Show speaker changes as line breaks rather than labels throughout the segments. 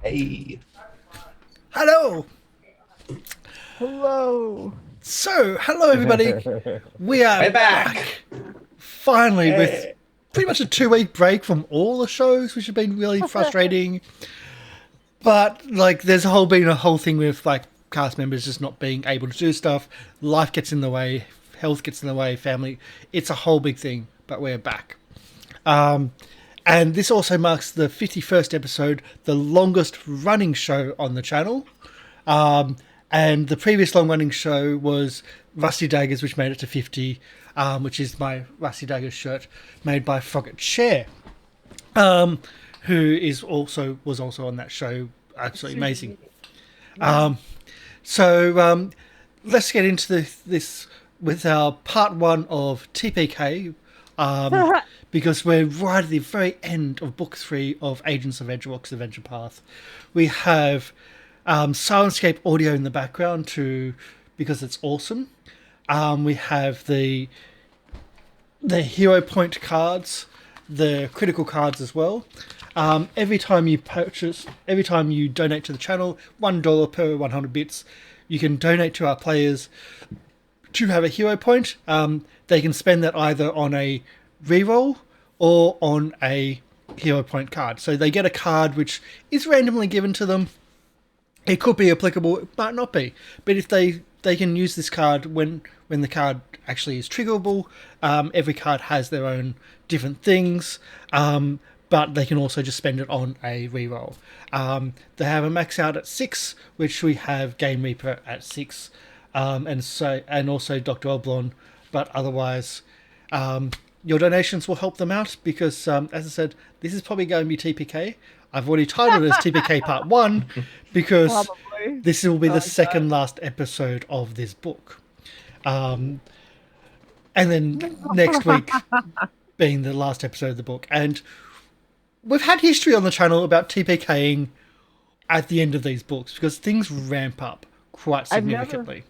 Hey.
Hello.
Hello.
So, hello everybody. We are
We're back.
finally with
Hey.
pretty much a 2-week break from all the shows, which have been really frustrating. But there's been a whole thing with cast members just not being able to do stuff. Life gets in the way, health gets in the way, family. It's a whole big thing. But we're back. And this also marks the 51st episode, the longest running show on the channel. And the previous long-running show was Rusty Daggers, which made it to 50, which is my Rusty Daggers shirt made by Frogget Share, who was also on that show. Absolutely amazing. So let's get into this with our part 1 of TPK, because we're right at the very end of book 3 of Agents of Edgewatch Adventure Paths. We have Syrinscape audio in the background because it's awesome. We have the hero point cards, the critical cards as well. Every time you donate to the channel, $1 per 100 bits, you can donate to our players to have a hero point. They can spend that either on a reroll or on a hero point card. So they get a card which is randomly given to them. It could be applicable, it might not be. But if they can use this card when the card actually is triggerable. Every card has their own different things, but they can also just spend it on a reroll. They have a max out at 6, which we have Game Reaper at 6, and also Dr. Oblong. But otherwise, your donations will help them out because, as I said, this is probably going to be TPK. I've already titled it as TPK Part 1 because this will be the second last episode of this book. And then next week being the last episode of the book. And we've had history on the channel about TPKing at the end of these books because things ramp up quite significantly.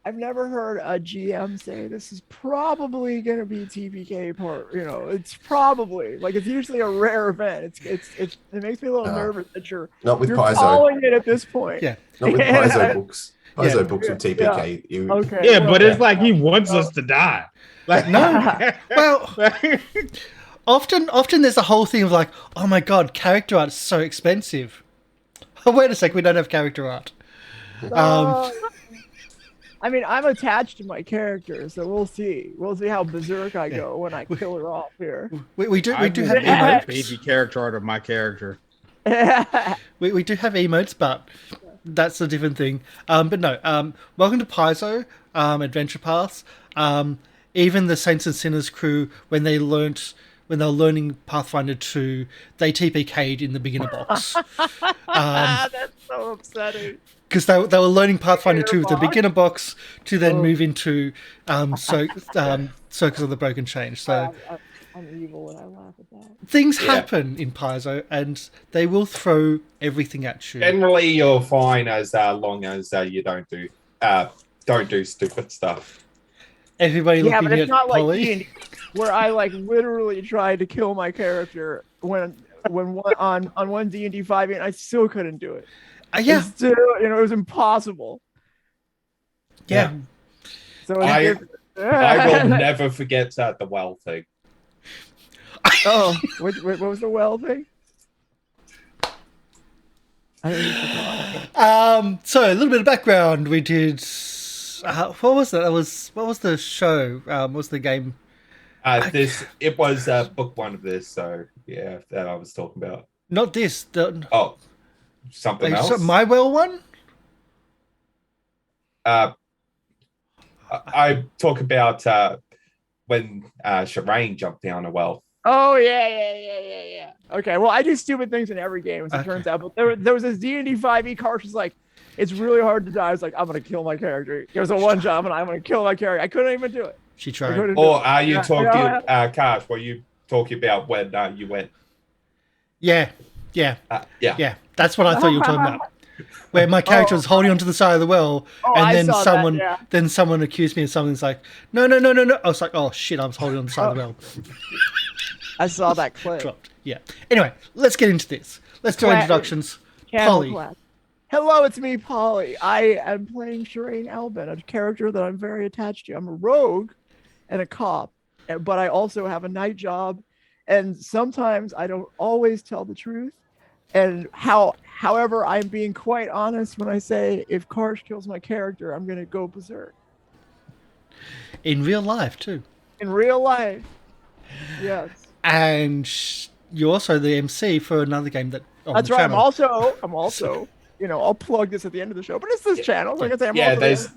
I've never heard a GM say this is probably going to be TPK part. It's probably it's usually a rare event. It makes me a little nervous that you're
Not with
you're
Paizo.
calling it at this point.
Yeah,
not with Paizo books. Paizo books with TPK.
Yeah. Okay.
Yeah, but it's like he wants us to die.
No. Well, often there's a whole thing of oh my god, character art is so expensive. Oh, wait a sec, we don't have character art.
I mean, I'm attached to my character, so we'll see. We'll see how berserk I go when I kill her off here.
We do have
emotes.
emotes.
Baby character art of my character.
We do have emotes, but that's a different thing. But no. Welcome to Paizo Adventure Paths. Even the Saints and Sinners crew, when they were learning Pathfinder 2, they TPK'd in the beginner box.
That's so upsetting.
Because they were learning Pathfinder 2 with the beginner box to then move into Circus of the Broken Change. So
I'm evil when I laugh at that.
things happen in Paizo, and they will throw everything at you.
Generally, you're fine as long as you don't do stupid stuff.
Everybody looking
but it's
at
not like
Polly.
D&D, where I literally tried to kill my character when on one D&D 5 and I still couldn't do it.
Yeah.
Still, it was impossible.
Yeah.
So
I will never forget the well thing.
Oh, what was the well thing? I don't even forgot.
So a little bit of background. We did. What was that? What was the show? What was the game?
It was book 1 of this. So yeah, that I was talking about.
Not this.
Something else.
My Well one.
I talk about when Sherain jumped down a well.
Oh yeah. Okay, well I do stupid things in every game, as it turns out. But there was this D&D 5e. Karsh was like, it's really hard to die. I was like, I'm gonna kill my character. It was a one job, and I'm gonna kill my character. I couldn't even do it.
She tried.
Or are you talking, Karsh? Were you talking about when you went?
Yeah. That's what I thought you were talking about. Where my character was holding onto the side of the well, and then someone accused me of something. It's like, no. I was like, oh shit, I was holding on the side of the well.
I saw that clip.
Dropped. Yeah. Anyway, let's get into this. Let's do introductions. Polly.
Class. Hello, it's me, Polly. I am playing Sherain Alban, a character that I'm very attached to. I'm a rogue and a cop, but I also have a night job, and sometimes I don't always tell the truth. And however, I'm being quite honest when I say if Karsh kills my character, I'm gonna go berserk.
In real life, too.
In real life, yes.
And you're also the MC for another game that on
That's
the
right.
channel.
I'm also, I'll plug this at the end of the show, but it's this channel. Like I say, I'm
Yeah,
also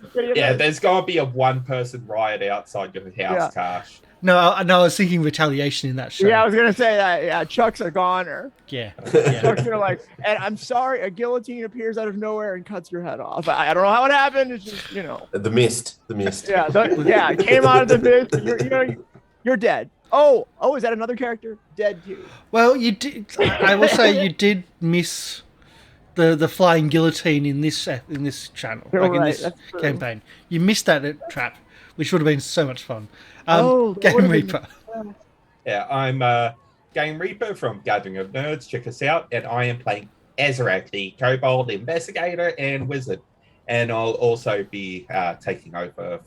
there's got to be a one-person riot outside your house, Karsh.
No, I was thinking retaliation in that show.
Yeah, I was gonna say that. Yeah, Chuck's a goner.
Yeah.
Chuck's gonna and I'm sorry, a guillotine appears out of nowhere and cuts your head off. I don't know how it happened. It's just,
The mist.
Yeah, it came out of the mist. You're dead. Oh, is that another character? Dead too.
Well, you did. I will say you did miss the flying guillotine in this channel,
You're
in
right,
this
that's true.
campaign. You missed that trap, which would have been so much fun.
That
Game
would've been-
Reaper.
Yeah, I'm Game Reaper from Gathering of Nerds. Check us out. And I am playing Ezarek, the Kobold Investigator and Wizard. And I'll also be taking over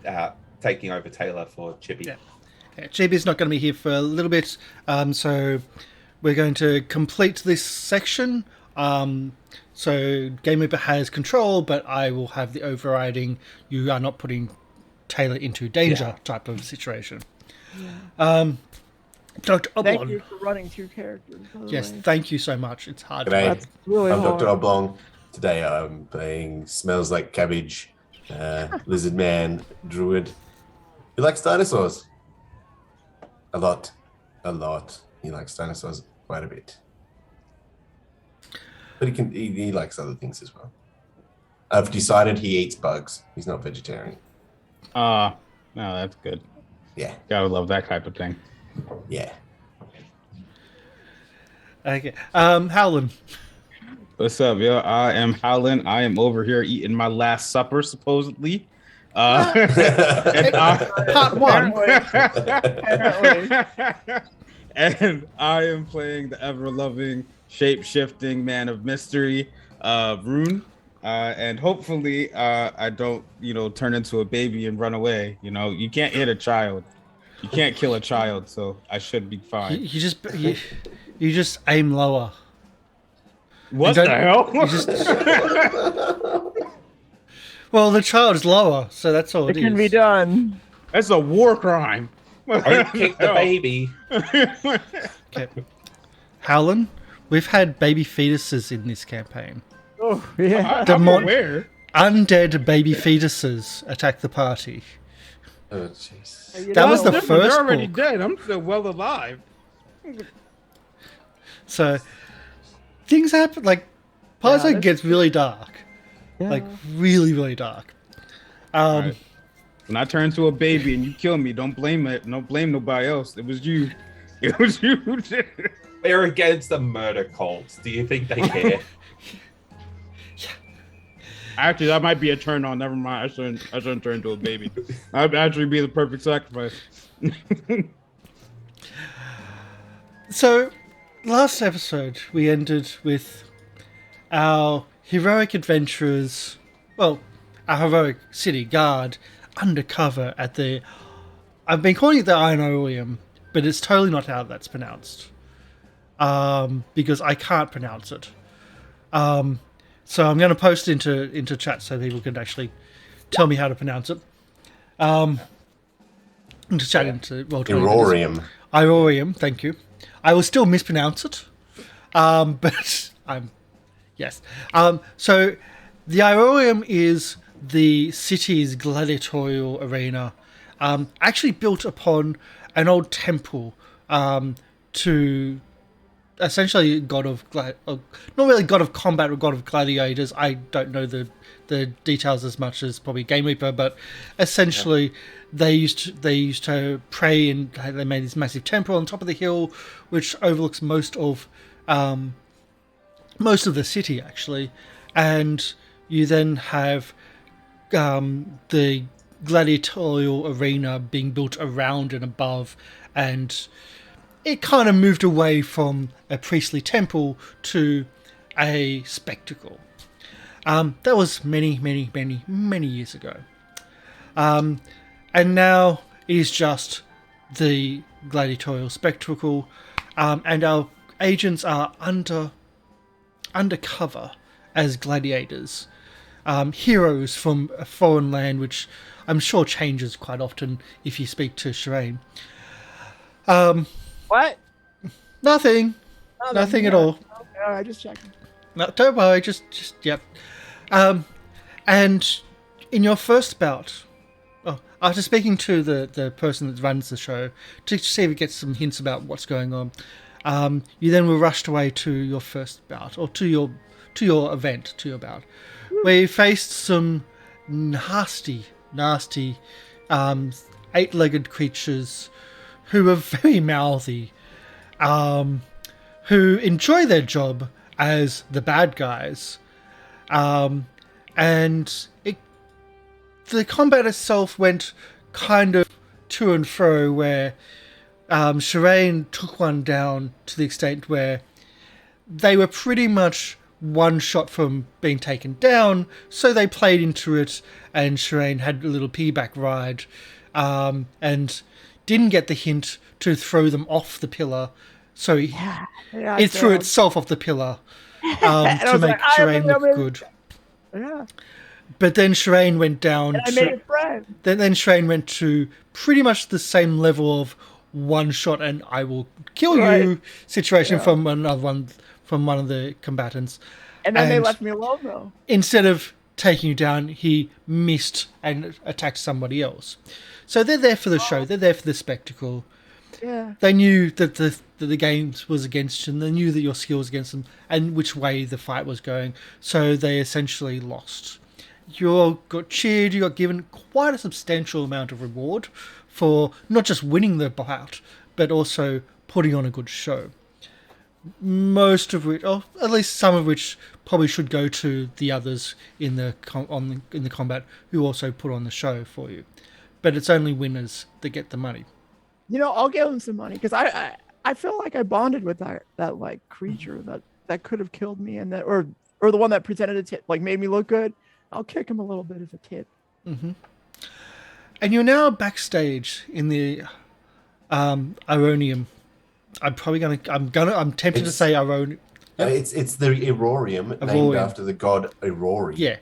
Tayla for Chibi.
Yeah, Chibi's not going to be here for a little bit, so we're going to complete this section. So Game Reaper has control, but I will have the overriding. You are not putting Tayla into danger type of situation. Dr. Oblong.
Thank you for running two characters.
Yes, thank you so much. It's hard.
G'day.
That's really
I'm
hard.
Dr. Oblong. Today I'm playing Smells Like Cabbage, Lizard Man, Druid. He likes dinosaurs. A lot. He likes dinosaurs quite a bit. But he likes other things as well. I've decided he eats bugs. He's not vegetarian.
No, that's good.
Yeah.
Gotta love that type of thing.
Yeah.
Okay. Howlin.
What's up, yo? I am Howlin. I am over here eating my last supper, supposedly. And
Part one.
And I am playing the ever-loving, shape-shifting man of mystery, Ruun. And hopefully I don't, turn into a baby and run away. You can't hit a child. You can't kill a child, so I should be fine.
You just aim lower.
What the hell?
You just... Well, the child is lower, so that's all
It
it
can
is.
be done.
That's a war crime.
Don't kick the baby.
Okay. Howlin, we've had baby fetuses in this campaign.
Oh, yeah.
I'm aware.
Undead baby fetuses attack the party.
Oh, jeez.
That was the
They're
first
already
book.
dead. I'm still well alive.
So things happen. Like Paizo
that's
gets really dark.
Yeah.
Like really, really dark.
Right. When I turn into a baby and you kill me, don't blame it. Don't blame nobody else. It was you. It was you who did it.
We're against the murder cults. Do you think they care?
Actually, that might be a turn on. Never mind. I shouldn't turn into a baby. I'd actually be the perfect sacrifice.
So last episode we ended with our heroic adventurers. Well, our heroic city guard undercover at the. I've been calling it the Ironium, but it's totally not how that's pronounced. Because I can't pronounce it. So I'm going to post into chat so people can actually tell me how to pronounce it. Into chat into
Irorium.
Irorium, thank you. I will still mispronounce it, but I'm yes. So the Irorium is the city's gladiatorial arena, actually built upon an old temple to. Essentially, god of not really god of combat or god of gladiators. I don't know the details as much as probably Game Reaper, but essentially they used to pray, and they made this massive temple on top of the hill, which overlooks most of the city actually, and you then have the gladiatorial arena being built around and above, and it kind of moved away from a priestly temple to a spectacle. That was many, many, many, many years ago. And now it is just the gladiatorial spectacle, and our agents are undercover as gladiators, heroes from a foreign land, which I'm sure changes quite often if you speak to Sherain.
What?
Nothing at all.
Okay, all right, just checking.
No, don't worry, just yep. And in your first bout, after speaking to the person that runs the show to see if we get some hints about what's going on, you then were rushed away to your first bout, or to your bout, where you faced some nasty, eight-legged creatures who were very mouthy, who enjoy their job as the bad guys, and the combat itself went kind of to and fro, where Sherain took one down to the extent where they were pretty much one shot from being taken down, so they played into it, and Sherain had a little piggyback ride, and didn't get the hint to throw them off the pillar, so it threw itself off the pillar to make Sherain look good.
Yeah.
But then Sherain went down.
I made a friend.
Then Sherain went to pretty much the same level of one shot and I will kill you situation from one of the combatants.
And then they left me alone though.
Instead of taking you down, he missed and attacked somebody else. So they're there for the show. They're there for the spectacle.
Yeah.
They knew that the game was against you, and they knew that your skill was against them, and which way the fight was going. So they essentially lost. You all got cheered. You got given quite a substantial amount of reward for not just winning the bout, but also putting on a good show. Most of which, or at least some of which, probably should go to the others in the combat who also put on the show for you. But it's only winners that get the money.
You know, I'll give him some money because I feel like I bonded with that like creature that could have killed me, and that or the one that pretended to like made me look good. I'll kick him a little bit as a tip.
Mm-hmm. And you're now backstage in the Ironium. I'm tempted to say Ironium.
It's the Irorium, named after the god Irori.
Yeah,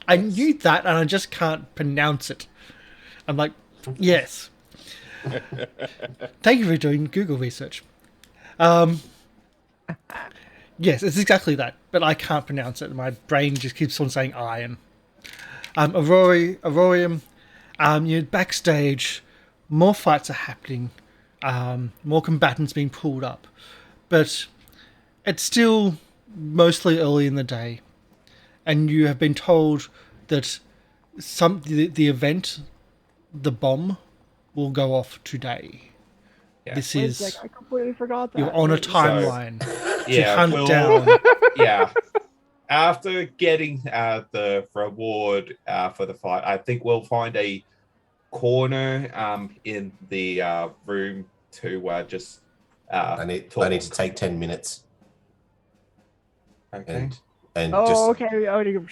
I knew that, and I just can't pronounce it. I'm like, yes. Thank you for doing Google research. Yes, it's exactly that, but I can't pronounce it. My brain just keeps on saying iron. Irorium, you're backstage, more fights are happening, more combatants being pulled up, but it's still mostly early in the day, and you have been told that the event, the bomb, will go off today. Yeah. This is...
I completely forgot that.
You're on a timeline to hunt
down.
down.
Yeah. After getting the reward for the fight, I think we'll find a corner in the room to just...
I need to take 10 minutes.
Okay.
And just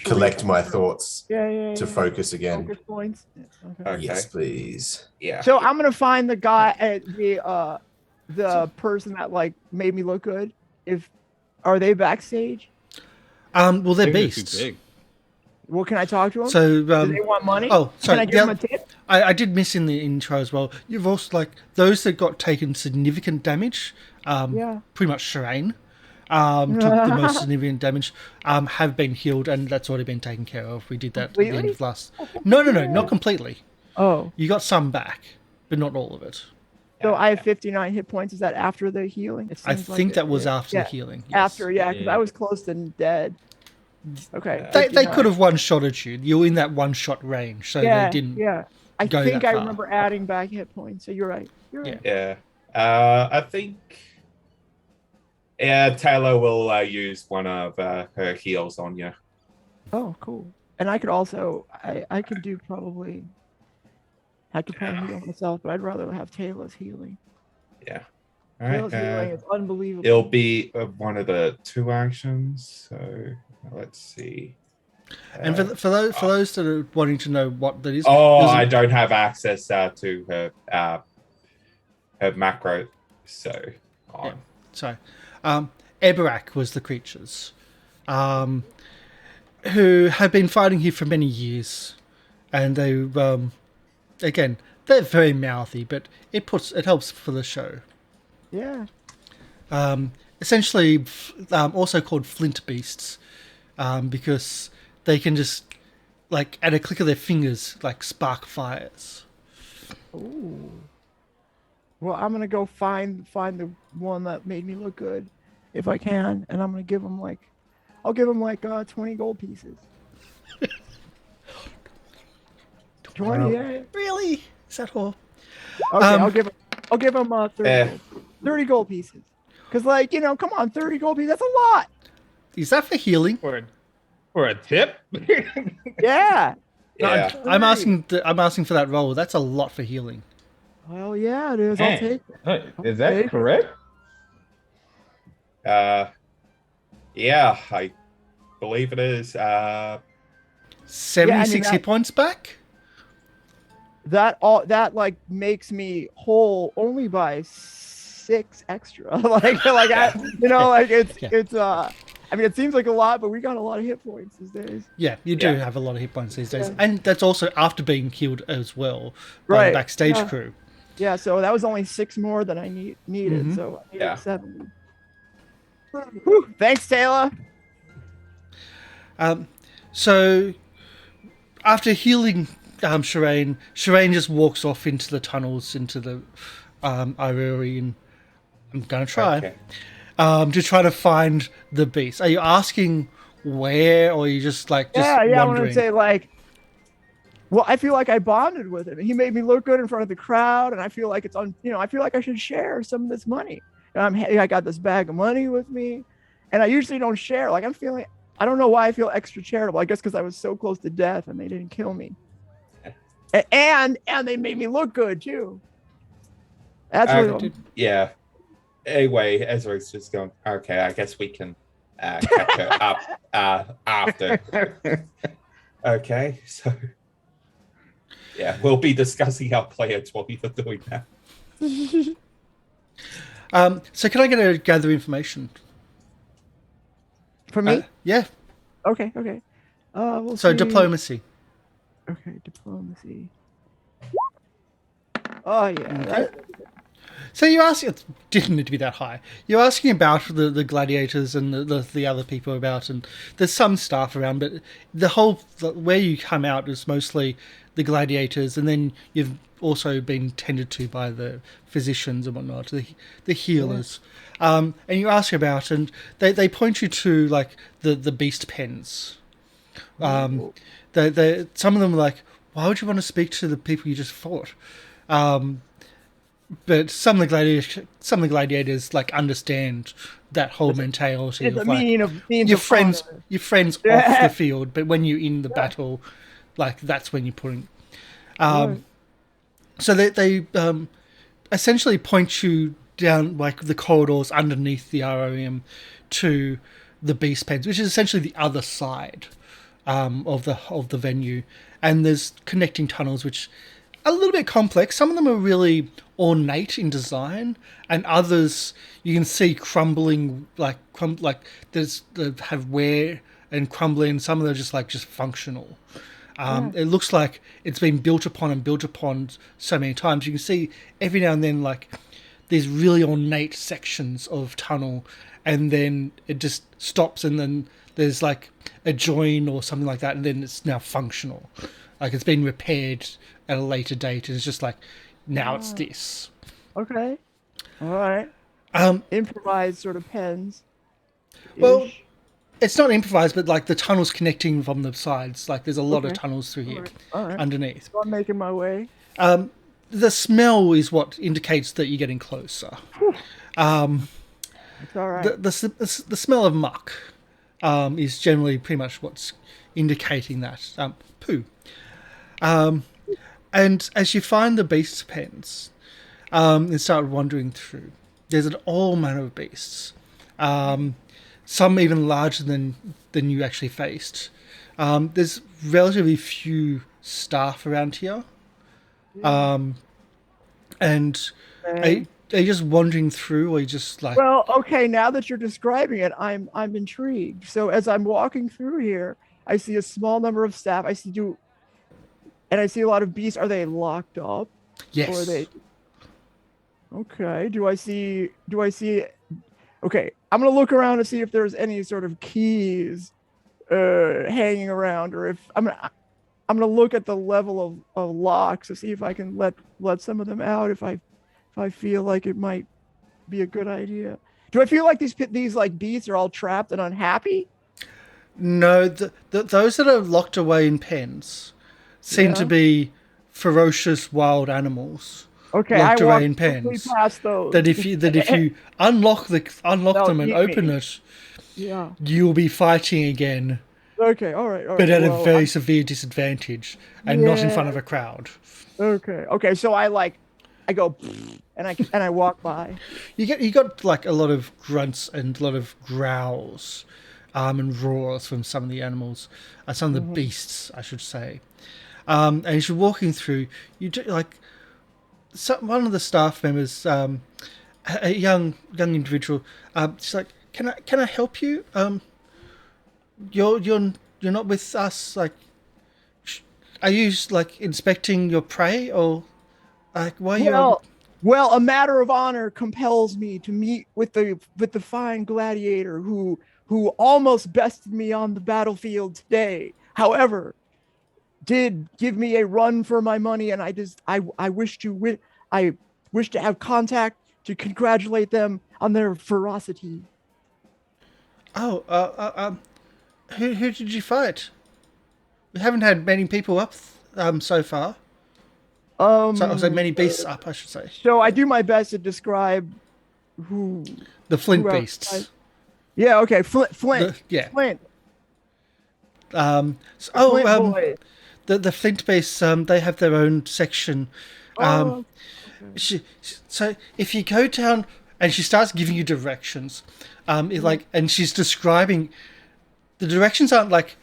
collect my
focus.
Thoughts to focus again.
Focus points.
Okay.
Yes, please.
Yeah.
So I'm gonna find the guy, the person that like made me look good. Are they backstage?
Well, they're beasts.
Well, can I talk to them?
So,
do they want money?
Oh, sorry.
Can I give them a tip?
I did miss in the intro as well. You've also those that got taken significant damage. Pretty much Sherain. Took the most significant damage, have been healed, and that's already been taken care of. We did that at the end of last... No, not completely.
Oh.
You got some back, but not all of it.
So I have 59 hit points. Is that after the healing?
I think that was after the healing. Yes.
After, because I was close to dead. Okay.
They could have one-shotted you. You were in that one-shot range, so they didn't
I
go
think
that
I
far.
remember adding back hit points, so you're right.
Yeah. I think... Yeah, Tayla will use one of her heals on you.
Oh, cool. And I could also, I could do probably, I could probably heal myself, but I'd rather have Tayla's healing.
Yeah. All right,
Tayla's healing is unbelievable.
it'll be one of the 2 actions. So let's see.
And for those that are wanting to know what that is,
I don't have access to her macro. So
yeah, sorry. Ezarek was the creatures, who have been fighting here for many years, and they again, they're very mouthy, but it helps for the show.
Yeah.
Essentially, also called flint beasts, because they can just, like, at a click of their fingers, like, spark fires.
Ooh. Well, I'm gonna go find the one that made me look good, if I can, and I'm gonna give him like, I'll give him like 20 gold pieces. 20, yeah.
Really? Is that all?
Okay, I'll give him 30 gold pieces. Cause like, come on, 30 gold pieces, that's a lot.
Is that for healing?
For a tip?
Yeah.
yeah.
I'm asking for that roll. That's a lot for healing.
Well, yeah, it is. I'll take it.
Is that correct?
Yeah, I believe it is.
76 hit points back.
That like makes me whole only by 6 extra. like it's I mean, it seems like a lot, but we got a lot of hit points these days.
Yeah, you do have a lot of hit points these days, and that's also after being healed as well by the backstage crew.
Yeah, so that was only 6 more than I needed.
Mhm.
So I needed 70. Whew, thanks, Tayla.
So after healing Sherain just walks off into the tunnels, into the Arry, and I'm going to try to try to find the beast. Are you asking where, or are you just wondering?
I want to say like, well, I feel like I bonded with him. He made me look good in front of the crowd, and I feel like I feel like I should share some of this money. And I got this bag of money with me, and I usually don't share. Like I don't know why I feel extra charitable. I guess because I was so close to death and they didn't kill me. And they made me look good too. That's really
yeah. Anyway, Ezarek's just going, okay, I guess we can catch her up after. Okay, so yeah, we'll be discussing our plans while we are doing that.
So can I get a gather information?
For me?
Yeah.
Okay. We'll
so
see.
Diplomacy.
Okay, diplomacy. Oh yeah.
So you're asking, it didn't need to be that high. You're asking about the gladiators and the other people about, and there's some staff around, but where you come out is mostly the gladiators, and then you've also been tended to by the physicians and whatnot, the healers. Yeah. And you ask about, and they point you to like the beast pens. Some of them are like, why would you want to speak to the people you just fought? But some of the gladiators like understand that whole mentality of like your friends off the field, but when you're in the battle, like that's when you're putting. So they essentially point you down like the corridors underneath the Ironium to the beast pens, which is essentially the other side of the venue, and there's connecting tunnels which are a little bit complex. Some of them are really ornate in design, and others you can see crumbling like they have wear and crumbling, and some of them are just functional. It looks like it's been built upon so many times. You can see every now and then like these really ornate sections of tunnel, and then it just stops, and then there's like a join or something like that, and then it's now functional. Like it's been repaired at a later date, and it's just like now it's this.
Okay. All right. Improvised sort of pens.
Well, it's not improvised, but like the tunnels connecting from the sides. Like there's a lot of tunnels through here underneath.
So I'm making my way.
The smell is what indicates that you're getting closer.
It's all right.
The smell of muck is generally pretty much what's indicating that. Poo. And as you find the beast pens and start wandering through, there's an all manner of beasts. Some even larger than you actually faced. There's relatively few staff around here. And
Okay.
are you just wandering through, or are you just like...
Well, okay, now that you're describing it, I'm intrigued. So as I'm walking through here, I see a small number of staff. I see a lot of beasts. Are they locked up?
Yes.
Or are they... Okay. Do I see? Okay, I'm gonna look around to see if there's any sort of keys hanging around, or if I'm gonna look at the level of locks to see if I can let some of them out if I feel like it might be a good idea. Do I feel like these like beasts are all trapped and unhappy?
No, those that are locked away in pens seem to be ferocious wild animals.
Okay,
Locked
I
away
walked
in
quickly
pens.
past those.
That if you unlock them and
eat
open
me.
it,
Yeah.
you'll be fighting again,
Okay. All right.
but at a
Well,
very severe disadvantage, and not in front of a crowd.
Okay. Okay. So I go and I walk by.
You got like a lot of grunts and a lot of growls, and roars from some of the animals, some of the beasts, I should say. And as you're walking through, you do, like one of the staff members, a young individual. She's like, "Can I help you? You're not with us. Like, are you like inspecting your prey, or like why are you?"
Well, a matter of honor compels me to meet with the fine gladiator who almost bested me on the battlefield today. However, did give me a run for my money, and I wish to have contact to congratulate them on their ferocity.
Oh, who did you fight? We haven't had many people up so far. So many beasts up, I should say.
So I do my best to describe who
The flint
who else
beasts.
Yeah. Okay. Flint.
Yeah.
Flint.
Flint
Boy.
the flint beasts. They have their own section.
Oh,
So if you go down, and she starts giving you directions, and she's describing. The directions aren't like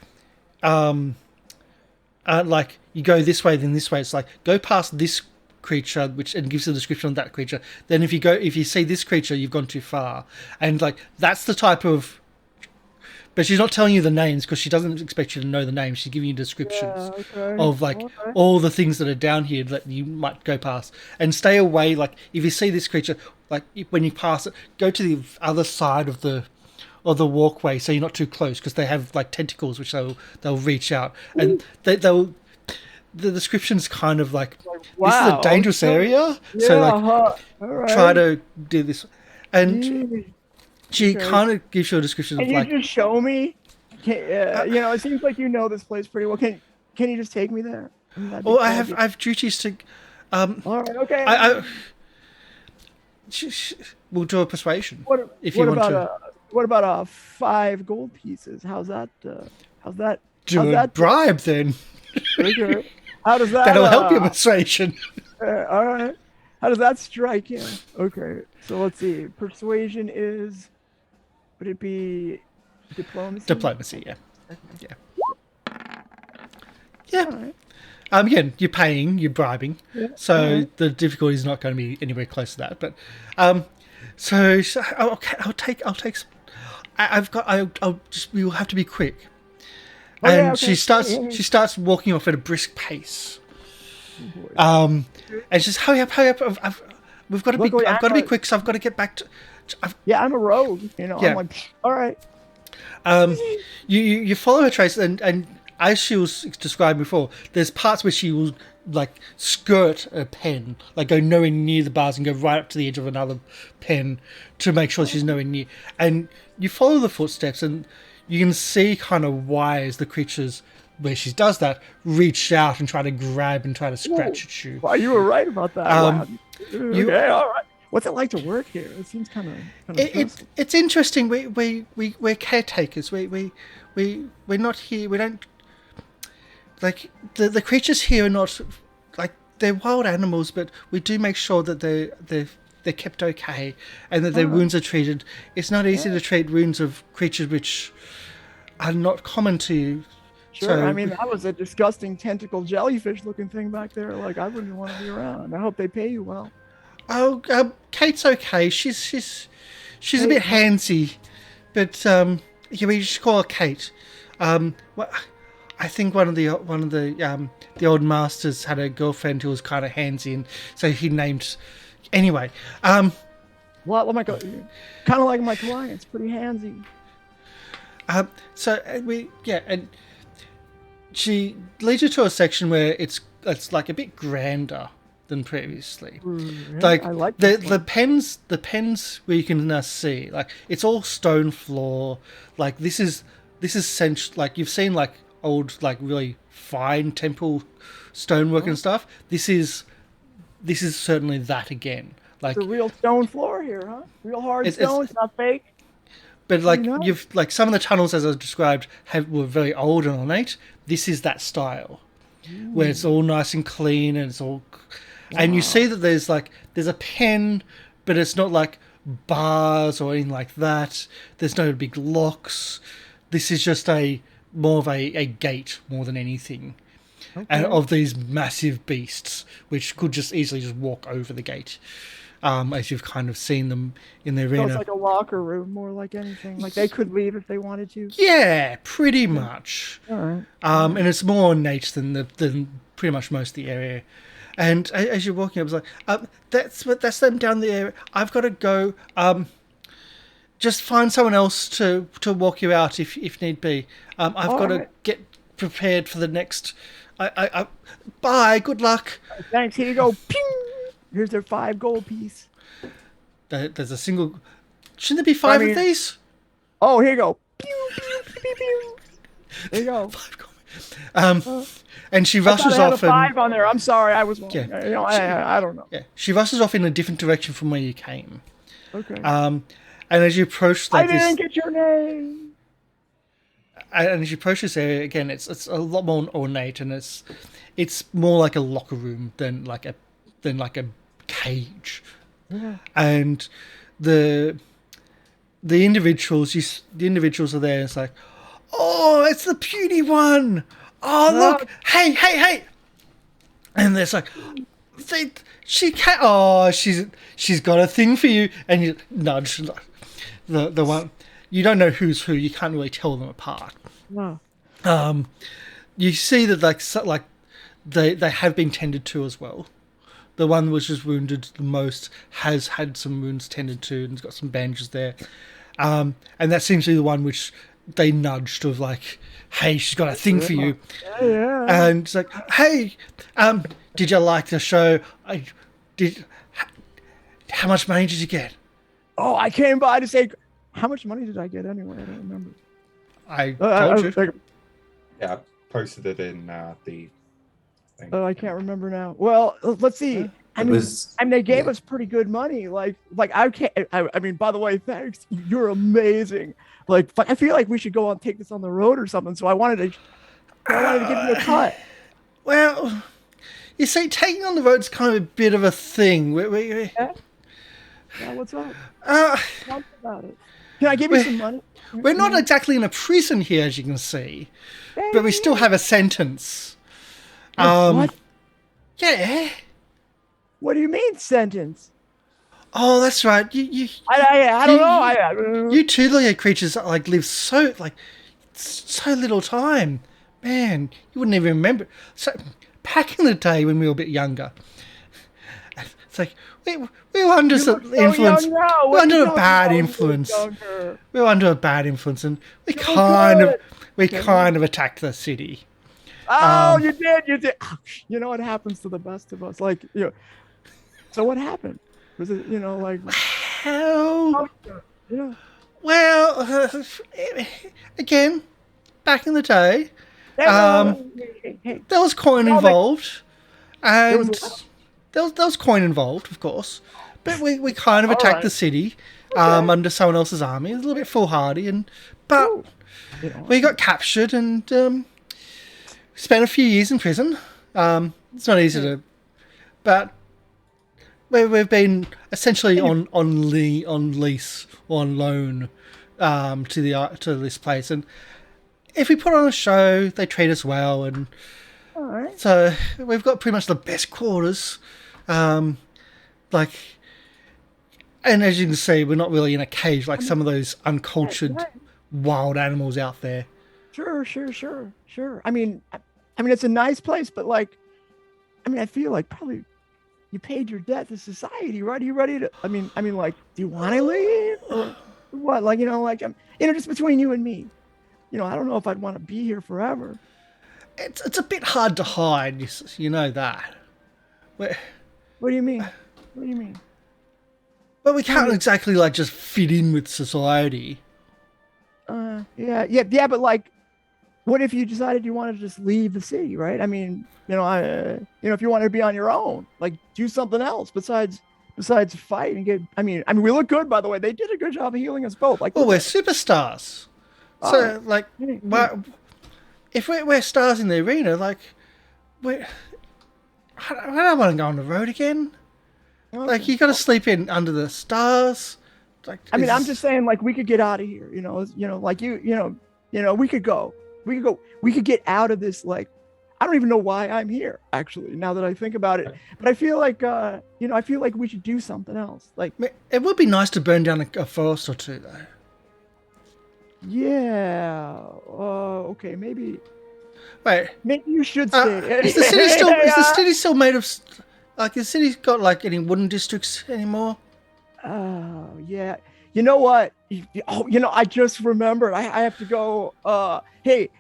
you go this way, then this way. It's like go past this creature, and gives a description of that creature. Then if you see this creature, you've gone too far, and like that's the type of. But she's not telling you the names because she doesn't expect you to know the names. She's giving you descriptions of all the things that are down here that you might go past, and stay away. Like if you see this creature, like when you pass it, go to the other side of the walkway so you're not too close, because they have like tentacles which they'll reach out, and they'll. The description's kind of like this is a dangerous area, so try to do this, and. She kind of gives you a description of
like. Can you just show me? It seems like you know this place pretty well. Can you just take me there?
Well, I have duties to.
All right. Okay.
We'll do a persuasion.
What about 5 gold pieces? How's that?
Do a bribe then.
Okay. How does that?
That'll help your persuasion.
All right. How does that strike you? Okay. So let's see. Persuasion is. Would it be diplomacy?
Diplomacy, yeah.
Okay.
Yeah.
Right.
Again, you're paying, you're bribing, so the difficulty is not going to be anywhere close to that. But, okay, I'll take. We will have to be quick. And she starts walking off at a brisk pace. And she says, "Hurry up! We've got to be. I've got to be quick, so I've got to get back to."
I'm a rogue, I'm like, all right.
You follow her trace, and as she was described before, there's parts where she will like skirt a pen, like go nowhere near the bars and go right up to the edge of another pen to make sure she's nowhere near. And you follow the footsteps, and you can see kind of why as the creatures. Where she does that, reach out and try to grab and try to scratch at you.
Wow, you were right about that. Wow. Okay, all right. What's it like to work here? It seems kind of.
It's interesting. We're caretakers. We're not here. We don't like the creatures here are not like they're wild animals, but we do make sure that they're they're kept okay, and that their wounds are treated. It's not easy to treat wounds of creatures which are not common to you.
Sure.
So,
I mean, that was a disgusting tentacle jellyfish looking thing back there. Like, I wouldn't want to be around. I hope they pay you well.
oh, Kate's okay. She's a bit handsy, but yeah, we just call her Kate. Well, I think one of the old masters had a girlfriend who was kind of handsy, and so he named. Anyway,
What? Oh my God. Kind of like my clients, pretty handsy.
so and she leads you to a section where it's like a bit grander than previously. Like,
I like
the pens where you can see, like, it's all stone floor. Like, this is like, you've seen like old, like, really fine temple stonework and stuff. This is certainly that again. Like,
it's a real stone floor here, huh? Real hard stone. It's not fake.
but like,
nice.
you've like, some of the tunnels, as I described, were very old and ornate. This is that style where it's all nice and clean, and it's all. And you see that there's a pen, but it's not like bars or anything like that. There's no big locks. This is just more of a gate more than anything.
Okay.
And of these massive beasts, which could just easily just walk over the gate, as you've kind of seen them in the arena.
So it's like a locker room, more like anything. Like, they could leave if they wanted to.
Yeah, pretty much.
All right.
And it's more ornate than pretty much most of the area. And as you're walking, I was like, that's them down the area. I've got to go. Just find someone else to walk you out if need be. I've got to get prepared for the next. Bye. Good luck.
Thanks. Here you go. Ping! Here's their 5 gold piece.
There's a single. Shouldn't there be 5 of these?
Oh, here you go. Pew, pew, pew, pew. There you go.
And she
I thought
rushes
I had
off.
a 5 on there. I'm sorry, I was wrong.
Yeah.
I don't know.
Yeah, she rushes off in a different direction from where you came.
Okay.
And as you approach,
I didn't get your name.
And as you approach this area again, it's a lot more ornate, and it's more like a locker room than like a cage.
Yeah.
And the individuals are there. It's like, oh, it's the puny one. Oh, look, hey, and there's like, she can't. Oh, she's got a thing for you, and you nudge the one. You don't know who's who. You can't really tell them apart.
No.
You see that they have been tended to as well. The one which is wounded the most has had some wounds tended to and has got some bandages there. And that seems to be the one which they nudged of like, hey, she's got a thing for you.
Yeah.
And it's like, hey, did you like the show? How much money did you get?
Oh, I came by to say, how much money did I get anyway? I don't remember.
I told you.
Yeah, I posted it in the thing.
Oh, I can't remember now. Well, let's see. I mean, they gave us pretty good money. Like I can't. I mean, by the way, thanks. You're amazing. Like, I feel like we should go take this on the road or something. So I wanted to give you a cut.
Well, you see, taking on the road's kind of a bit of a thing.
Yeah, what's up? Talk about it. Can I give you some money?
We're not exactly in a prison here, as you can see, but we still have a sentence.
What?
Yeah.
What do you mean sentence?
Oh, that's right.
I don't know.
You two creatures like live so little time, man. You wouldn't even remember. So back in the day when we were a bit younger, it's like we were under some influence. We were under a bad influence. We were under a bad influence, and we kind of attacked the city.
Oh, you did. You know what happens to the best of us? Like, so what happened? Was it, like...
How? Yeah. Well, again, back in the day, there was coin involved. And there was coin involved, of course. But we kind of attacked the city under someone else's army. It was a little bit foolhardy, but we got captured and... spent a few years in prison. It's not easy to, but we've been essentially on lease or on loan to this place, and if we put on a show, they treat us well, and
All right.
so we've got pretty much the best quarters. Like, and as you can see, we're not really in a cage like some of those uncultured wild animals out there.
Sure. I mean, it's a nice place, but like, I mean, I feel like probably you paid your debt to society, right? Are you ready to? I mean, like, do you want to leave or what? Like, like, just between you and me, I don't know if I'd want to be here forever.
It's a bit hard to hide, you know that.
What do you mean? What do you mean?
But we can't exactly like just fit in with society.
Yeah. But like, what if you decided you wanted to just leave the city, right? I mean, if you wanted to be on your own, like do something else besides fight and get. I mean, we look good, by the way. They did a good job of healing us both. Like,
well, we're superstars. So, like, if we're stars in the arena, like, I don't want to go on the road again. Okay. Like, you got to sleep in under the stars. Like,
I mean, I'm just saying, like, we could get out of here. Like we could go. We could get out of this. Like, I don't even know why I'm here. Actually, now that I think about it, but I feel like, I feel like we should do something else. Like,
it would be nice to burn down a forest or two, though.
Yeah. Okay. Maybe.
Wait.
Maybe you should stay.
Is the city still? Is the city still made of? Like, the city's got like any wooden districts anymore?
Oh yeah. You know what? I just remembered. I have to go. Hey.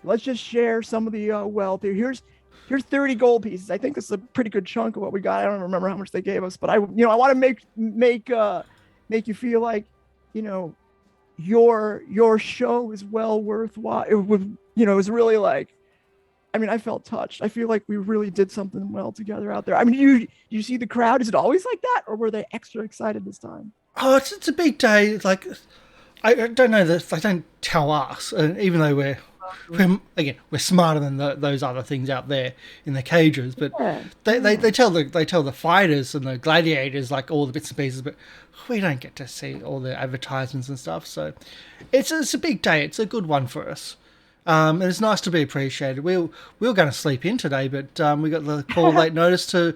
Let's just share some of the wealth here. Here's 30 gold pieces. I think this is a pretty good chunk of what we got. I don't remember how much they gave us, but I want to make you feel like, your show is well worthwhile. It was really like, I felt touched. I feel like we really did something well together out there. I mean, you see the crowd? Is it always like that, or were they extra excited this time?
Oh, it's a big day. Like, I don't know that they don't tell us, and even though we're smarter than those other things out there in the cages, but they tell the fighters and the gladiators like all the bits and pieces, but we don't get to see all the advertisements and stuff. So it's a big day. It's a good one for us. And it's nice to be appreciated. We were going to sleep in today, but we got the call late notice to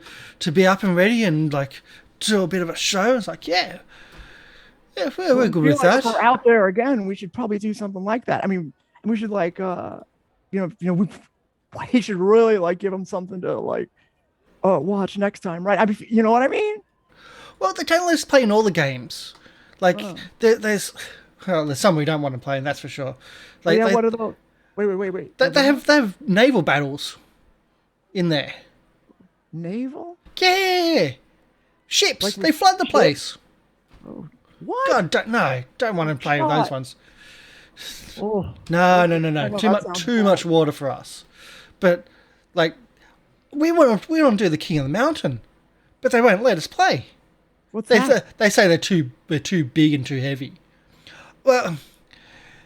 be up and ready and like do a bit of a show. It's like, yeah, we're good with that.
If we're out there again, we should probably do something like that. I mean, we should like, we should really like give them something to like, watch next time, right? I mean, you know what I mean?
Well, they don't let us play in all the games. Like, there's some we don't want to play in, that's for sure. Like,
what are those? Wait.
They have naval battles in there.
Naval?
Yeah! Ships! Like they flood the place.
Oh, what?
God, don't want to play with those ones.
Oh.
No. Too much water for us. But, like, we want to do the King of the Mountain, but they won't let us play.
What's that?
They say they're too big and too heavy. Well,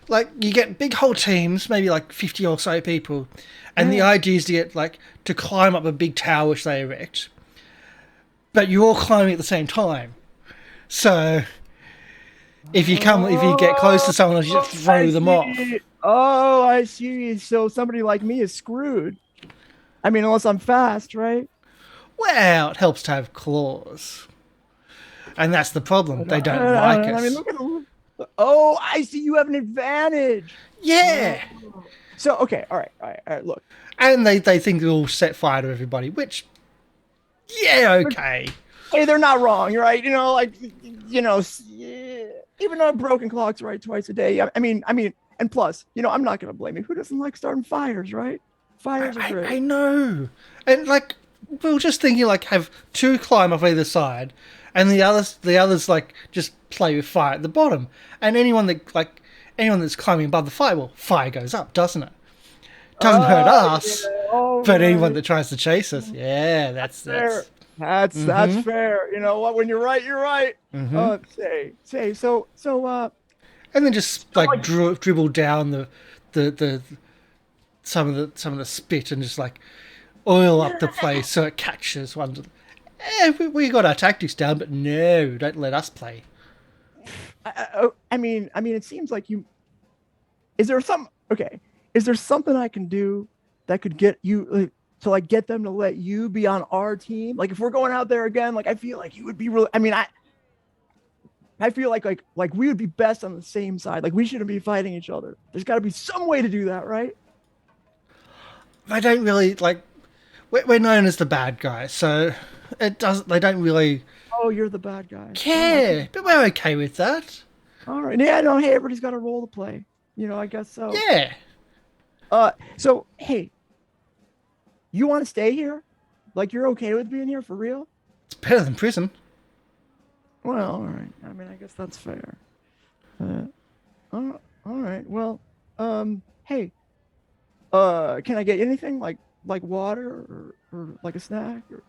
like, you get big whole teams, maybe like 50 or so people, and the idea is to climb up a big tower which they erect, but you're all climbing at the same time. So if you get close to someone else, you just throw them off.
Oh, I see. So somebody like me is screwed. I mean, unless I'm fast, right?
Well, it helps to have claws. And that's the problem. They don't like us.
I mean, look at them. Oh, I see. You have an advantage.
Yeah.
So, okay. All right. Look.
And they think they'll set fire to everybody, which, yeah, okay.
Hey, they're not wrong, right? Even though broken clocks right twice a day. I mean, and plus, I'm not going to blame you. Who doesn't like starting fires, right? Fires are great.
I know. And, like, we were just thinking, like, have two climb off either side, and the others like just play with fire at the bottom. And anyone that's climbing above the fire, well, fire goes up, doesn't it? Doesn't hurt us, but anyone that tries to chase us, yeah, that's
fair. That's fair. You know what? When you're right, you're right. Mm-hmm. So.
And then just like dribble down the some of the spit and just like oil up the place so it catches one. We got our tactics down, but no, don't let us play.
I mean, it seems like you. Is there something I can do that could get you to like get them to let you be on our team? Like if we're going out there again, like I feel like you would be really. I mean, I feel like we would be best on the same side. Like we shouldn't be fighting each other. There's got to be some way to do that, right?
They don't really like. We're known as the bad guys, so it doesn't. They don't really.
Oh, you're the bad guy.
Care, but we're okay with that.
All right. Yeah. No. Hey, everybody's got a role to play. You know, I guess so.
Yeah.
So hey, you want to stay here? Like you're okay with being here for real?
It's better than prison.
Well, all right. I mean, I guess that's fair. All right. Well, hey, can I get anything like water or like a snack? Or,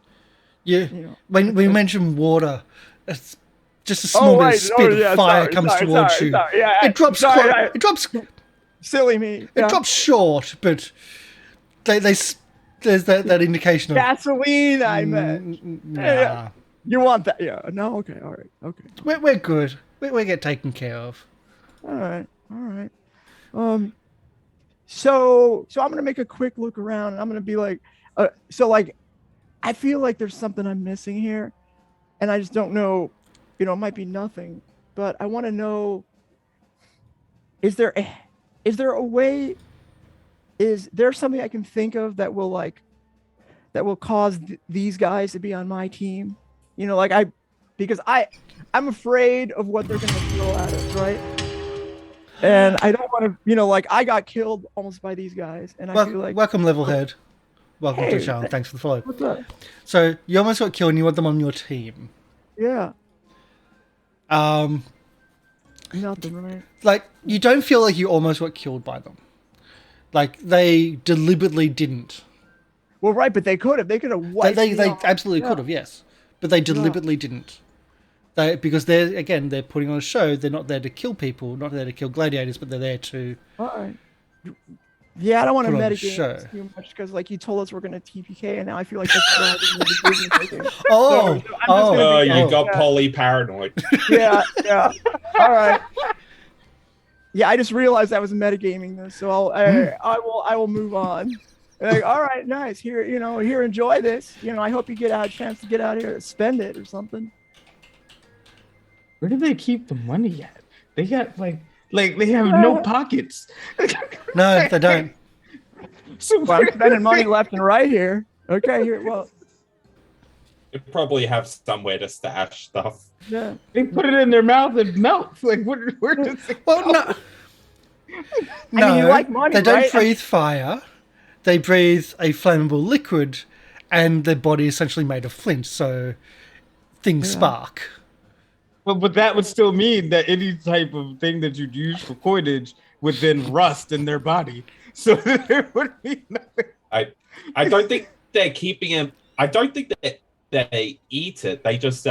Yeah.
you know,
When we mention water, it's just a small bit of spit of fire comes towards you.
Yeah,
it drops. It drops.
Silly me.
It drops short, but there's that indication of
gasoline. I meant.
Nah.
Yeah. You want that? Yeah. No. Okay. All right. Okay.
We're good. We get taken care of.
All right. So I'm gonna make a quick look around, and I'm gonna be like, I feel like there's something I'm missing here, and I just don't know. You know, it might be nothing, but I want to know. Is there a way? Is there something I can think of that will cause these guys to be on my team? You know, because I'm afraid of what they're gonna throw at us, right? And I don't want to, you know, like I got killed almost by these guys, and I feel like
welcome, Levelhead. Welcome to Sherain. Thanks for the follow.
What's up?
So you almost got killed, and you want them on your team.
Yeah. Nothing, right?
Like you don't feel like you almost got killed by them. Like they deliberately didn't.
Well, right, but they could have. They could have wiped.
They absolutely could have, yes, but they deliberately didn't. Because they're putting on a show. They're not there to kill people, not there to kill gladiators, but they're there to.
All right. Yeah, I don't want to
metagame
too much because, like, you told us we're going to TPK, and now I feel like that's driving me to business.
You got poly paranoid.
Yeah. All right. Yeah, I just realized that was metagaming this, so I will move on. Like, all right, nice. Here, enjoy this. You know, I hope you get a chance to get out here and spend it or something.
Where do they keep the money at? They got like they have no pockets.
No, they don't.
So I'm spending money left and right here. Okay, here. Well,
you probably have somewhere to stash stuff.
Yeah,
they put it in their mouth and melt. Like, where does it go?
No.
I mean, you like money,
they don't
right?
breathe fire. They breathe a flammable liquid, and their body is essentially made of flint, so things spark.
Well, but that would still mean that any type of thing that you'd use for coinage would then rust in their body. So there would be nothing.
I don't think they're keeping it. I don't think that they eat it. They just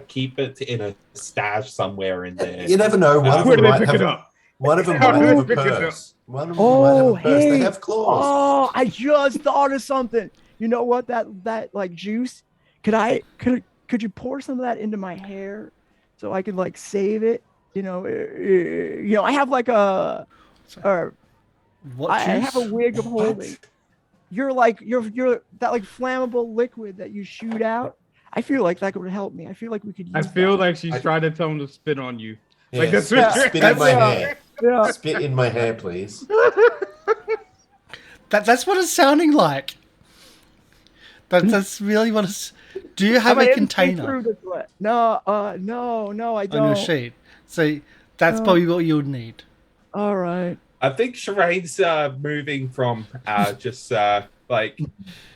keep it in a stash somewhere in there.
You never know. One of them might have a purse. One of them might have a purse. They have claws.
Oh, I just thought of something. You know what? That like juice. Could you pour some of that into my hair so I could like save it? You know, I have like I have a wig of holding. You're that like flammable liquid that you shoot out. I feel like that would help me. I feel like we could use
I feel like she's trying to tell him to spit on you.
Yeah,
like that's
spit in my hair.
Yeah.
Spit in my hair, please.
That's what it's sounding like. That's really what it's. Do you have a container?
No, I don't.
On your sheet. So that's probably what you would need.
All right.
I think Sherain's moving from just like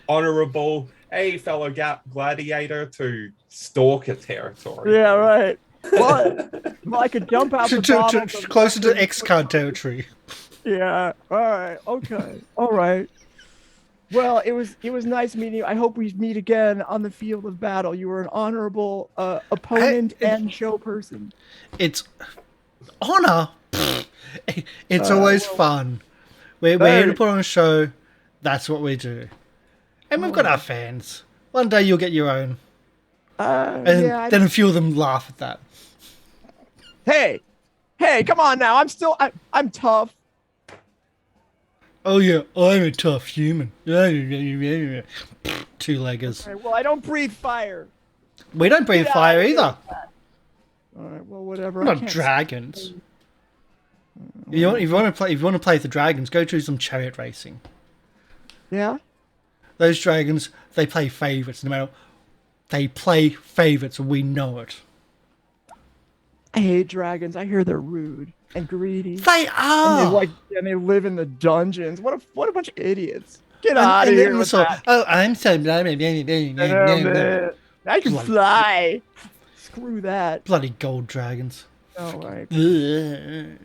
honorable, hey, fellow gladiator, to stalker territory.
Yeah, right. Well, I could jump out the bottom.
Closer to X-Card territory.
Yeah. All right. Okay. All right. Well, it was nice meeting you. I hope we meet again on the field of battle. You were an honorable opponent and show person.
It's honor. It's always fun. We're here to put on a show. That's what we do. And we've got our fans. One day you'll get your own. And then a few of them laugh at that.
Hey, come on now. I'm tough.
Oh yeah, I'm a tough human. Two-leggers.
Right, well, I don't breathe fire.
We don't breathe fire either.
All right, well, whatever.
We're not dragons. If you want to play the dragons, go do some chariot racing.
Yeah.
Those dragons, they play favorites. No matter, they play favorites. We know it.
I hate dragons. I hear they're rude and greedy.
They are.
And they live in the dungeons. What a bunch of idiots. Get out of here with that.
Oh, I'm so blah.
I can fly. Screw that.
Bloody gold dragons.
Oh, right.
Ugh.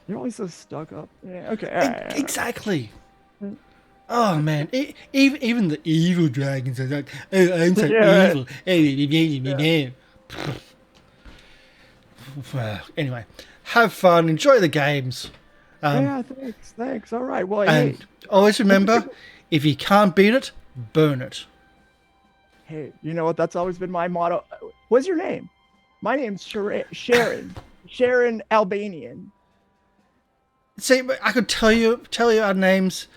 You're always so stuck up. Yeah. Okay. All right.
Exactly. Oh man, even the evil dragons are like, oh, I'm so evil. Yeah. Well, anyway, have fun, enjoy the games.
Yeah, thanks. All right. Well,
and always remember, if you can't beat it, burn it.
Hey, you know what? That's always been my motto. What's your name? My name's Sherain. Sherain Albanian.
See, I could tell you our names,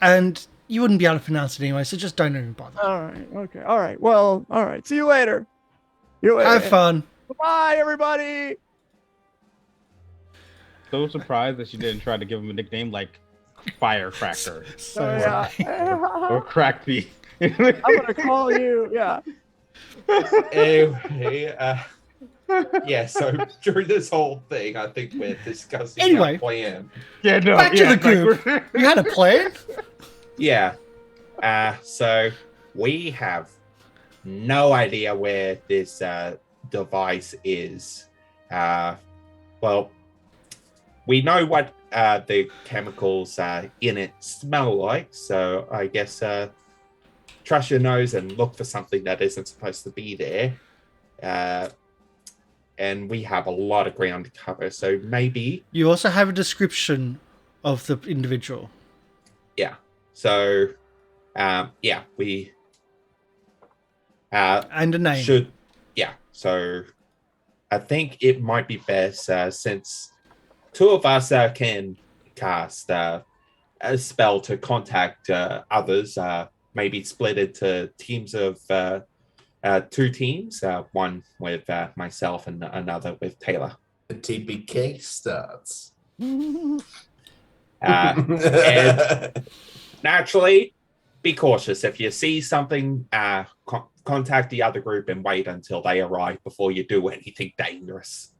and you wouldn't be able to pronounce it anyway, so just don't even bother.
All right. Okay. All right. Well, all right. See you later.
Have fun.
Bye, everybody.
So surprised that she didn't try to give him a nickname like Firecracker or Crackby.
I'm gonna call you. Yeah.
Anyway, yeah. So during this whole thing, I think we're discussing our plan.
Yeah, no.
Back to the group. You had a plan?
Yeah. So we have no idea where this device is. Well, we know what the chemicals in it smell like, so I guess trust your nose and look for something that isn't supposed to be there. And we have a lot of ground to cover, so maybe...
You also have a description of the individual.
Yeah. So, we...
and a name.
So I think it might be best, since two of us can cast a spell to contact others, maybe split into teams of two teams, one with myself and another with Tayla.
The TPK starts.
And naturally, be cautious. If you see something, contact the other group and wait until they arrive before you do anything dangerous.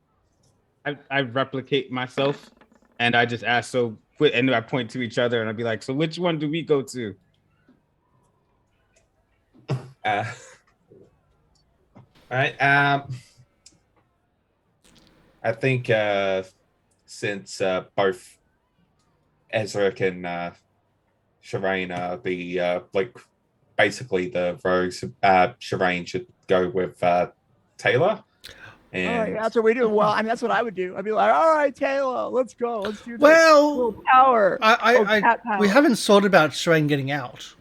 I replicate myself, and I just ask, and I point to each other, and I'd be like, so which one do we go to?
All right. I think since both Ezarek and Sherain are the basically the rogues, Sherain should go with Tayla. And
yeah, that's what we do. Well, I mean, that's what I would do. I'd be like, all right, Tayla, let's go. Let's do this.
Well,
power.
Power. We haven't thought about Sherain getting out.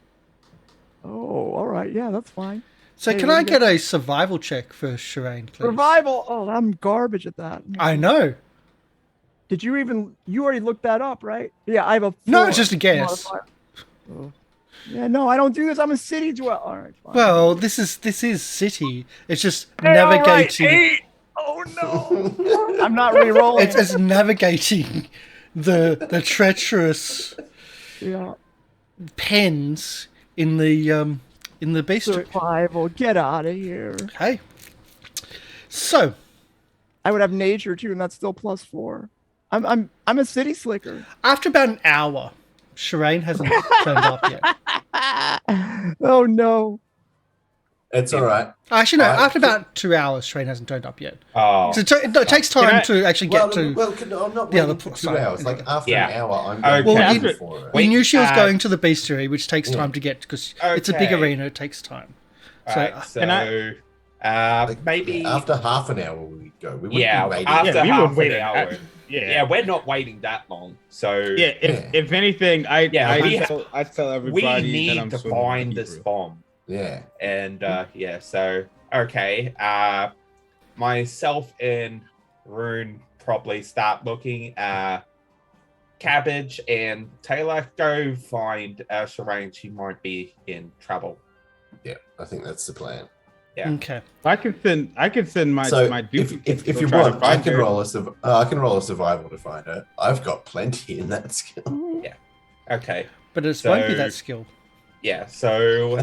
Oh, all right. Yeah, that's fine.
So can I get a survival check for Sherain, please?
Survival? Oh, I'm garbage at that.
I know.
Did you already looked that up, right? Yeah, I have a...
No, it's just a guess.
Oh. Yeah, no, I don't do this. I'm a city dweller. All right, fine.
Well, this is city. It's just navigating...
Right, 8. Oh, no. I'm not re-rolling.
It's navigating the treacherous pens in the bestiary.
Survival. Get out of here.
Okay. So,
I would have nature too, and that's still +4. I'm a city slicker.
After about an hour, Sherain hasn't turned up yet.
Oh no.
It's all right.
Actually, no. After about 2 hours, Sherain hasn't turned up yet.
Oh.
So it takes time to actually get to.
I'm not
the other
for 2 hours. Like after an hour, I'm
Okay.
going for it.
We knew she was going to the bestiary, which takes time to get because it's a big
Okay.
arena. It takes time.
Maybe
after half an hour we go. We wouldn't be waiting.
after
we
half
would wait
an hour. Yeah, we're not waiting that long. So
Yeah, if anything, I tell everybody
we
that
need
I'm
to
swimming with
find
the
this
Hebrew.
bomb.
Yeah.
And so okay. Myself and Ruun probably start looking. Cabbage and Tayla, go find Sherain. She might be in trouble.
Yeah, I think that's the plan.
Yeah.
Okay.
I can send my
So
my duplicate.
if
to
you
try to
want, I
find
can
her.
roll a survival to find her. I've got plenty in that skill.
Yeah. Okay.
But it won't be that skill.
Yeah. So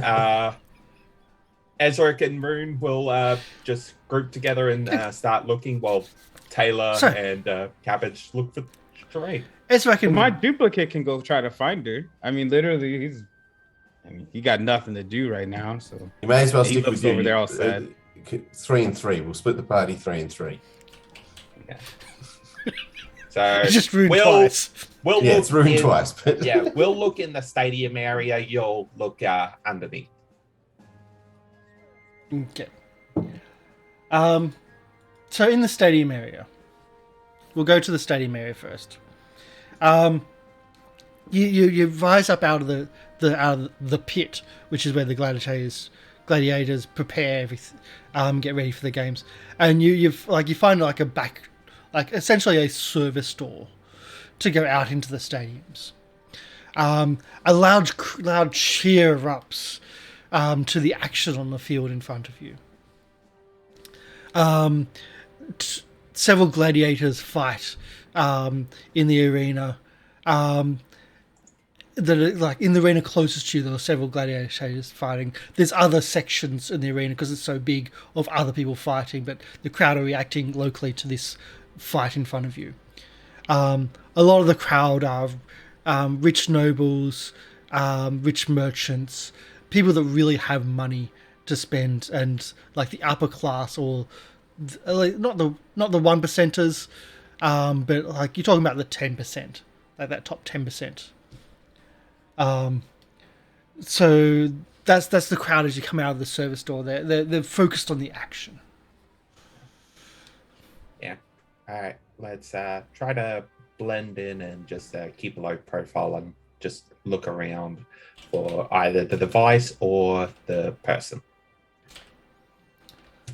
Ezarek and Ruun will just group together and start looking while Tayla and Cabbage look for Sherain.
Ezarek and
My duplicate can go try to find her. I mean, literally, he got nothing to do right now, so
You may as well
he
stick
looks
with you.
over there all sad.
3 and 3. We'll split the party 3 and 3.
Okay. So
It's just ruined twice.
We'll
Yeah,
look
it's ruined
in-
twice. But
Yeah, we'll look in the stadium area. You'll look underneath.
Okay. So in the stadium area, we'll go to the stadium area first. You rise up out of the pit, which is where the gladiators prepare everything, get ready for the games, and you find like a back, like essentially a service store to go out into the stadiums. A loud cheer erupts to the action on the field in front of you. Several gladiators fight in the arena. In the arena closest to you, there are several gladiators fighting. There's other sections in the arena because it's so big of other people fighting, but the crowd are reacting locally to this fight in front of you. A lot of the crowd are rich nobles, rich merchants, people that really have money to spend, and like the upper class, or not the 1%ers, but like you're talking about the 10%, like that top 10%. So that's the crowd as you come out of the service door. They're focused on the action.
Yeah. All right. Let's try to blend in and just keep a low profile and just look around for either the device or the person.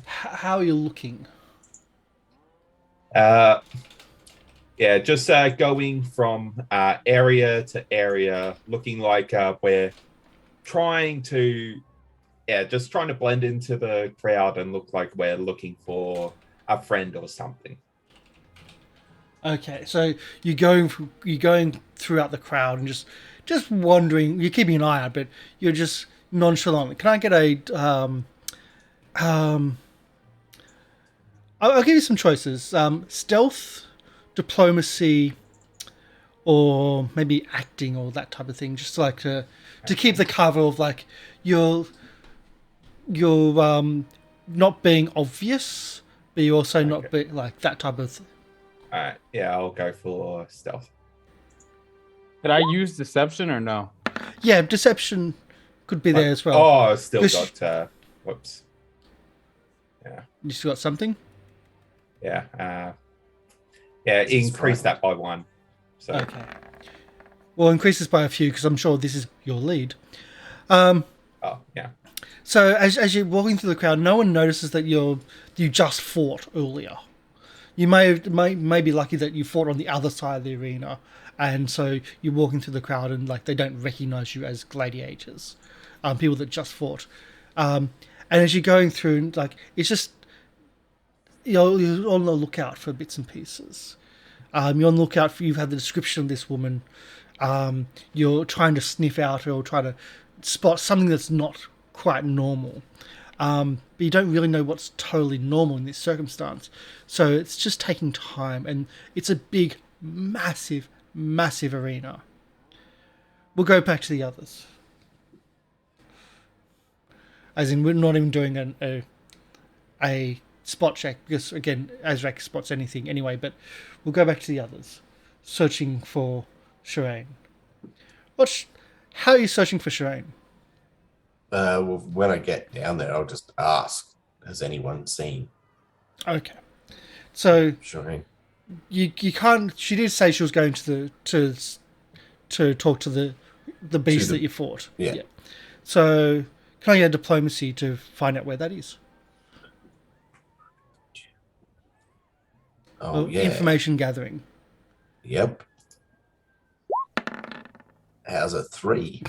How are you looking?
Yeah, just going from area to area, looking like we're trying to blend into the crowd and look like we're looking for a friend or something.
Okay, so you're going throughout the crowd and just wandering. You're keeping an eye out, but you're just nonchalant. Can I get a I'll give you some choices. Stealth, diplomacy, or maybe acting, or that type of thing. Just like to keep the cover of like you're not being obvious, but you're also not be like that type of.
All right. Yeah, I'll go for stealth.
Did I use deception or no?
Yeah, deception could be there as well.
Oh, still got. Whoops. Yeah.
You still got something?
Yeah. Increase that by 1. So.
Okay. Well, increase this by a few because I'm sure this is your lead.
Oh, yeah.
So as you're walking through the crowd, no one notices that you just fought earlier. You may be lucky that you fought on the other side of the arena, and so you're walking through the crowd and like they don't recognize you as gladiators, people that just fought. And as you're going through, like it's just you're on the lookout for bits and pieces. You're on the lookout for, you've had the description of this woman. You're trying to sniff out or try to spot something that's not quite normal. But you don't really know what's totally normal in this circumstance. So it's just taking time, and it's a big, massive, massive arena. We'll go back to the others. As in, we're not even doing a spot check, because again, Ezarek spots anything anyway, but we'll go back to the others. Searching for Sherain. How are you searching for Sherain?
Well, when I get down there, I'll just ask, has anyone seen
Okay. So
Sherain?
you can't. She did say she was going to talk to the beast that you fought.
Yeah.
So can I get diplomacy to find out where that is?
Oh,
Or
yeah.
information gathering.
Yep. How's a 3?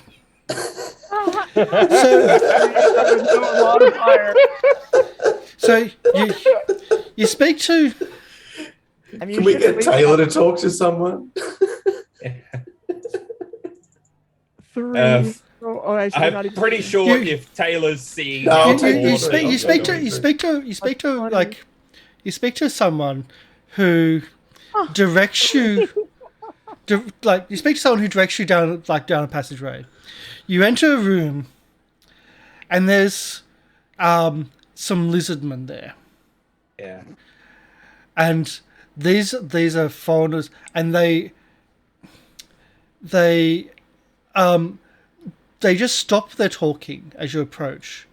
So you speak to.
I mean,
Can we get Tayla to talk to someone?
3.
I'm pretty sure
You-
if Taylor's seeing
No,
our
I'll take
You
the
order,
order.
you speak to someone who directs you. You speak to someone who directs you down a passageway. You enter a room, and there's some lizardmen there,
Yeah.
and these are foreigners, and they just stop their talking as you approach,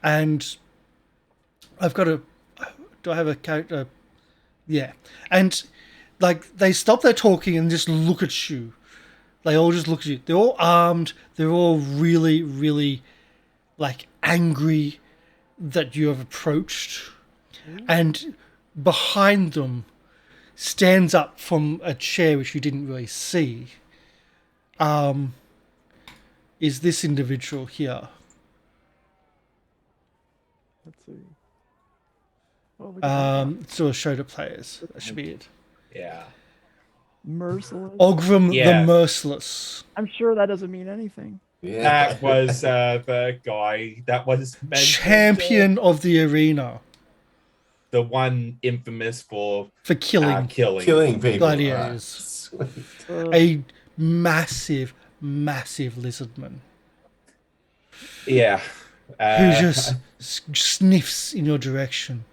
and I've got do I have a character? Yeah, and they stop their talking and just look at you. They all just look at you. They're all armed. They're all really, really angry that you have approached. And behind them stands up from a chair which you didn't really see. Is this individual here?
Let's see. Oh,
So a show to players. That should be it.
Yeah.
merciless.
Ogrim
Yeah.
the Merciless.
I'm sure that doesn't mean anything.
Yeah.
That was the guy that was mentioned,
Champion of the arena
the one infamous for
for killing
killing people.
gladiators.
Ah, sweet.
A massive, massive lizardman
yeah.
who just sniffs in your direction.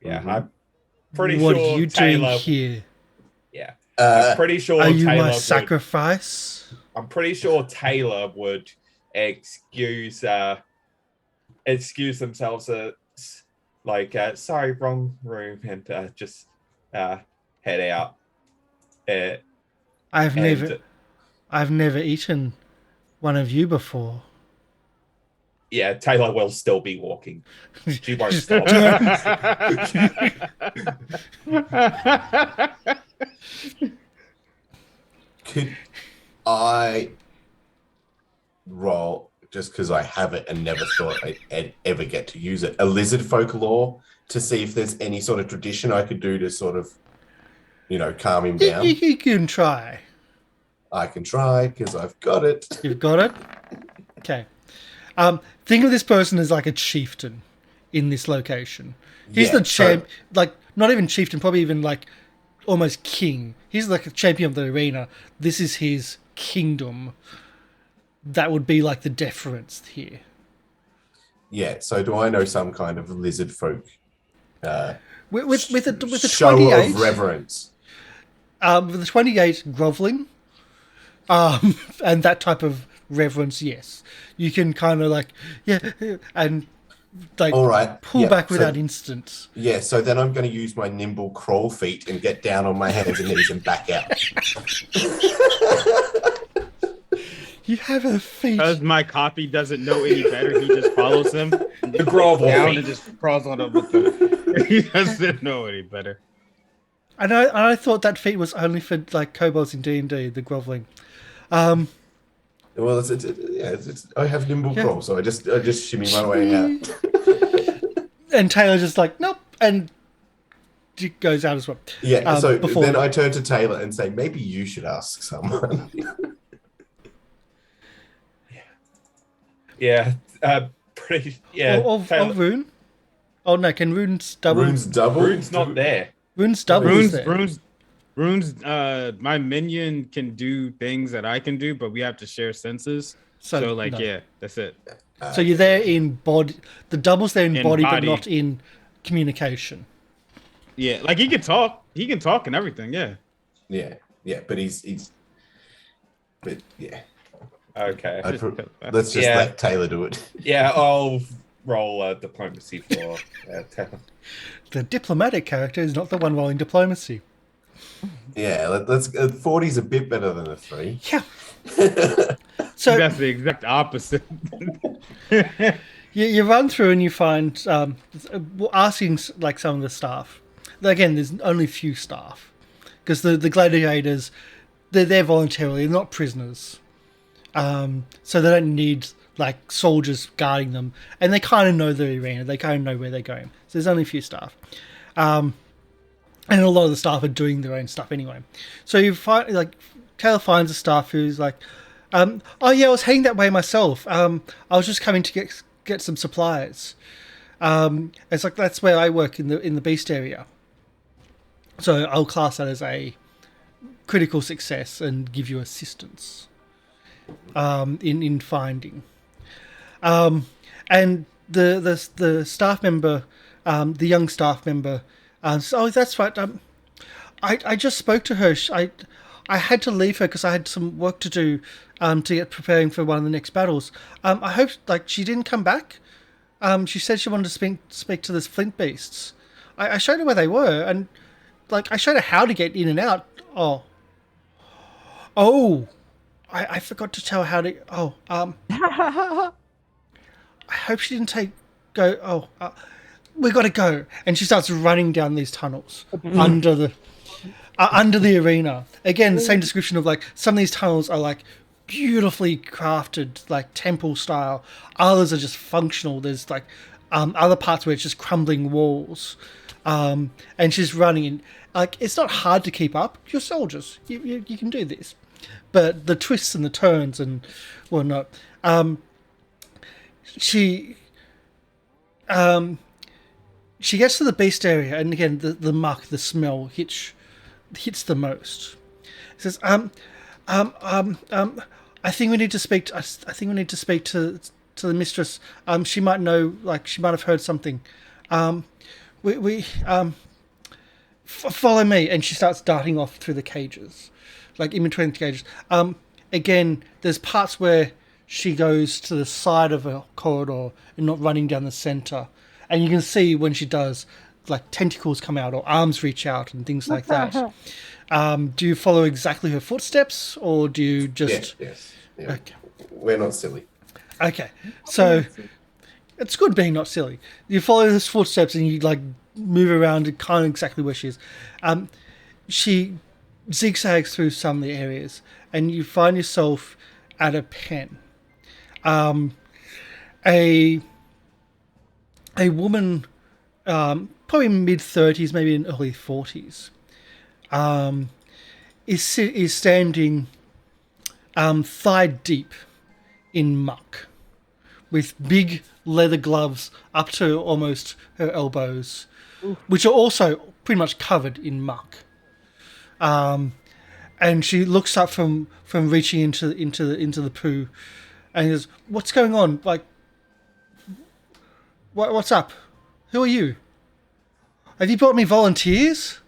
Yeah, I'm pretty
What
sure
are you doing
Taylor.
here?
Yeah, I'm pretty sure
Are you
Taylor
my
would.
sacrifice?
I'm pretty sure Taylor would excuse themselves sorry, wrong room, and just head out.
I've
And
never eaten one of you before.
yeah, Taylor will still be walking. She won't stop.
Could I roll, just because I have it and never thought I'd ever get to use it, a lizard folklore to see if there's any sort of tradition I could do to sort of, calm him down?
You can try.
I can try because I've got it.
You've got it? Okay. Think of this person as like a chieftain in this location. He's
Yeah,
the champ, not even chieftain, probably even almost king. He's like a champion of the arena. This is his kingdom. That would be like the deference here.
Yeah, so do I know some kind of lizard folk
With a
show
28,
of reverence?
with a 28 groveling, and that type of reverence, yes. You can kind of and
All right.
pull
yeah,
back
so-
without instant.
Yeah, so then I'm going to use my nimble crawl feet and get down on my hands and knees and back out.
You have a feat.
Because my copy doesn't know any better, he just follows him.
The grovel
down
feet.
and just crawls on up with them. He doesn't know any better.
And I thought that feat was only for kobolds in D&D, the groveling.
Well, I have nimble
Yeah.
crawl, so I just shimmy my way out.
And Taylor just nope, and she goes out as well.
Yeah, so
before-
then I turn to Taylor and say, maybe you should ask someone.
Yeah, pretty. Yeah,
Of
Taylor,
Ruun? Oh no, can Rune's double?
Rune's double?
Rune's not there.
Rune's double is there.
Rune's my minion can do things that I can do, but we have to share senses. So
no.
yeah, that's it.
So you're there in body. The double's there in body, but
body.
not in communication.
Yeah, he can talk. He can talk and everything, yeah.
Yeah, but he's but yeah.
Okay.
Let's just
Yeah.
let Taylor do it.
Yeah, I'll roll diplomacy for Tayla.
The diplomatic character is not the one rolling diplomacy.
Yeah, let's. 40's a bit better than a 3.
Yeah. So
That's the exact opposite.
you run through and you find asking like some of the staff. Again, there's only few staff because the gladiators they're there voluntarily, they're not prisoners, so they don't need like soldiers guarding them, and they kind of know the arena, they kind of know where they're going. So there's only a few staff, and a lot of the staff are doing their own stuff anyway. So you find like Tayla finds a staff who's like, oh yeah, I was heading that way myself. I was just coming to get some supplies. It's like that's where I work in the beast area. So I'll class that as a critical success and give you assistance in finding. And the staff member, the young staff member, so, oh, that's right. I just spoke to her. I had to leave her because I had some work to do to get preparing for one of the next battles. I hope like she didn't come back. She said she wanted to speak to the flint beasts. I showed her where they were, and like I showed her how to get in and out. I forgot to tell her how to. I hope she didn't go. We got to go, and she starts running down these tunnels under the arena. Again, the same description of like some of these tunnels are like beautifully crafted, like temple style. Others are just functional. There's like other parts where it's just crumbling walls. And she's running in. Like it's not hard to keep up. You're soldiers. You can do this. But the twists and the turns and whatnot. She gets to the beast area, and again the muck, the smell hits the most. It says, I think we need to speak. I think we need to speak to the mistress. She might know. Like she might have heard something. Follow me, and she starts darting off through the cages, like in between the cages. Again, there's parts where she goes to the side of a corridor and not running down the center, and you can see when she does, like tentacles come out or arms reach out and things like that. Do you follow exactly her footsteps, or do you just?
Yes. Yeah.
Okay.
We're not silly.
Okay, so it's good being not silly. You follow his footsteps and you like move around to kind of exactly where she is. She zigzags through some of the areas, and you find yourself at a pen. A woman, probably mid-30s, maybe in early 40s, is standing thigh deep in muck, with big leather gloves up to almost her elbows, which are also pretty much covered in muck. And she looks up from reaching into the poo, and goes, "What's going on? Like, what's up? Who are you? Have you brought me volunteers?"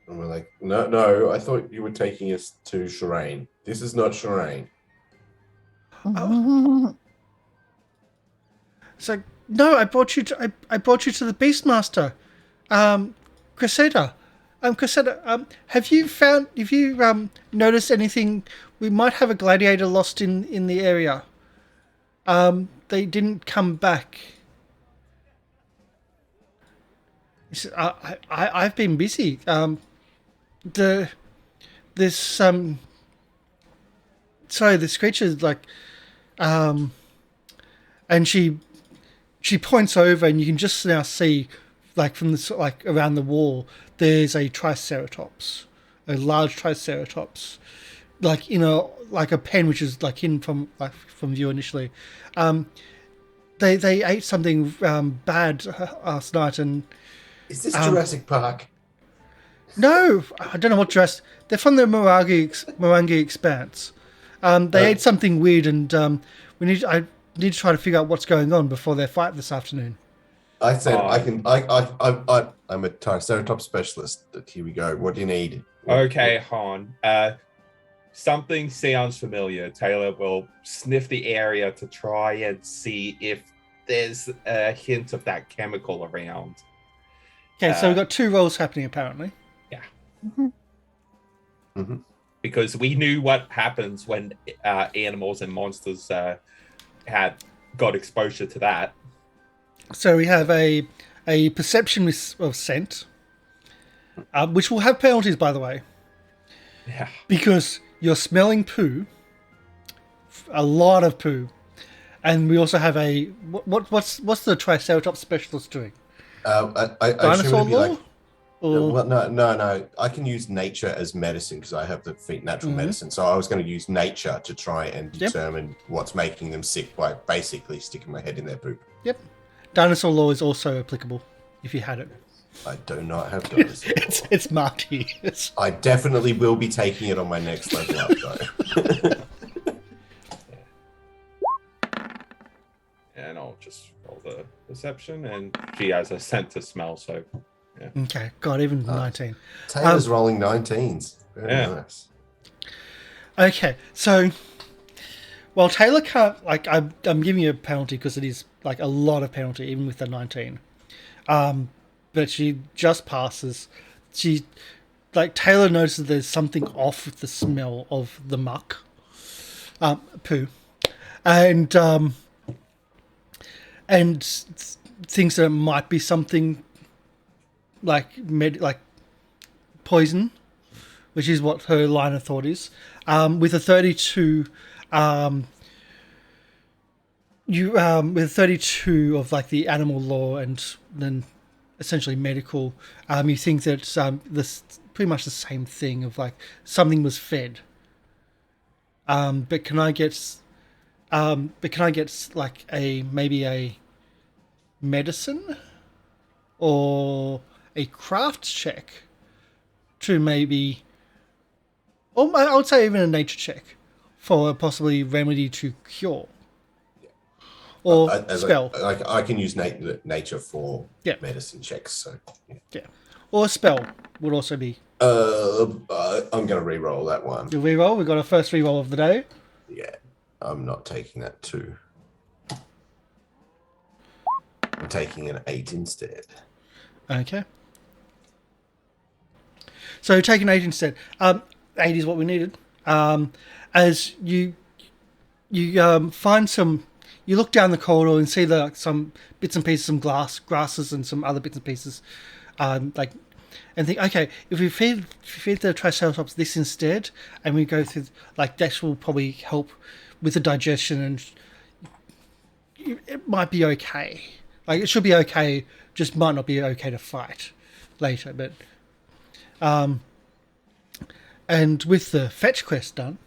And we're like, no, I thought you were taking us to Sherain. This is not Sherain.
It's like, no, I brought you to the Beastmaster, Cressida. Cressida, have you noticed anything? We might have a gladiator lost in the area. They didn't come back. He said, I've been busy. This creature's like, and she points over, and you can just now see, like from the like around the wall, there's a triceratops, a large triceratops, like in a pen which is like hidden from view initially. They ate something bad last night, and
is this Jurassic Park?
No, I don't know what Jurassic. They're from the Morangi Expanse. They ate something weird, and I need to try to figure out what's going on before their fight this afternoon.
I said I'm a Triceratops specialist. Here we go. What do you need?
Okay, Han. something sounds familiar. Tayla will sniff the area to try and see if there's a hint of that chemical around.
Okay, so we've got 2 rolls happening apparently.
Because we knew what happens when animals and monsters got exposure to that.
So we have a perception of scent, which will have penalties, by the way.
Yeah.
Because you're smelling poo, a lot of poo, and we also have a what's the Triceratops specialist doing?
I
Dinosaur
assume it'd be
law?
like.
Or...
Well, no. I can use nature as medicine because I have the feat natural medicine. So I was going to use nature to try and determine what's making them sick by basically sticking my head in their poop.
Yep. Dinosaur law is also applicable if you had it.
I do not have dinosaur law.
It's marked here.
I definitely will be taking it on my next level up, though.
And I'll just roll the perception, and she has a scent to smell, so yeah.
Okay, God, even 19.
Taylor's rolling 19s. Very nice.
Okay, so well, Tayla can't I'm giving you a penalty because it is like a lot of penalty, even with the 19. But she just passes. She Tayla notices there's something off with the smell of the muck, poo, and thinks that it might be something like poison, which is what her line of thought is. With a 32, with 32 of like the animal law and then essentially medical, you think that this pretty much the same thing of like something was fed. But can I get like maybe a medicine or a craft check to maybe, or I would say even a nature check for a possibly remedy to cure or spell.
I can use nature for medicine checks. So
or a spell would also be.
I'm gonna re-roll that one.
You re-roll. We got our first re-roll of the day.
Yeah, I'm not taking that 2. I'm taking an 8 instead.
Okay. So taking 8 instead. 8 is what we needed. As you find some, you look down the corridor and see some bits and pieces, some grasses and some other bits and pieces, and think, okay, if we feed the Triceratops this instead, and we go through that will probably help with the digestion, and it might be okay. It should be okay, just might not be okay to fight later. But and with the fetch quest done,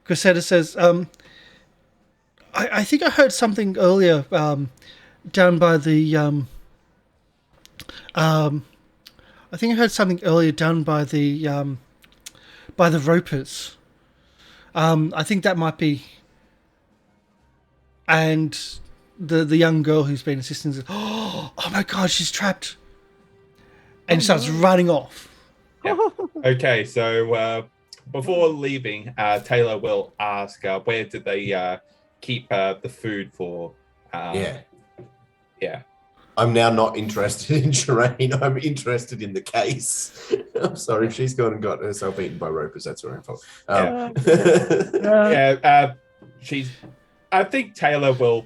Cressida says, I think I heard something earlier down by the ropers. I think that might be. And the young girl who's been assisting says, oh my God, she's trapped. And starts running off.
Yeah. Okay, so before leaving, Tayla will ask, where did they keep the food for?
Yeah.
I'm
now not interested in Sherain. I'm interested in the case. I'm sorry, if she's gone and got herself eaten by ropers, that's her own fault.
I think Tayla will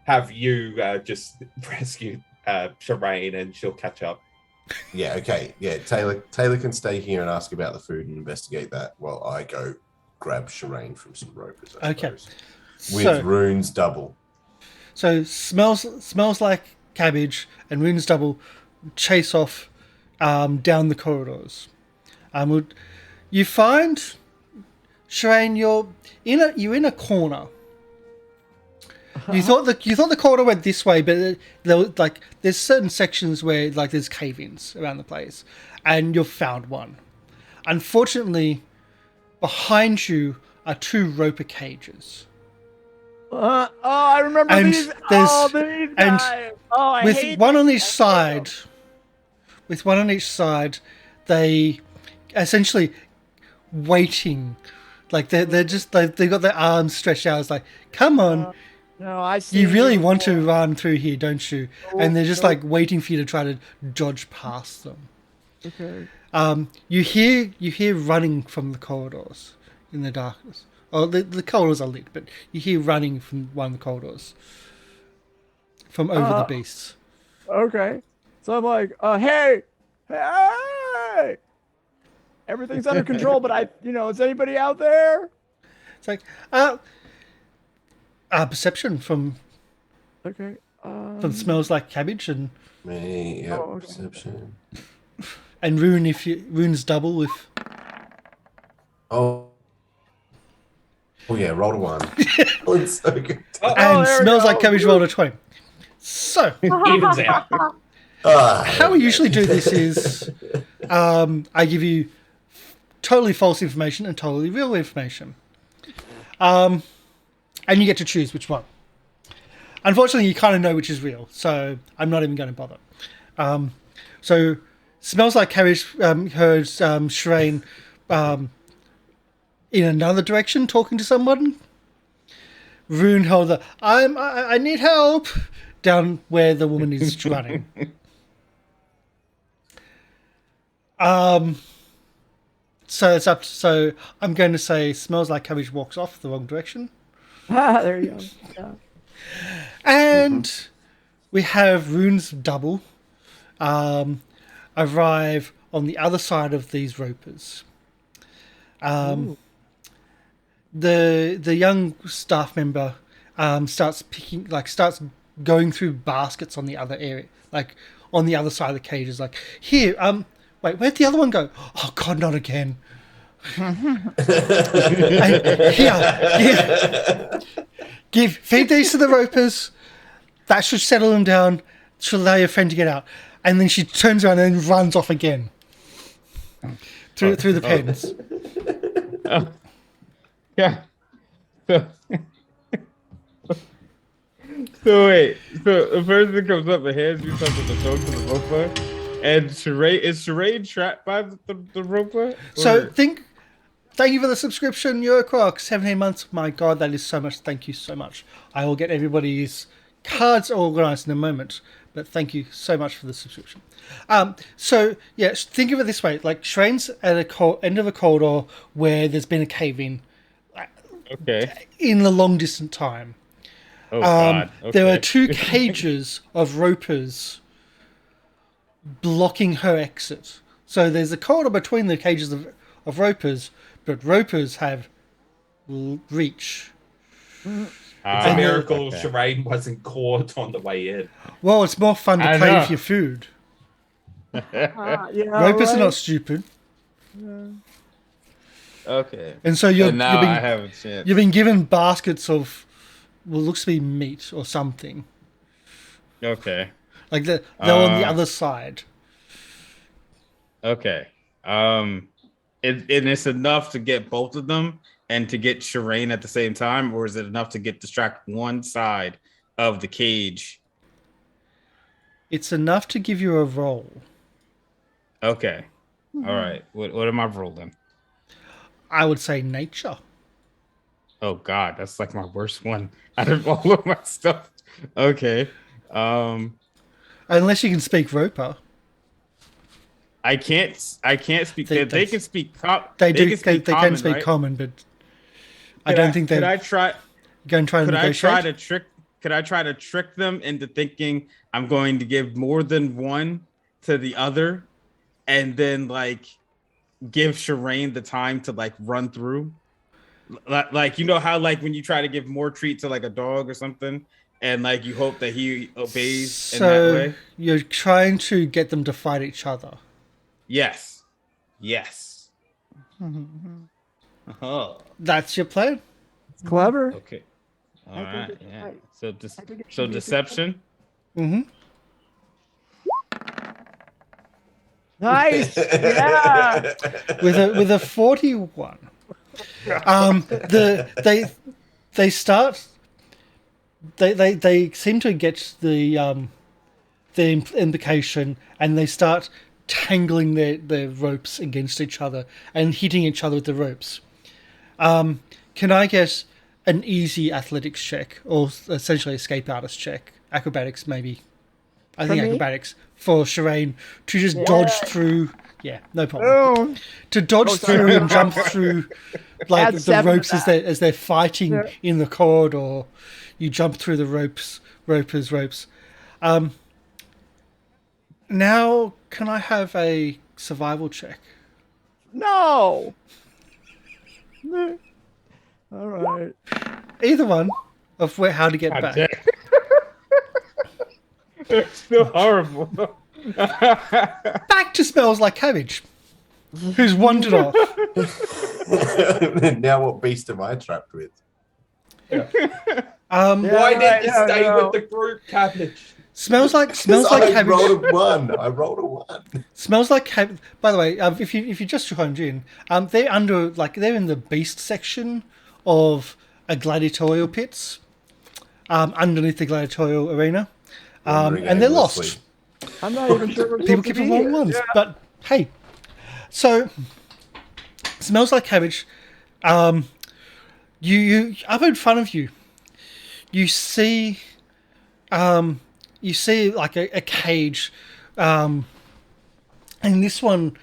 have you just rescue Sherain, and she'll catch up.
Yeah, okay. Yeah, Tayla can stay here and ask about the food and investigate that while I go grab Sherain from some ropers, I suppose. With Ruun's double.
So smells like cabbage and Ruun's double chase off down the corridors. You find Sherain, you're in a corner. Uh-huh. You thought the corridor went this way, but there's certain sections where there's cave-ins around the place, and you've found one. Unfortunately, behind you are 2 roper cages.
I remember these.
I hate one on each side. with one on each side. They essentially waiting, like they're just they've got their arms stretched out. It's like, come on,
No, I see.
you really want to run through here, don't you? And they're just like waiting for you to try to dodge past them.
Okay.
You hear running from the corridors in the darkness. Oh, the corridors are lit, but you hear running from one of the corridors from over the beasts.
Okay. So I'm like, hey, everything's under control, but is anybody out there?
It's like, perception from
Okay.
smells like cabbage and
Okay. Perception.
Ruun Ruun's double with.
Oh yeah, roll a 1. Oh, it's so good.
And
there we
smells
go.
like cabbage rolled a 20. So,
Evens out.
how we usually do this is I give you totally false information and totally real information. And you get to choose which one. Unfortunately, you kind of know which is real, so I'm not even going to bother. So, smells like cabbage heard Sherain in another direction talking to someone. Ruun held the I need help down where the woman is running. So it's up. So I'm going to say smells like cabbage walks off the wrong direction.
There you go. Yeah.
And we have Ruun's double arrive on the other side of these ropers. The young staff member starts going through baskets on the other area, like on the other side of the cages. Like, here, wait, where'd the other one go? Oh God, not again! Feed these to the ropers. That should settle them down. Should allow your friend to get out. And then she turns around and runs off again through the pens.
Yeah. So wait. So the person comes up and hands you something to throw to the roper, and Sherain trapped by the roper?
So thank you for the subscription, Eurocroc, 17 months. My God, that is so much. Thank you so much. I will get everybody's cards organized in a moment, but thank you so much for the subscription. So yeah, think of it this way: like Sherain's at the end of a corridor where there's been a cave in.
Okay.
In the long distant time.
Oh God. Okay.
There are 2 cages of ropers blocking her exit. So there's a corridor between the cages of ropers, but ropers have reach.
It's a miracle Sherain wasn't caught on the way in.
Well, it's more fun to play with your food. Ropers are not stupid.
Okay.
And so
I have a chance.
You've been given baskets of looks to be meat or something.
Okay.
Like they're on the other side.
Okay. And it's enough to get both of them and to get Sherain at the same time, or is it enough to distract one side of the cage?
It's enough to give you a roll.
Okay. All right. What am I rolling?
I would say nature.
Oh God, that's like my worst one out of all of my stuff. Okay.
Unless you can speak roper.
I can't speak. They can speak.
They can speak
right?
common, but I don't think they.
Could I try?
Go and try to negotiate.
Could I try to trick them into thinking I'm going to give more than one to the other, and then like give Sherain the time to like run through? Like you know how like when you try to give more treat to like a dog or something, and like you hope that he obeys in that way.
You're trying to get them to fight each other.
Yes. Oh.
That's your plan.
It's clever.
Okay. All right. Yeah. So deception.
Mm-hmm.
Nice. Yeah.
With a 41. They start. They seem to get the implication, and they start tangling their ropes against each other and hitting each other with the ropes. Can I get an easy athletics check, or essentially escape artist check? Acrobatics, maybe. I think acrobatics for Sherain to just dodge through. Yeah, no problem. To dodge through and jump through like the ropes as they're fighting in the corridor. You jump through the ropes. Now, can I have a survival check?
No. All right.
Either one of how to get back.
It's still horrible.
Back to Smells Like Cabbage, who's wandered off.
Now what beast am I trapped with?
Why did you stay with the group, Cabbage?
Smells like Cabbage.
I rolled a 1.
Smells Like Cabbage. By the way, if you just joined in, they're in the beast section of a gladiatorial pits, underneath the gladiatorial arena, and they're lost.
I'm not even sure.
People keep the wrong ones, but hey. So, Smells Like Cabbage. You up in front of you, you see like a cage, and this one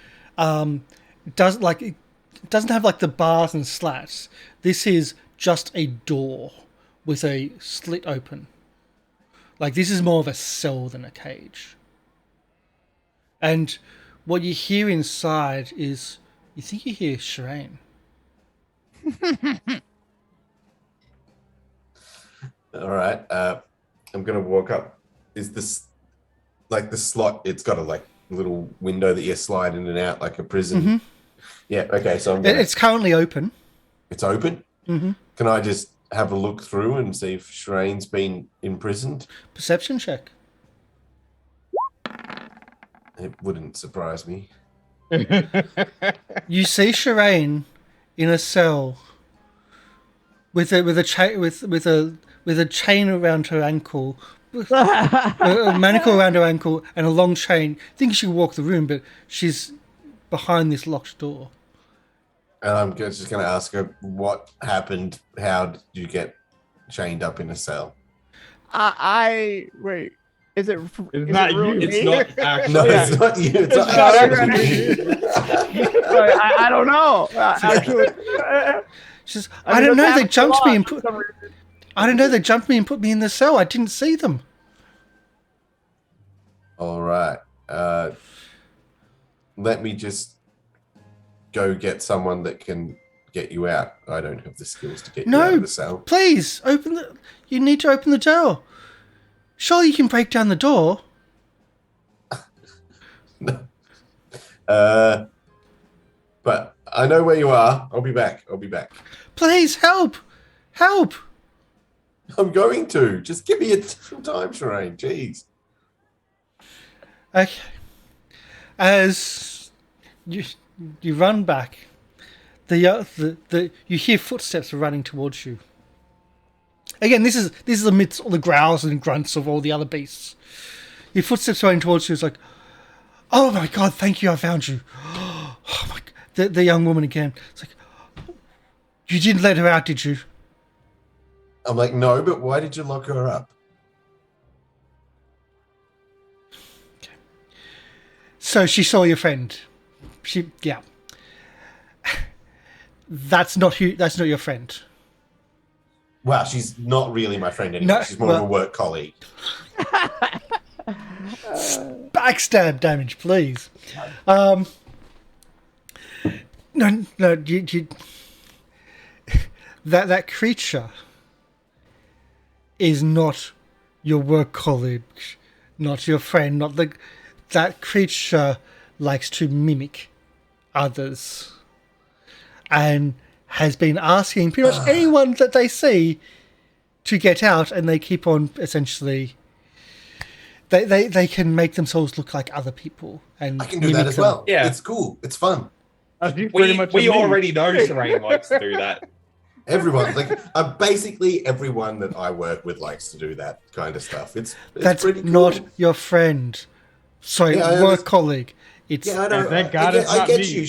doesn't have like the bars and slats. This is just a door with a slit open. Like, this is more of a cell than a cage. And what you hear inside is, you think you hear Sherain.
All right. I'm going to walk up. Is this like the slot? It's got a little window that you slide in and out like a prison.
Mm-hmm.
Yeah. Okay. So
It's currently open.
It's open?
Mm-hmm.
Can I just have a look through and see if Sherain's been imprisoned?
Perception check.
It wouldn't surprise me.
You see Sherain in a cell with a chain around her ankle, a manacle around her ankle, and a long chain. I think she can walk the room, but she's behind this locked door.
And I'm just going to ask her what happened. How did you get chained up in a cell?
Wait. Is it
not you.
It's not actually.
No, it's not you. It's not actually you.
I don't know. Actually,
She says, I don't know. They jumped me and put. I don't know. They jumped me and put me in the cell. I didn't see them.
All right. Let me just go get someone that can get you out. I don't have the skills to get you out of the cell.
Please open the. You need to open the door. Surely you can break down the door.
No. But I know where you are. I'll be back.
Please help. Help.
I'm going to. Just give me some time, Sherain. Jeez.
Okay. As you run back, the you hear footsteps running towards you. Again, this is amidst all the growls and grunts of all the other beasts. Your footsteps running towards you is like, oh my god, thank you, I found you. Oh my god. The young woman again. It's like, you didn't let her out, did you?
I'm like, no, but why did you lock her up?
Okay. So she saw your friend. Yeah. That's not your friend.
Well, she's not really my friend anymore.
No,
she's more of a work colleague.
Backstab damage, please. No, you that creature is not your work colleague, not your friend, that creature likes to mimic others and has been asking pretty much anyone that they see to get out, and they keep on essentially they can make themselves look like other people, and
I can do that as well.
Yeah.
It's cool. It's fun.
We already know Sherain likes to do that.
Everyone, basically everyone that I work with likes to do that kind of stuff. It's
that's
pretty cool.
not your friend. Sorry,
Yeah,
work colleague. It's
Yeah, I know.
And thank God it's
I
not
get
me.
you.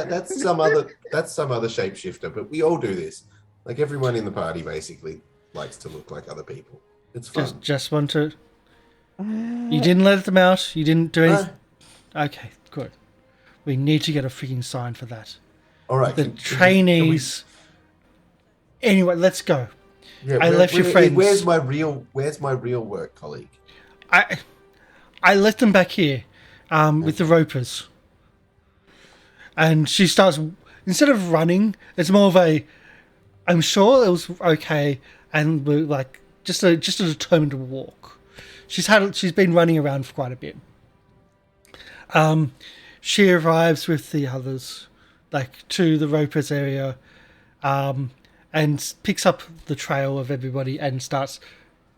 That's some other shapeshifter, but we all do this. Like everyone in the party basically likes to look like other people. It's fun.
just want to. You didn't let them out. You didn't do anything. Okay, good. We need to get a freaking sign for that.
All right.
The trainees. Anyway, let's go.
Yeah,
I left your friends.
Where's my real work colleague?
I left them back here, with the ropers. And she starts, instead of running, it's more of a, I'm sure it was okay, and we're like just a determined walk. She's been running around for quite a bit. She arrives with the others, like to the ropers area, and picks up the trail of everybody and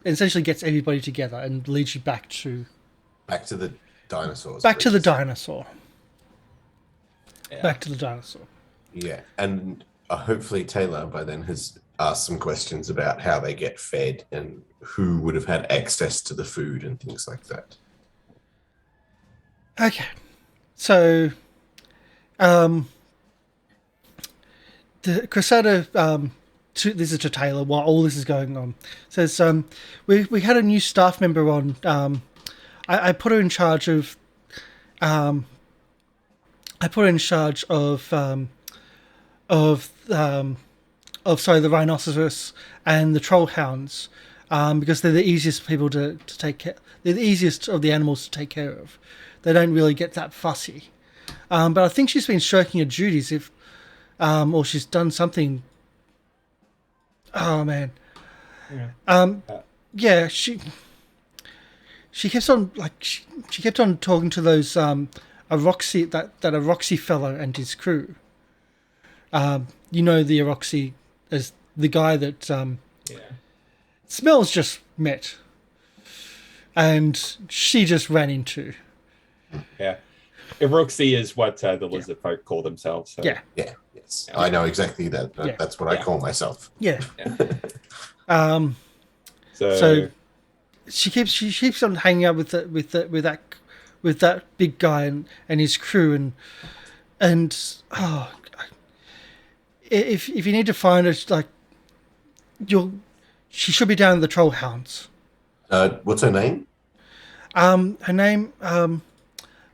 essentially gets everybody together and leads you back to
the dinosaurs.
Back to the
please.
dinosaur.
Yeah.
Back to the dinosaur.
Yeah, and hopefully Taylor by then has asked some questions about how they get fed and who would have had access to the food and things like that.
Okay. So, the Crusader, this is to Taylor while all this is going on, says, we had a new staff member on. I put her in charge of, the rhinoceros and the Trollhounds, because they're the easiest people to take care. They're the easiest of the animals to take care of. They don't really get that fussy. But I think she's been shirking her duties or she's done something. Oh man. Yeah. She kept on she kept on talking to those Aroxy that Aroxy fellow and his crew. The Aroxy as the guy that Smells just met, and she just ran into.
Yeah. Iroxy is what the lizard folk call themselves. So.
Yeah.
Yeah, yes. I know exactly that.
Yeah.
That's what I call myself.
Yeah.
So
she keeps on hanging out with that big guy and his crew and if you need to find her, like she should be down in the Trollhounds.
What's her name?
Her name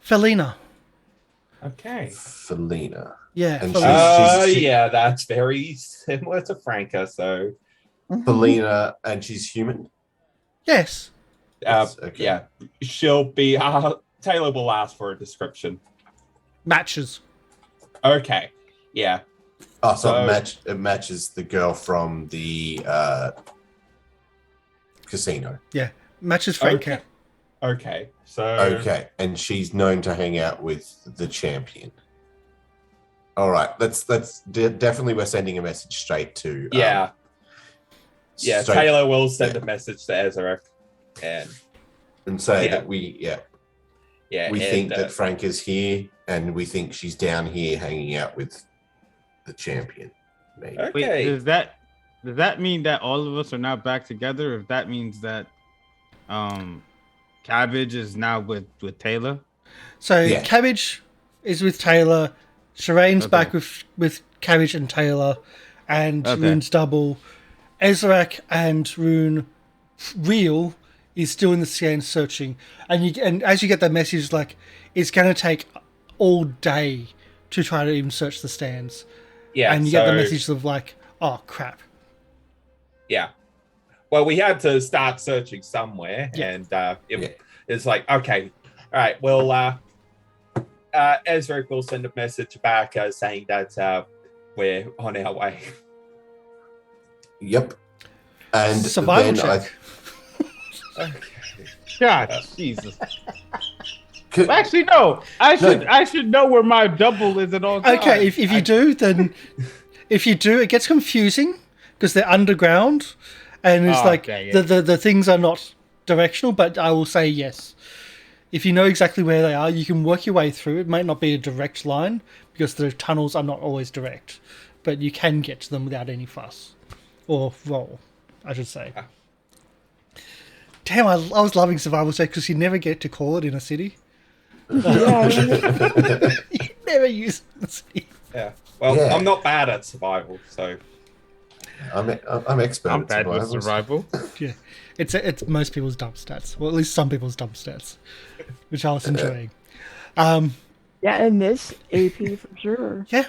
Felina.
okay.
Felina.
Yeah.
And
Felina.
Yeah, that's very similar to Franca. So
Felina, and she's human.
Yes.
Yes, okay.
Yeah, she'll be. Taylor will ask for a description.
Matches.
Okay. Yeah.
Oh, so it matches the girl from the casino.
Yeah. Matches Franca.
Okay. So.
Okay, and she's known to hang out with the champion. All right, that's definitely we're sending a message straight to.
Yeah. Yeah.
straight-
Taylor will send a message to Ezarek,
and say that we think that
uh,
Frank is here, and we think she's down here hanging out with the champion. Maybe.
Okay.
Wait, does that mean that all of us are now back together? If that means that Cabbage is now with Taylor?
So
Yeah.
Cabbage is with Taylor. Sherain's back with Cabbage and Taylor, and Ruun's double. Ezarek and Ruun real is still in the scan searching, and as you get that message, like it's going to take all day to try to even search the stands.
Yeah.
And you get the message of like, oh crap.
Yeah. Well, we had to start searching somewhere, and it's like, okay, all right. Well, Ezra will send a message back saying that we're on our way.
Yep. And
Survival
then
check.
God, Jesus. Actually, no. I should know where my double is at all times.
Okay, if you do, then it gets confusing because they're underground, and it's the things are not directional. But I will say yes. If you know exactly where they are, you can work your way through. It might not be a direct line because the tunnels are not always direct, but you can get to them without any fuss or roll, I should say. Damn, I was loving survival check because you never get to call it in a city. You never use it.
Yeah. Well,
Yeah.
I'm not bad at survival, so
I'm expert
I'm
at
bad with
survival.
survival.
Yeah, it's most people's dump stats. Well, at least some people's dump stats, which I was enjoying.
Yeah, and this AP for sure.
Yeah,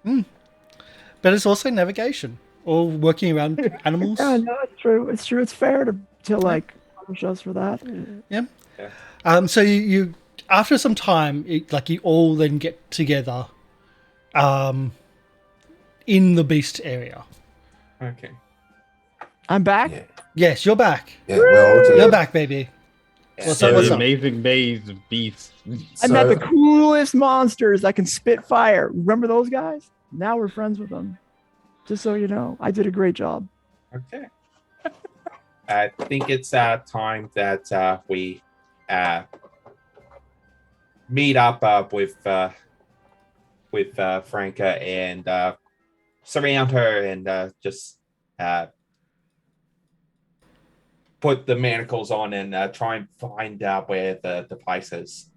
but it's also navigation or working around animals.
Yeah, no, it's true. It's true. It's fair to like punish us for that.
Yeah.
Yeah.
So you after some time, you all then get together, in the beast area.
okay.
I'm back.
Yeah,
Yes, you're back.
yeah. Well,
You're
together.
back, baby. What's
Yeah,
up? What's
the
up?
amazing maze of beasts.
I met the coolest monsters that can spit fire. Remember those guys? Now we're friends with them. Just so you know, I did a great job.
Okay. I think it's time that we meet up with Franca and surround her and just put the manacles on and try and find out where the place is.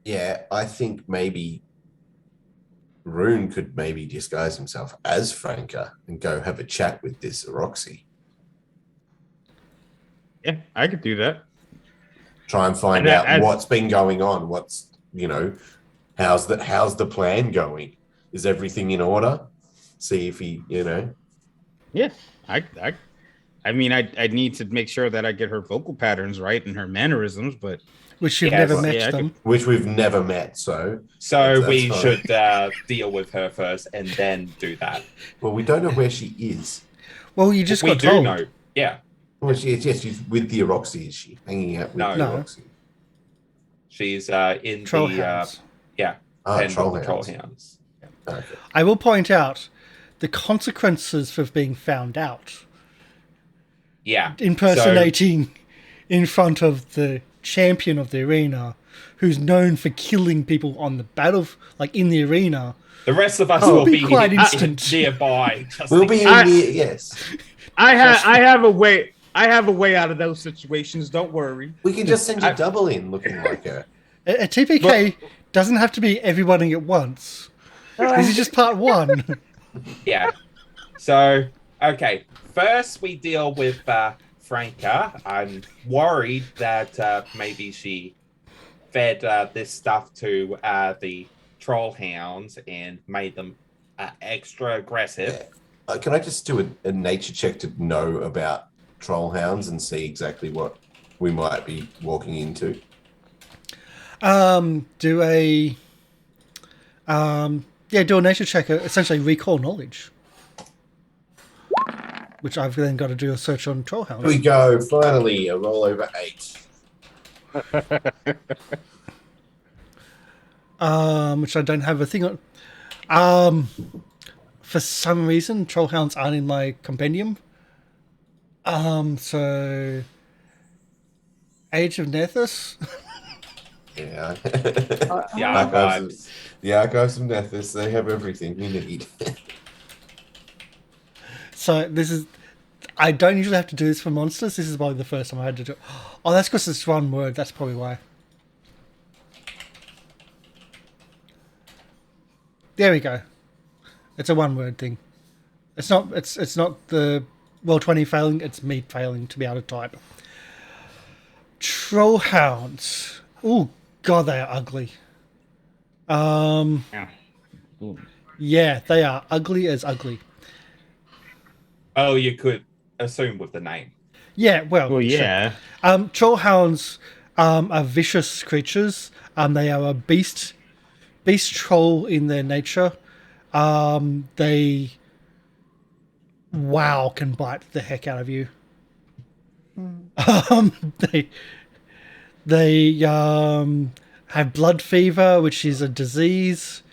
Yeah, I think maybe Ruun could maybe disguise himself as Franca and go have a chat with this Roxy.
Yeah, I could do that.
Try and find
And
out
as-
what's been going on. What's, how's the plan going? Is everything in order? See if he,
Yeah, I mean, I need to make sure that I get her vocal patterns right and her mannerisms, but
Which you've
Yes.
never met
Yeah, I
them.
which we've never met. So
So we
fine.
should deal with her first and then do that.
Well, we don't know where she is.
Well, you just
we
got
do
told.
know. Yeah.
Well, she's with the Roxy. Is she hanging out with
No.
the
No.
Roxy?
She's in
Trollheads.
yeah,
Ah,
pen of the
Trollheads.
Trollhounds.
Okay.
I will point out the consequences for being found out.
Yeah.
Impersonating in front of the champion of the arena, who's known for killing people on the in the arena.
The rest of us
Oh,
will
be
be
quite instant.
nearby. Just
We'll
in
be
case.
in the yes.
I have a way. I have a way out of those situations. Don't worry.
We can just send you double in looking like her.
A TPK doesn't have to be everyone at once. This is just part one.
Yeah. So, okay. First, we deal with Franca. I'm worried that maybe she fed this stuff to the Trollhounds and made them extra aggressive.
Can I just do a nature check to know about Trollhounds and see exactly what we might be walking into?
Do a nature check. Essentially, recall knowledge, which I've then got to do a search on
Here we
Trollhounds.
go. Finally, a roll over 8.
Which I don't have a thing on. For some reason, Trollhounds aren't in my compendium. So Age of Nethys.
Yeah.
Yeah,
Archives, the Archives of Nethys, they have everything you need.
So this is. I don't usually have to do this for monsters. This is probably the first time I had to do it. Oh, that's because it's one word. That's probably why. There we go. It's a one-word thing. It's not. It's not the Roll20 failing. It's me failing to be able to type. Trollhounds. Oh God, they are ugly.
Yeah. Ooh.
Yeah, they are ugly as ugly.
Oh, you could assume with the name.
Yeah, well,
Well,
sure.
yeah.
Trollhounds are vicious creatures. They are a beast troll in their nature. They can bite the heck out of you. They have blood fever, which is a disease.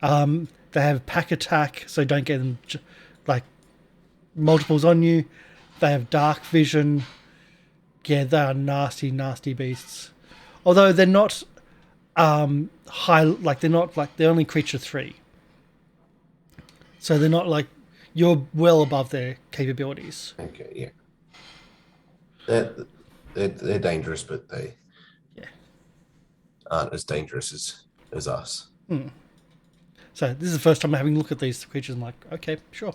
They have pack attack, so don't get them multiples on you. They have dark vision. Yeah, they are nasty, nasty beasts. Although they're not they're only creature 3. So they're not you're well above their capabilities.
Okay, yeah. They're dangerous, but they.
Yeah.
aren't as dangerous as us.
So this is the first time I'm having a look at these creatures. I'm like, okay, sure.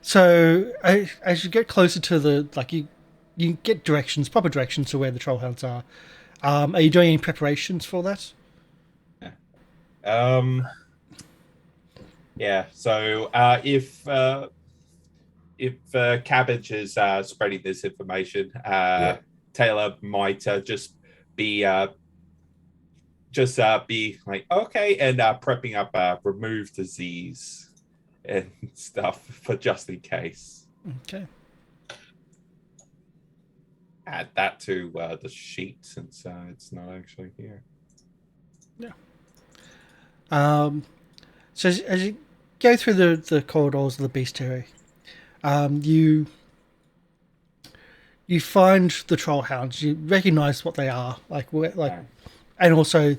So as you get closer to the you get proper directions to where the Trollheads are. Are you doing any preparations for that?
Yeah. So if Cabbage is spreading this information, Tayla might just be like, okay, and prepping up remove disease and stuff for just in case.
Okay.
Add that to the sheet since it's not actually here.
Yeah. So as you go through the corridors of the bestiary, you find the Trollhounds. You recognise what they are, and also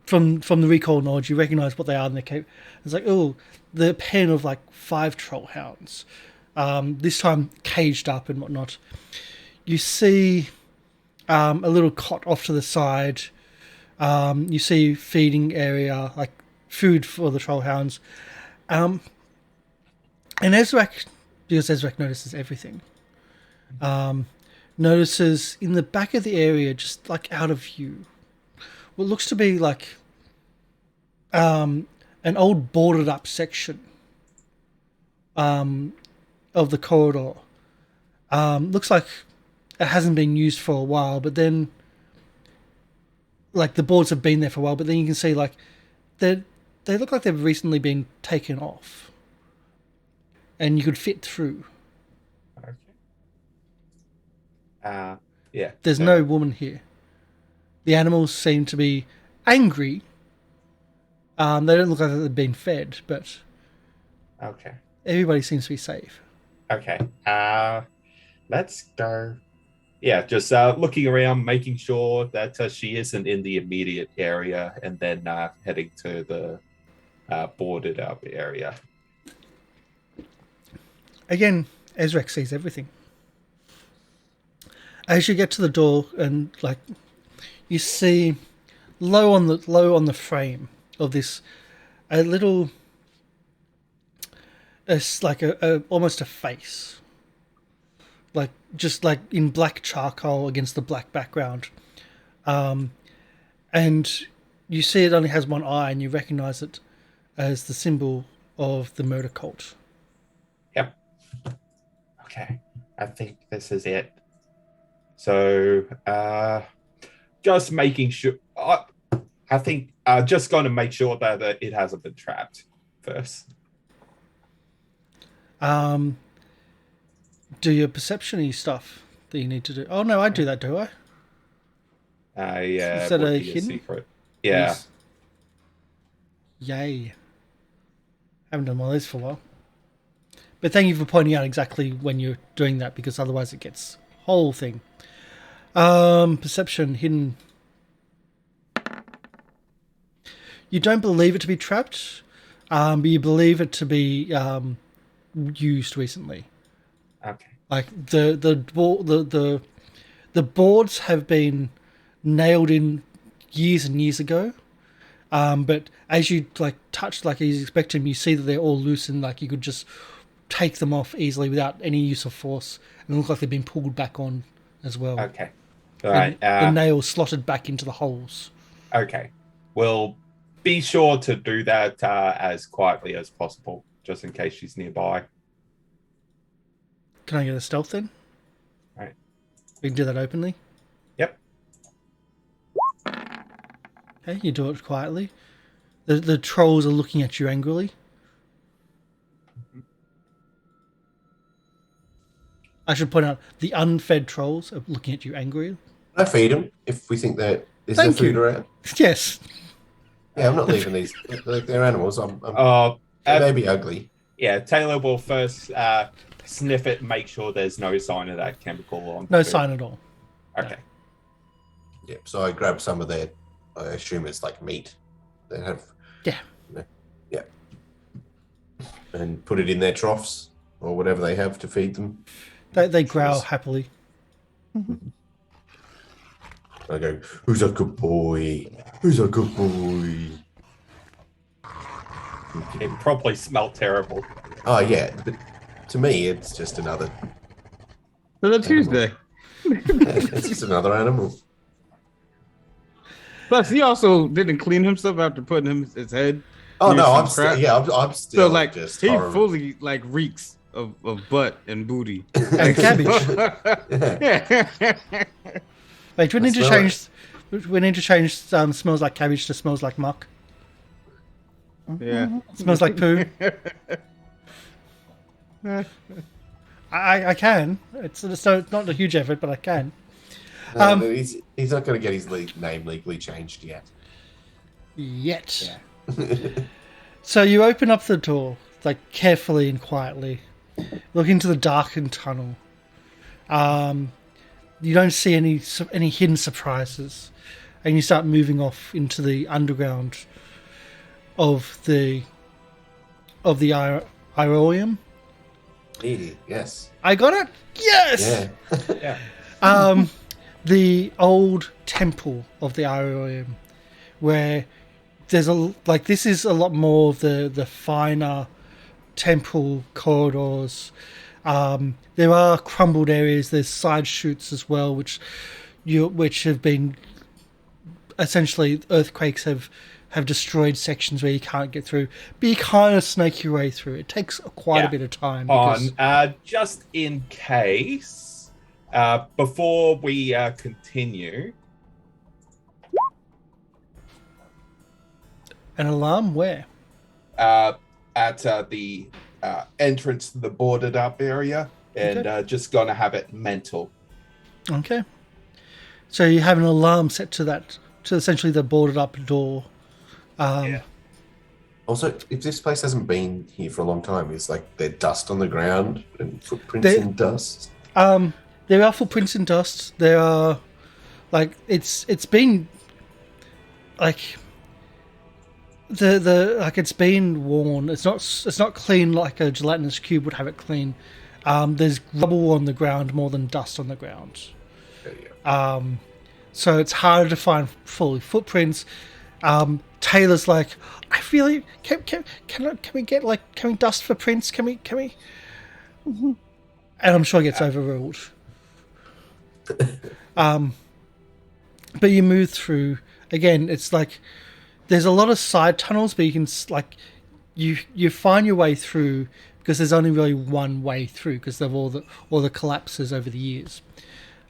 from the recall knowledge, you recognise what they are in the cape. It's like, oh, the pen of 5 Trollhounds, this time caged up and whatnot. You see a little cot off to the side. You see feeding area, like food for the Trollhounds. And Ezarek, because Ezarek notices everything, notices in the back of the area, just out of view, what looks to be an old boarded up section of the corridor. Looks like it hasn't been used for a while, but then the boards have been there for a while, but then you can see they look like they've recently been taken off, and you could fit through.
Okay. Yeah.
There's no woman here. The animals seem to be angry. They don't look like they've been fed, but
okay.
Everybody seems to be safe.
Okay. Let's go. Yeah, just looking around, making sure that she isn't in the immediate area, and then heading to the boarded up area.
Again, Ezarek sees everything. As you get to the door, and you see low on the frame of this, a little, it's almost a face. Just in black charcoal against the black background. And you see it only has one eye, and you recognize it as the symbol of the murder cult.
Yep. Okay. I think this is it. So, just making sure. I think just going to make sure that it hasn't been trapped first.
Do your perception-y stuff that you need to do. Oh, no, I do that, do I?
Yeah.
Is that a hidden?
Secret? Yeah.
Yes. Yay. Haven't done one of those for a while. But thank you for pointing out exactly when you're doing that, because otherwise it gets whole thing. Perception, hidden. You don't believe it to be trapped, but you believe it to be used recently.
Okay.
The boards have been nailed in years and years ago, but as you touch as you expect them, you see that they're all loose, and you could just take them off easily without any use of force, and look like they've been pulled back on as well.
Okay. All right.
The nails slotted back into the holes.
Okay. We'll be sure to do that as quietly as possible, just in case she's nearby.
Can I get a stealth then?
All right.
We can do that openly.
Yep.
Okay, you do it quietly. The trolls are looking at you angrily.
Mm-hmm.
I should point out, the unfed trolls are looking at you angrily.
I feed them if we think that there's no
Thank
food
you.
around.
Yes.
Yeah, I'm not leaving these. They're animals. They may be ugly.
Yeah, Tayla will first sniff it and make sure there's no sign of that chemical on.
No
food.
sign at all.
Okay.
Yeah, so I grab some of their, I assume it's meat. They have.
Yeah.
Yeah. And put it in their troughs or whatever they have to feed them.
They growl happily.
I go, who's a good boy? Who's a good boy?
It probably smelled terrible.
Oh yeah, but to me, it's just another.
So that's Tuesday.
It's just another animal.
Plus, he also didn't clean himself after putting his head.
Oh
near
no,
some
I'm still.
crap.
Yeah, I'm still.
So like
just
he
horrible.
fully like reeks of butt and booty.
And cabbage.
Yeah.
Wait, we need to
smell
change. We need to change smells like cabbage to smells like muck.
Yeah.
Smells like poo. I can. It's so it's not a huge effort, but I can.
No, he's not going to get his name legally changed yet.
Yet. So you open up the door, like carefully and quietly, look into the darkened tunnel. You don't see any hidden surprises, and you start moving off into the underground of the Ironium.
Yes.
I got it. Yes.
Yeah.
Yeah.
The old temple of the Ironium, where there's this is a lot more of the finer temple corridors. There are crumbled areas. There's side chutes as well, which have been essentially earthquakes have destroyed sections where you can't get through, but you kind of snake your way through. It takes quite a bit of time.
Just in case, before we continue,
An alarm where?
at the entrance to the boarded up area, and
Okay.
just gonna have it mental.
Okay. So you have an alarm set to essentially the boarded up door.
Yeah.
Also, if this place hasn't been here for a long time, is like there dust on the ground and footprints in dust.
There are footprints in dust. There are, like, it's been, like, it's been worn. It's not clean like a gelatinous cube would have it clean. There's rubble on the ground more than dust on the ground. So it's harder to find fully footprints. Taylor's like, I really can we get can we dust for prints? Can we? And I'm sure it gets overruled. But you move through again. It's like there's a lot of side tunnels, but you can you find your way through because there's only really one way through because of all the collapses over the years.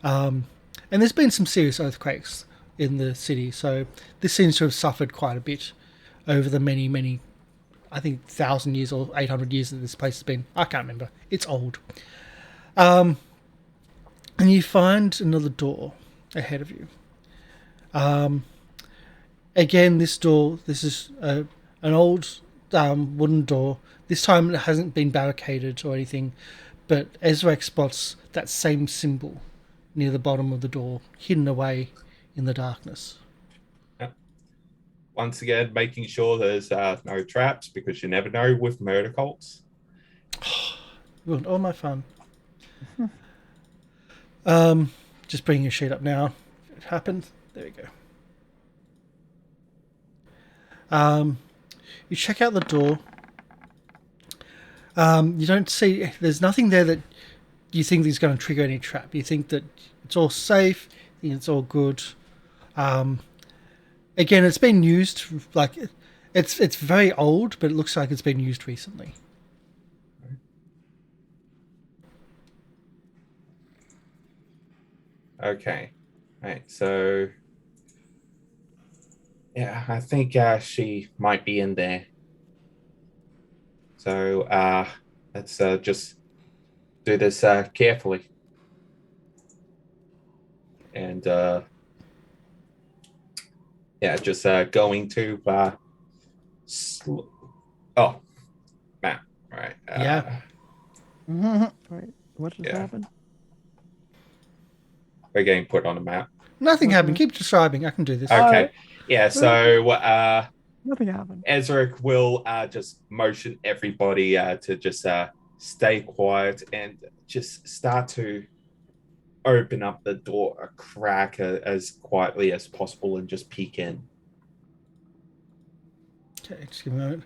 And there's been some serious earthquakes in the city, so this seems to have suffered quite a bit over the many, I think 1,000 years or 800 years that this place has been. I can't remember. It's old. And you find another door ahead of you. Again, this is an old wooden door. This time it hasn't been barricaded or anything, but Ezarek spots that same symbol near the bottom of the door, hidden away in the darkness.
Once again, making sure there's no traps, because you never know with murder cults.
Ruined all my fun. Just bringing your sheet up now. It happened. There we go. You check out the door. You don't see. There's nothing there that you think is going to trigger any trap. You think that it's all safe. You think it's all good. Again, it's been used. Like it's very old, but it looks like it's been used recently.
Okay. Right. So, yeah, I think she might be in there. So, let's just do this carefully. And, yeah, just going to, oh, map, right.
Yeah.
Right. What just
Yeah.
happened?
We're getting put on a map.
Nothing happened. Keep describing. I can do this.
Okay. Yeah, so
Nothing happened.
Ezarek will just motion everybody to just stay quiet and just start to open up the door a crack as quietly as possible and just peek in.
Okay, just give me a moment.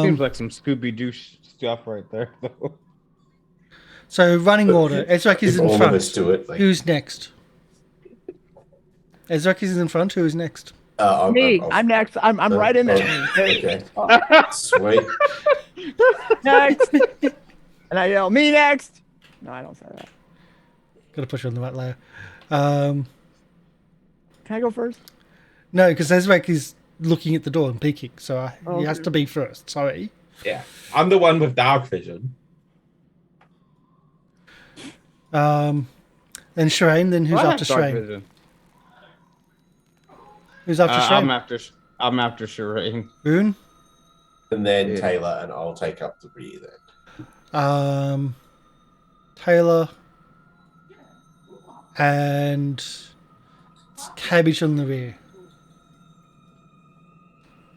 Seems like some Scooby-Doo stuff right there, though.
So running order. Ezarek is
If
in
all
front.
of us do it, like,
Who's next? Ezarek is in front. Who is next?
Me. I'm next. I'm right in there.
Okay. Sweet.
Next. And I yell, me next. No, I don't say that.
Got to push on the right layer. Can
I go first?
No, because Ezarek is looking at the door and peeking, so he has
Okay.
to be first. Sorry.
Yeah, I'm the one with dark vision.
Then Sherain. Then who's
Well, I
after
have dark
Sherain?
vision.
Who's after
I'm
Sherain?
after Sherain.
Ruun.
And then
Yeah.
Tayla, and I'll take up the rear then.
Tayla. And Cabbage on the rear.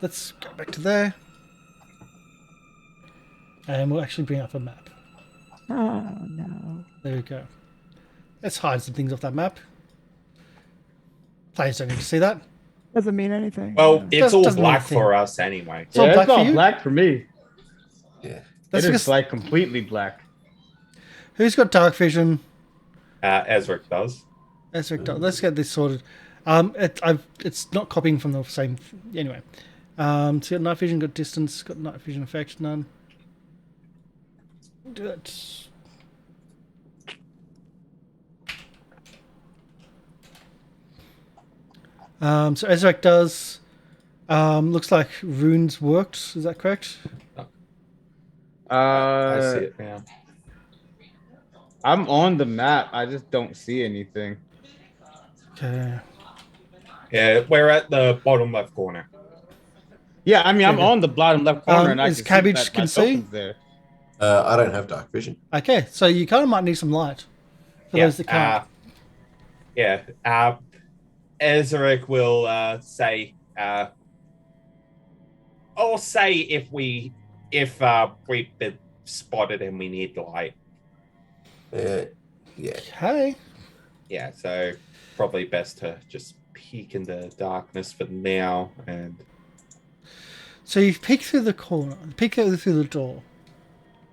Let's go back to there. And we'll actually bring up a map.
Oh, no.
There we go. Let's hide some things off that map. Players don't need to see that.
Doesn't mean anything.
Well, it's all
Doesn't
black
mean a thing.
for us anyway.
It's all black for you?
black for me.
Yeah.
That's
It is
because
like completely black.
who's got dark vision?
Ezarek does.
Ezarek does. Let's get this sorted. It's not copying from the same. Anyway, so you got night vision, got distance, got night vision effect, none. Do that. So Ezarek does. Looks like runes worked. Is that correct?
I see it now.
I'm on the map. I just don't see anything.
Okay.
Yeah, we're at the bottom left corner.
Yeah, I mean, I'm on the bottom left corner, and I
is
can
Cabbage
see that
can
my
see?
token's there.
I don't have dark vision.
Okay, so you kind of might need some light for those that can't.
Ezarek will say, I'll say if we've been spotted and we need light.
Yeah.
Okay.
Yeah, so probably best to just peek in the darkness for now. And
So you peek through the corner, peek through the door,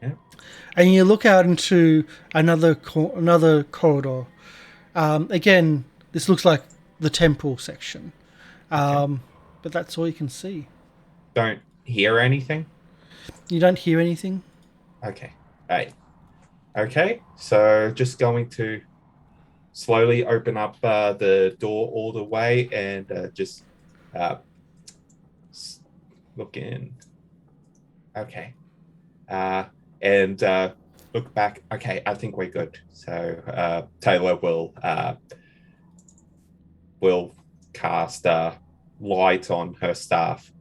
Yeah.
and you look out into another corridor. Again, this looks like the temple section, but that's all you can see.
don't hear anything.
You don't hear anything.
Okay. Right. Okay. So just going to slowly open up the door all the way and just look in. Okay. And look back. Okay, I think we're good. So Tayla will cast light on her staff.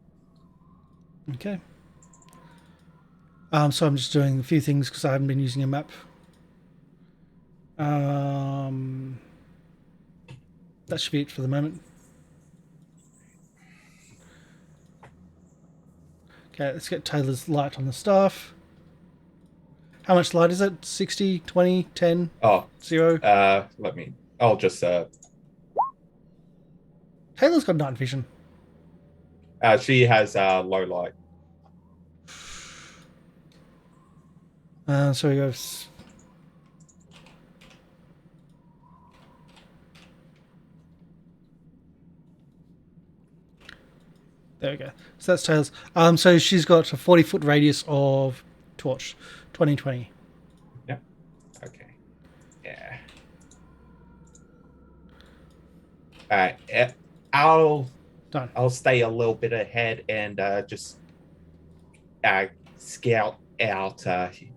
Okay. So I'm just doing a few things because I haven't been using a map. That should be it for the moment. Okay, let's get Taylor's light on the staff. How much light is it? 60, 20, 10,
Oh,
0?
I'll just
Taylor's got night vision.
she has low light.
So he goes. There we go. So that's Tails. So she's got a 40-foot radius of torch, 2020.
Yeah. Okay. Yeah. I'll
Done.
I'll stay a little bit ahead and just scout out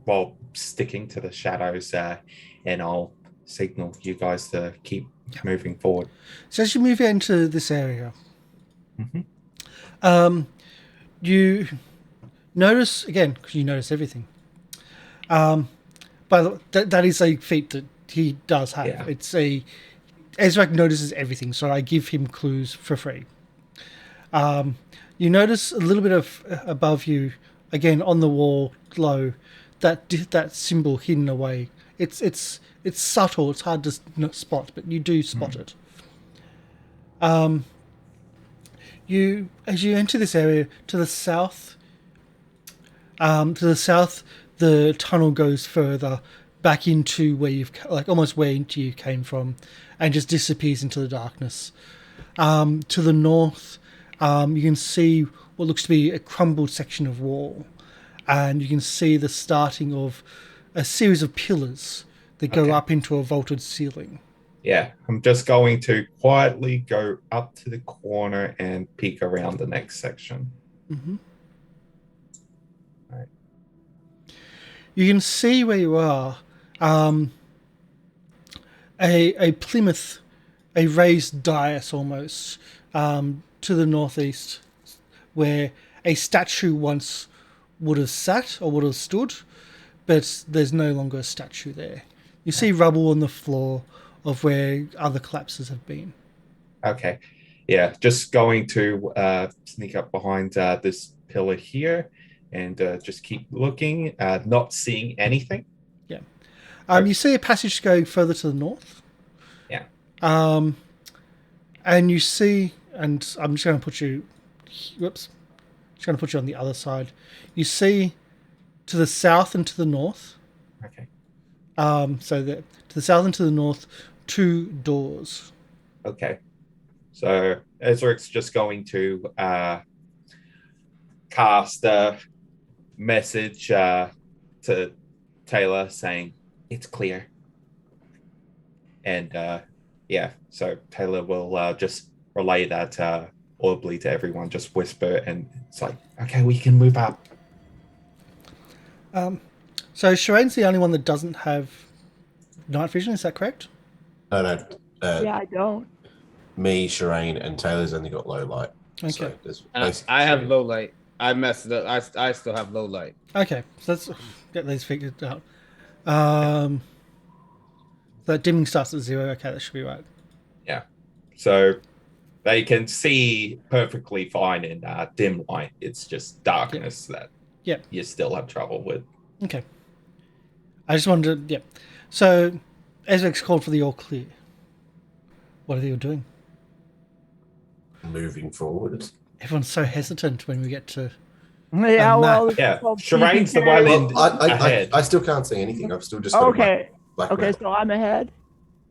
while sticking to the shadows, and I'll signal you guys to keep moving forward.
So as you move into this area,
Mm-hmm.
You notice again because you notice everything. By the way, that is a feat that he does have.
Yeah.
It's Ezarek notices everything, so I give him clues for free. You notice a little bit of above you, again on the wall, low, that symbol hidden away it's subtle. It's hard to spot, but you do spot it. As you enter this area to the south, the tunnel goes further back into where almost where you came from, and just disappears into the darkness. To the north, you can see what looks to be a crumbled section of wall, and you can see the starting of a series of pillars that go up into a vaulted ceiling.
Yeah, I'm just going to quietly go up to the corner and peek around the next section.
Mm-hmm.
All right.
You can see where you are a plinth, a raised dais almost, to the northeast, where a statue once would have sat or would have stood, but there's no longer a statue there. You see rubble on the floor of where other collapses have been.
Okay. Yeah, just going to sneak up behind this pillar here and just keep looking, not seeing anything.
Yeah. You see a passage going further to the north.
Yeah.
And you see, and I'm just going to put you, just going to put you on the other side. You see to the south and to the north.
Okay.
To the south and to the north, 2 doors.
Okay. So Ezarek's just going to cast a message to Tayla saying, "It's clear." And so Tayla will just relay that audibly to everyone, just whisper, and it's like, okay, we can move up.
So Sherain's the only one that doesn't have night vision, is that correct?
Oh, no.
Yeah, I don't.
Me, Sherain, and Taylor's only got low light.
Okay.
So there's
I have low light. I messed it up. I still have low light.
Okay, so let's get these figured out. That dimming starts at 0. Okay, that should be right.
Yeah. So they can see perfectly fine in dim light. It's just darkness that you still have trouble with.
Okay. I just wanted to, So, Ezarek's called for the all clear. What are you doing?
moving forward.
Everyone's so hesitant when we get to...
Yeah, well...
Yeah, Sherain's the one in ahead.
I still can't see anything. I've still just got
Okay,
black map.
so I'm ahead?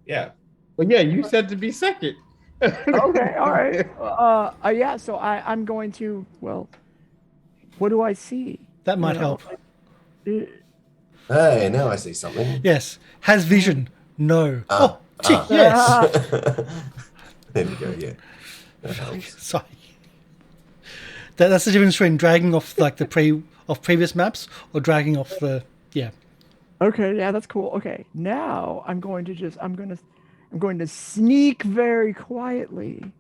Yeah.
Well, yeah, you said to be second.
Okay, all right. So I'm going to, well, what do I see?
That might help.
Hey, now I see something.
Yes. Has vision? No. Tick, yes.
There we go, yeah. That helps.
Sorry. That's the difference between dragging off like the previous maps or dragging off the
Okay, yeah, that's cool. Okay, now I'm going to sneak very quietly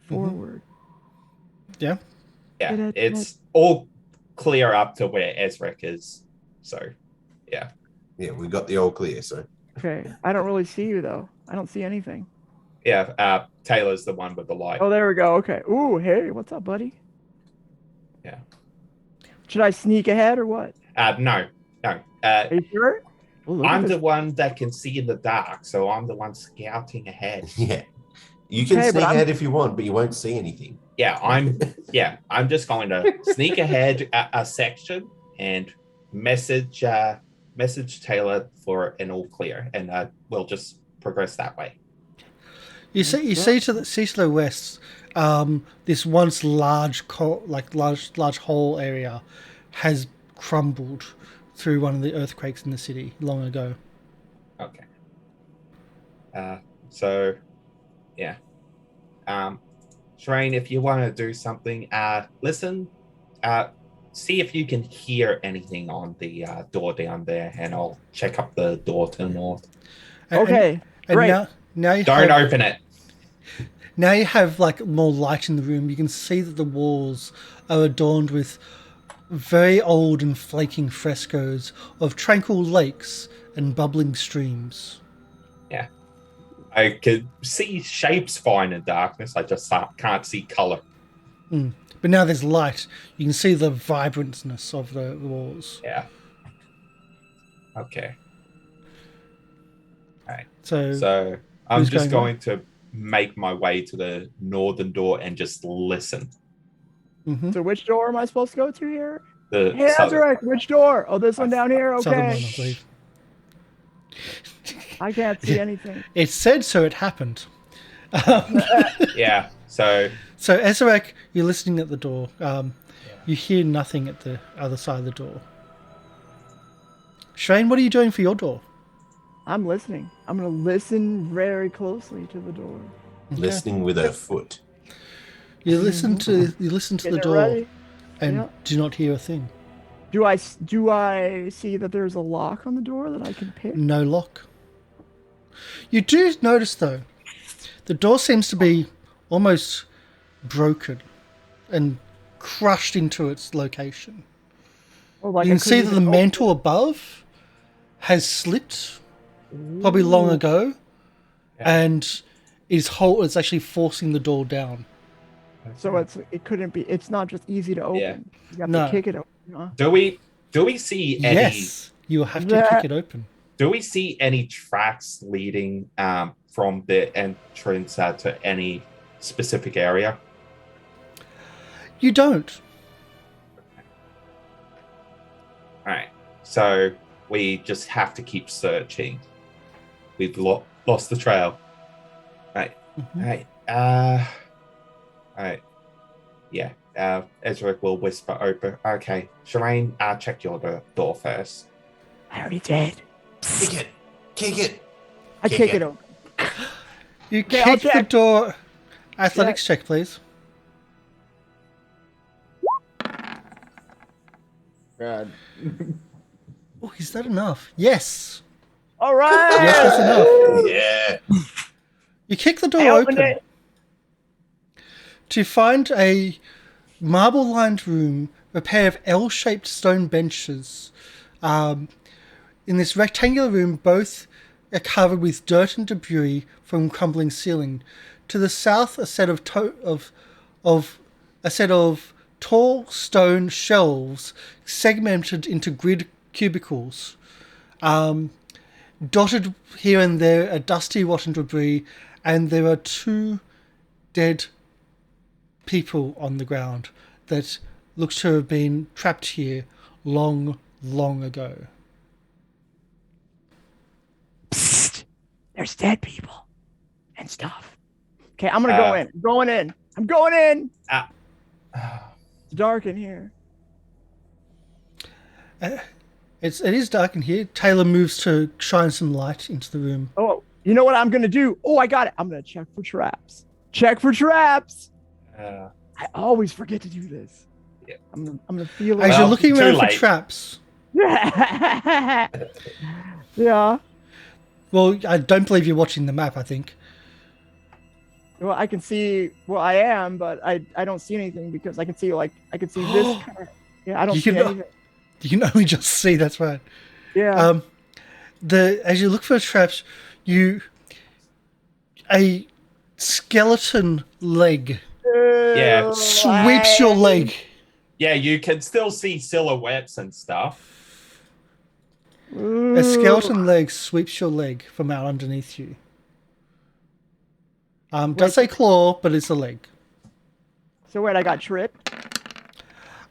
forward.
Yeah.
Yeah, it's all clear up to where Ezarek is. So, yeah.
Yeah, we got the all clear, so.
Okay, I don't really see you though. I don't see anything.
Yeah, Taylor's the one with the light.
Oh, there we go. Okay. Ooh, hey, what's up, buddy?
Yeah.
Should I sneak ahead or what?
No.
Are you sure? Ooh,
I'm the one that can see in the dark, so I'm the one scouting ahead.
Yeah. You can
Okay,
sneak
but
ahead if you want, but you won't see anything.
Yeah, I'm just going to sneak ahead a section and message Tayla for an all clear, and we'll just progress that way.
You see to the west, this once large hole area has crumbled through one of the earthquakes in the city long ago.
Okay. So, yeah. Sherain, if you want to do something, listen. See if you can hear anything on the door down there, and I'll check up the door to the north.
Okay, great.
Now you
Don't open it.
Now you have like more light in the room. You can see that the walls are adorned with very old and flaking frescoes of tranquil lakes and bubbling streams.
Yeah. I could see shapes fine in darkness. I just can't see color.
But now there's light. You can see the vibrantness of the walls.
Yeah. Okay. Right.
So
I'm
who's
just
going
going to make my way to the northern door and just listen.
mhm.
So which door am I supposed to go to here?
The
Hey,
southern-
Ezarek, which door? Oh, this one down here.
Southern
Okay.
one, I believe.
I can't see anything.
It said so. It happened.
Yeah. So
So Ezarek, you're listening at the door. You hear nothing at the other side of the door. Sherain, what are you doing for your door?
I'm listening. I'm gonna listen very closely to the door.
Listening with her foot.
You listen to the
Getting it
door
ready.
and
Yeah.
do not hear a thing.
Do I see that there's a lock on the door that I can pick?
No lock. You do notice though, the door seems to be almost broken and crushed into its location.
Or like
You
I
can see
couldn't
that the
even
mantle above has slipped, probably long ago, and it's actually forcing the door down.
So it's not just easy to open.
Yeah.
You have
No.
to kick it open. Huh?
do we see any?
Yes, you will have to kick it open.
Do we see any tracks leading from the entrance to any specific area?
You don't.
All right. So we just have to keep searching. We've lost the trail. Right.
Mhm.
Right. Right. Yeah. Ezra will whisper open. Okay. Sherain, check your door first.
I already did.
Kick it. Kick it.
I
Kick
kick
it.
it open.
You
Okay, I'll
kick the
check.
door. Athletics check, please.
God.
Oh, is that enough? Yes.
All right.
Yes, that's enough.
Yeah.
You kick the door
I opened
open
it.
to find a marble-lined room, a pair of L-shaped stone benches. In this rectangular room, both are covered with dirt and debris from crumbling ceiling. To the south, a set of tall stone shelves segmented into grid cubicles. Dotted here and there are dusty, rotten debris, and there are 2 dead people on the ground that look to have been trapped here long, long ago.
Psst. There's dead people and stuff. Okay, I'm gonna go in. I'm going in. I'm going in. It's dark in here.
It is dark in here. Tayla moves to shine some light into the room.
Oh, you know what I'm gonna do? Oh, I got it. I'm gonna check for traps. Check for traps. I always forget to do this.
Yeah.
I'm gonna feel it.
As
Well,
you're looking
too
around for
late.
traps,
Yeah.
well, I don't believe you're watching the map, I think.
Well, I can see. Well, I am, but I don't see anything because I can see this. Kind of, yeah, I don't
You
see
can-
anything.
You can only just see, that's right.
Yeah.
As you look for traps, a skeleton leg
Yeah.
sweeps your leg.
Yeah, you can still see silhouettes and stuff.
A skeleton leg sweeps your leg from out underneath you. Does say claw, but it's a leg.
So wait, I got tripped.
With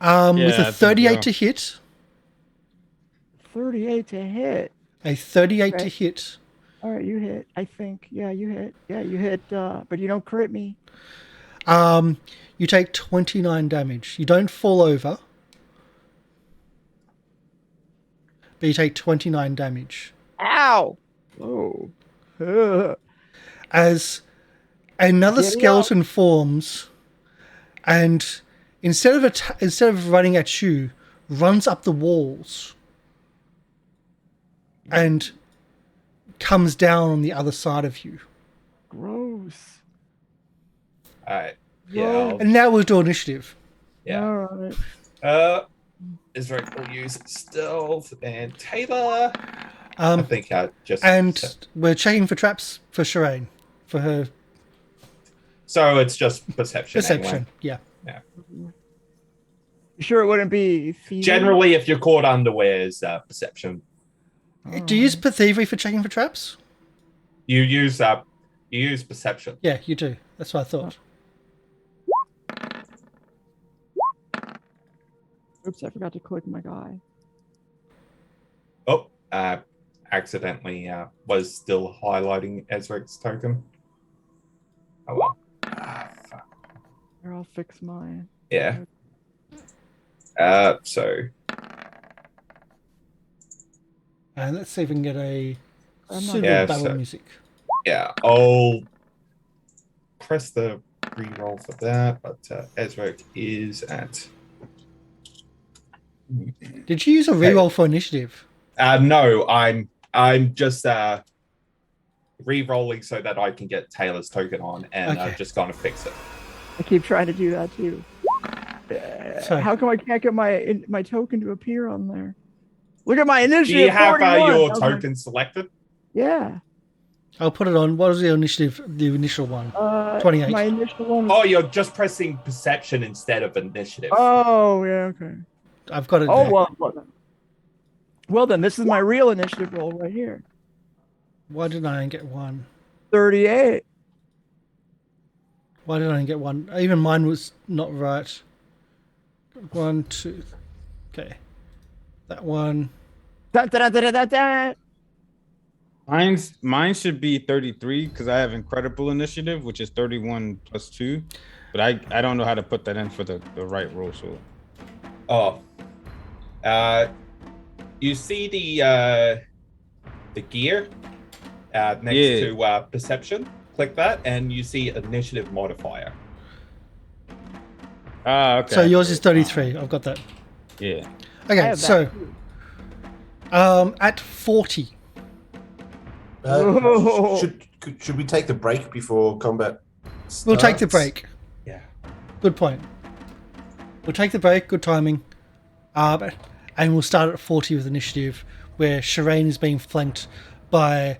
I
a
think
38
so.
to hit,
38 to hit.
a 38 to
Right.
hit.
All right, you hit. I think. Yeah, you hit. Yeah, you hit. But you don't crit me.
You take 29 damage. You don't fall over, but you take 29 damage.
Ow! Oh. Ugh.
As another
Get it
skeleton forms, and instead of running at you, runs up the walls and comes down on the other side of you.
Gross.
Alright. Yeah.
And now we'll do initiative.
Yeah.
All right.
Ezra will use stealth and Tayla. I
Um,
think I just
and we're checking for traps for Sherain, for her
so it's just perception.
perception. Yeah.
You sure it wouldn't be thieves?
Generally, if you're caught unawares, perception.
Do you use thievery for checking for traps?
You use perception.
Yeah, you do. That's what I thought.
Oops, I forgot to click my guy.
Oh, accidentally was still highlighting Ezrek's token. Oh well. Fuck.
Here, I'll fix mine.
Yeah. So.
And let's see if we can get a
I'm not-
suitable
Yeah,
battle
so-
music.
Yeah, I'll press the re-roll for that, but Ezrek is at.
Did you use a reroll for initiative?
No, I'm just re-rolling so that I can get Taylor's token on, and
Okay.
just gonna fix it.
I keep trying to do that too.
Sorry.
How come I can't get my token to appear on there? Look at my
Do
initiative.
you have
41.
your
That was my-
token selected?
Yeah.
I'll put it on. What was the initiative? The initial one. 28.
My initial one.
Oh, you're just pressing perception instead of initiative.
Oh, yeah, okay.
I've got it.
Oh,
there.
well then, this is my real initiative roll right here.
Why did I only get one?
38.
Why did I only get one? Even mine was not right. 1, 2. Okay. That one.
Da, da, da, da, da, da.
Mine should be 33 because I have incredible initiative, which is 31 plus 2. But I don't know how to put that in for the right roll. So
Oh. You see the gear next to perception. Click that, and you see initiative modifier.
okay.
So yours is 33. I've got that.
Yeah.
I
Okay,
have
so
that too.
at 40.
Whoa.
Should we take the break before combat starts?
We'll take the break.
Yeah.
Good point. We'll take the break. Good timing. And we'll start at 40 with initiative, where Sherain is being flanked by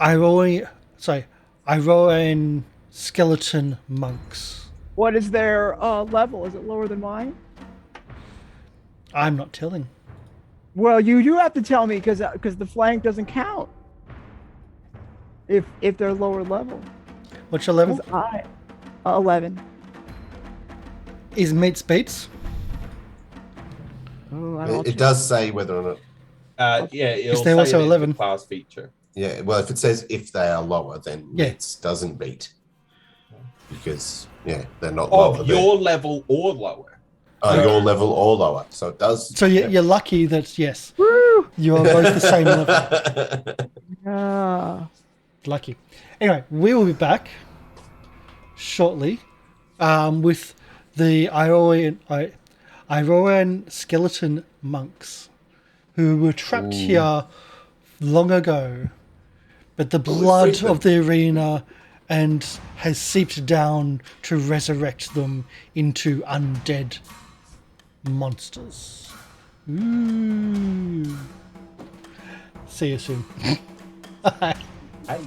Ironian skeleton monks.
What is their level? Is it lower than mine?
I'm not telling.
Well, you do have to tell me because the flank doesn't count. If they're lower level.
What's your level?
'Cause 11.
Is meets beats?
Oh, I don't
It does say whether or not.
Yeah, it'll
there
say
also
it in the
11?
class feature.
Yeah, well, if it says if they are lower, then
Yeah.
it doesn't beat. Because, they're not
Oh,
lower.
your level or lower.
Your level or lower. So it does.
So you're lucky that, yes,
Woo!
you are both the same level.
Yeah.
Lucky. Anyway, we will be back shortly with the Ironian skeleton monks who were trapped here long ago, but the blood of the arena has seeped down to resurrect them into undead monsters. Ooh. See you soon. Bye.
Hey.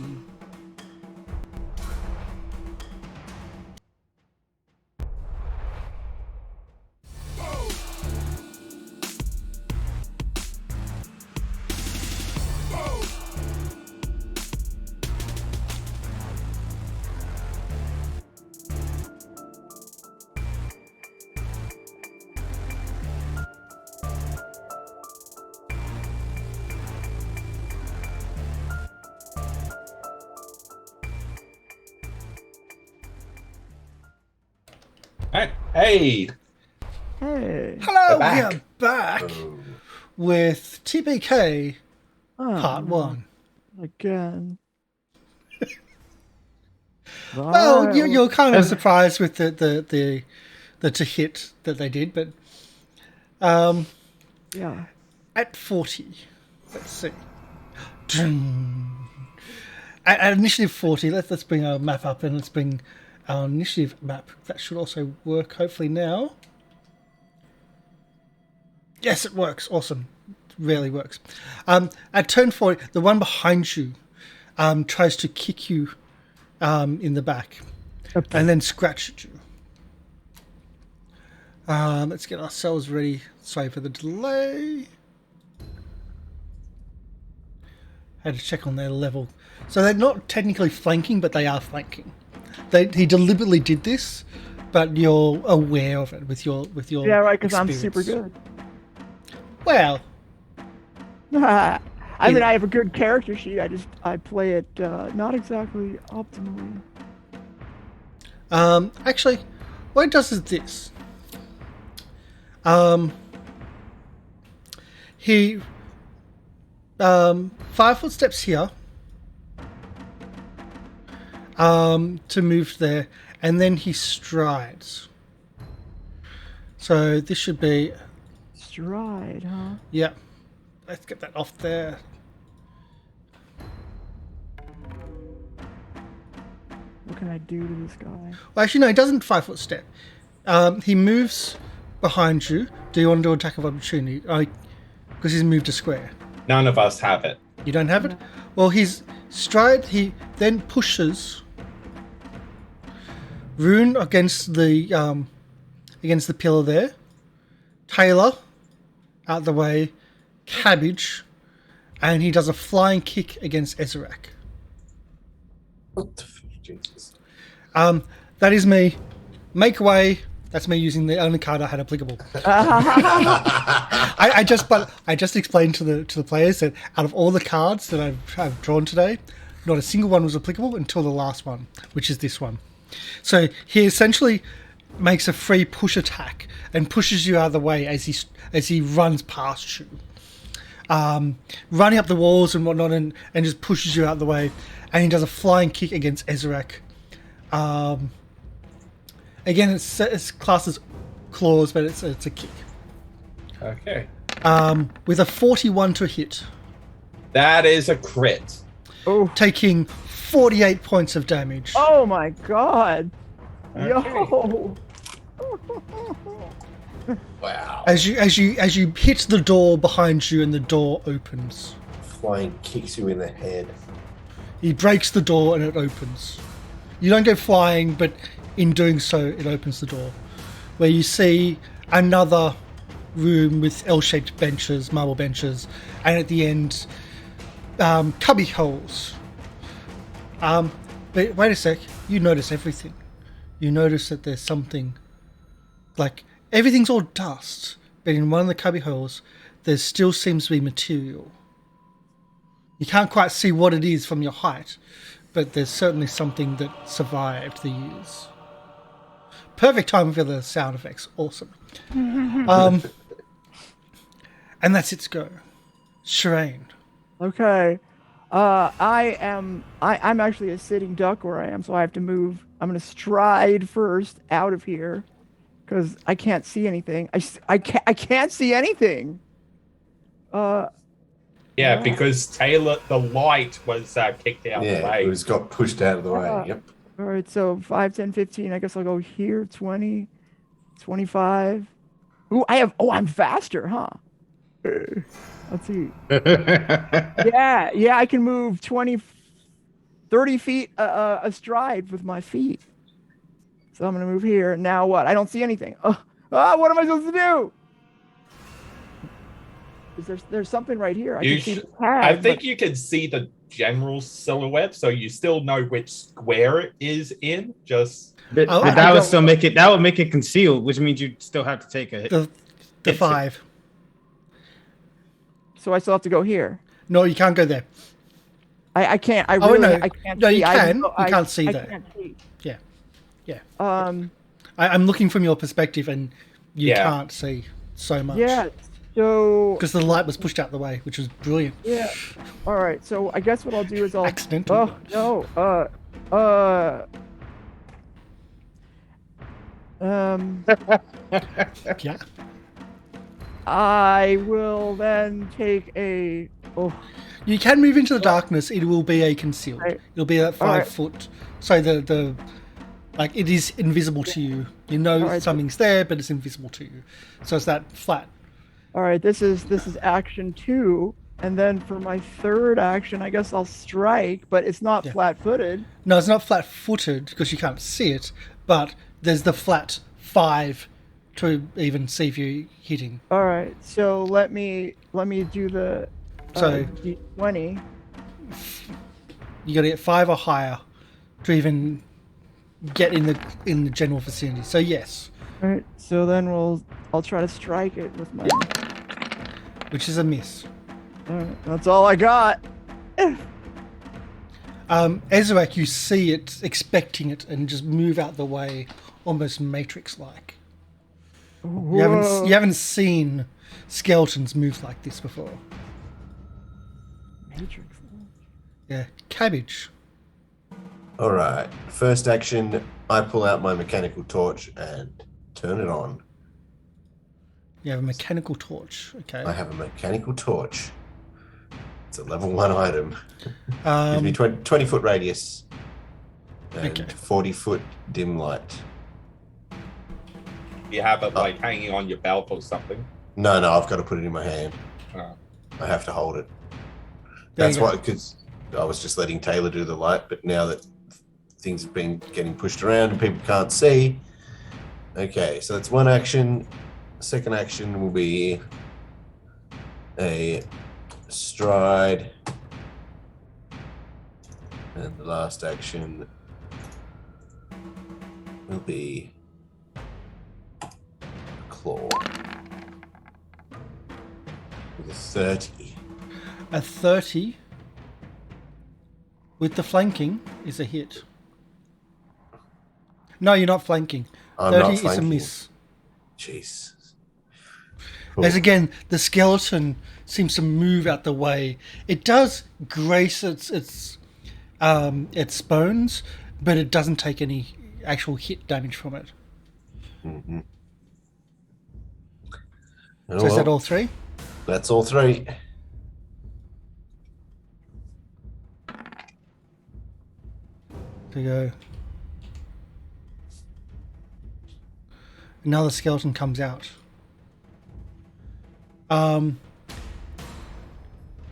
Hey.
Hey.
Hello,
We're
we
back.
are back with TPK
Oh,
Part 1.
Again.
Well, you're kind of surprised with the to hit that they did, but
Yeah.
at 40, let's see. At initiative 40, let's bring our map up and let's bring our initiative map. That should also work, hopefully now. Yes, it works. Awesome. It really works. At turn 40, the one behind you tries to kick you in the back and then scratch at you. Let's get ourselves ready. Sorry for the delay. had to check on their level. So they're not technically flanking, but they are flanking. He deliberately did this, but you're aware of it with your
Yeah, right, because I'm
experience.
super good.
Well,
I mean, I have a good character sheet. I play it not exactly optimally.
Actually, what it does is this. He 5 footsteps here to move there, and then he strides. So this should be
Stride, huh?
yeah. Let's get that off there.
What can I do to this guy?
Well, actually, no, he doesn't 5 foot step. He moves behind you. Do you want to do attack of opportunity? Because he's moved a square.
None of us have it.
You don't have it? Well, his stride, he then pushes Ruun against the pillar there. Tayla out the way. Cabbage. And he does a flying kick against Ezarek.
What the fuck, Jesus?
That is me. Make way. That's me using the only card I had applicable. I just explained to the players that out of all the cards that I've drawn today, not a single one was applicable until the last one, which is this one. So he essentially makes a free push attack and pushes you out of the way as he runs past you, running up the walls and whatnot, and just pushes you out of the way. And he does a flying kick against Ezarek. Again, it's classed as claws, but it's a kick.
Okay.
With a 41 to hit,
That is a crit.
Oh,
taking 48 points of damage.
oh my god!
Okay.
Yo!
Wow.
As you hit the door behind you, and the door opens.
Flying kicks you in the head.
He breaks the door and it opens. You don't go flying, but in doing so, it opens the door, where you see another room with L-shaped benches, marble benches, and at the end, cubby holes. But wait a sec, you notice everything. You notice that there's something, like, everything's all dust, but in one of the cubby holes, there still seems to be material. You can't quite see what it is from your height, but there's certainly something that survived the years. Perfect time for the sound effects. Awesome. And that's its go. Sherain.
Okay. I'm actually a sitting duck where I am, so I have to move. I'm gonna stride first out of here, because I can't see anything. I can't see anything.
Yeah, because Tayla, the light was kicked out of the
Yeah,
way.
it was got pushed out of the way. Yep.
All right, so 5, 10, 15. I guess I'll go here. 20, 25. Ooh, I'm faster, huh? Let's see. Yeah, I can move 20, 30 feet a stride with my feet. So I'm gonna move here. Now what? I don't see anything. What am I supposed to do? There's something right here. I can see the tag,
I think
but-
you can see the general silhouette, so you still know which square it is in. Just
But
Oh,
that
I
would
don't-
still make it concealed, which means you still have to take a hit.
The 5.
So I still have to go here.
No, you can't go there.
I can't. I
Oh,
really.
no.
I can't.
No,
see.
you
I
can.
know-
You
I-
can't see
I
that.
can't see.
Yeah.
Um.
I'm looking from your perspective, and you
Yeah.
can't see so much.
Yeah. So.
Because the light was pushed out the way, which was brilliant.
Yeah. All right. So I guess what I'll do is I'll.
Accidental.
Oh no.
Yeah.
I will then take a. Oh.
You can move into the darkness. It will be a concealed.
Right.
It'll be at 5
Alright.
foot. So the like it is invisible to you. You know
Alright.
something's there, but it's invisible to you. So it's that flat.
All right. This is action 2, and then for my third action, I guess I'll strike, but it's not
Yeah.
flat-footed.
No, it's not flat footed because you can't see it, but there's the flat 5 to even see if you're hitting.
All right. So let me do the
So-
D20.
You got to get 5 or higher to even get in the general vicinity. So yes,
All right. So then I'll try to strike it with my.
which is a miss.
All right, that's all I got.
Ezarek, you see it, expecting it, and just move out the way, almost Matrix-like. You haven't seen skeletons move like this before.
Matrix.
Yeah, Cabbage.
All right. First action, I pull out my mechanical torch and turn it on.
You have a mechanical torch. Okay.
I have a mechanical torch. It's a level 1 item.
Um,
Gives me 20-foot radius and
Okay.
40-foot dim light.
You have it like hanging on your belt or something.
No, I've got to put it in my hand.
Oh.
I have to hold it.
There
That's
you go.
why, because I was just letting Tayla do the light, but now that things have been getting pushed around and people can't see. Okay, so that's one action. Second action will be a stride. And the last action will be a claw. With a 30.
A 30 with the flanking is a hit. No, you're not flanking.
I'm
30
not
is a
flanking.
miss.
Jeez.
As again, the skeleton seems to move out the way. It does grace its bones, but it doesn't take any actual hit damage from it.
Mm-hmm.
So is that all 3?
That's all 3.
There you go. Another skeleton comes out.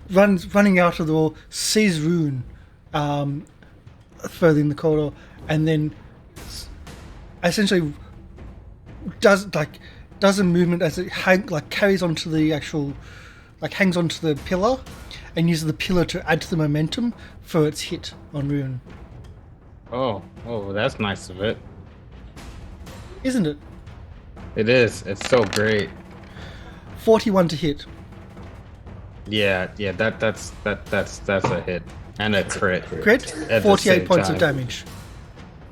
Running out of the wall, sees Ruun further in the corridor, and then essentially does a movement as it carries onto the actual, hangs onto the pillar, and uses the pillar to add to the momentum for its hit on Ruun.
Oh, that's nice of it.
Isn't it?
It is. It's so great.
41 to hit.
Yeah. That's a hit and a crit.
Crit,
At the
48
same
points of
time.
damage.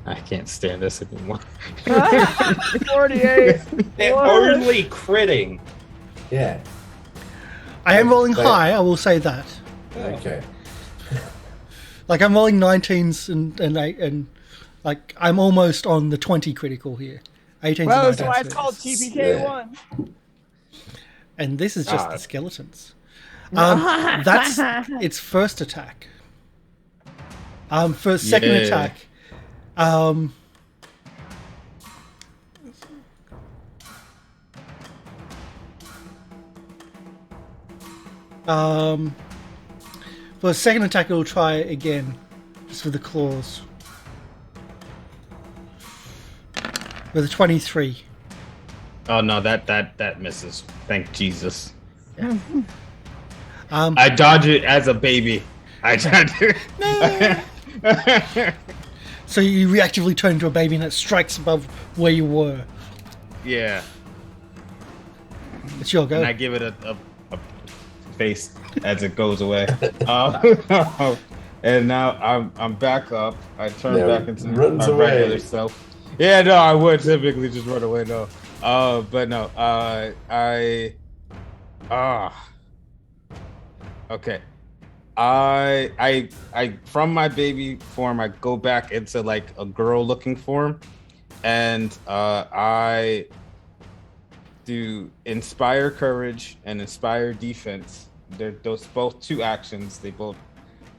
I can't stand this anymore.
48.
They're
What?
only critting.
Yeah.
I am rolling
But-
high, I will say that.
Okay.
I'm rolling 19s and I'm almost on the 20 critical here. 18s
Well,
and
that's
19s.
why it's called TPK1.
And this is just
Ah.
the skeletons. That's its first attack. For its second
Yeah.
attack, for the second attack, it'll try again, just with the claws. With a 23.
Oh no, that misses. Thank Jesus.
Um,
I dodge it as a baby. I tried to.
So you reactively turn into a baby and it strikes above where you were.
Yeah,
It's your go.
and I give it a face as it goes away. And now I'm back up. I turn
Now
back into
runs
my
away.
regular self. Yeah, no, I would typically just run away. No, but no, okay. I from my baby form, I go back into like a girl looking form, and I do inspire courage and inspire defense. They're those both 2 actions. They both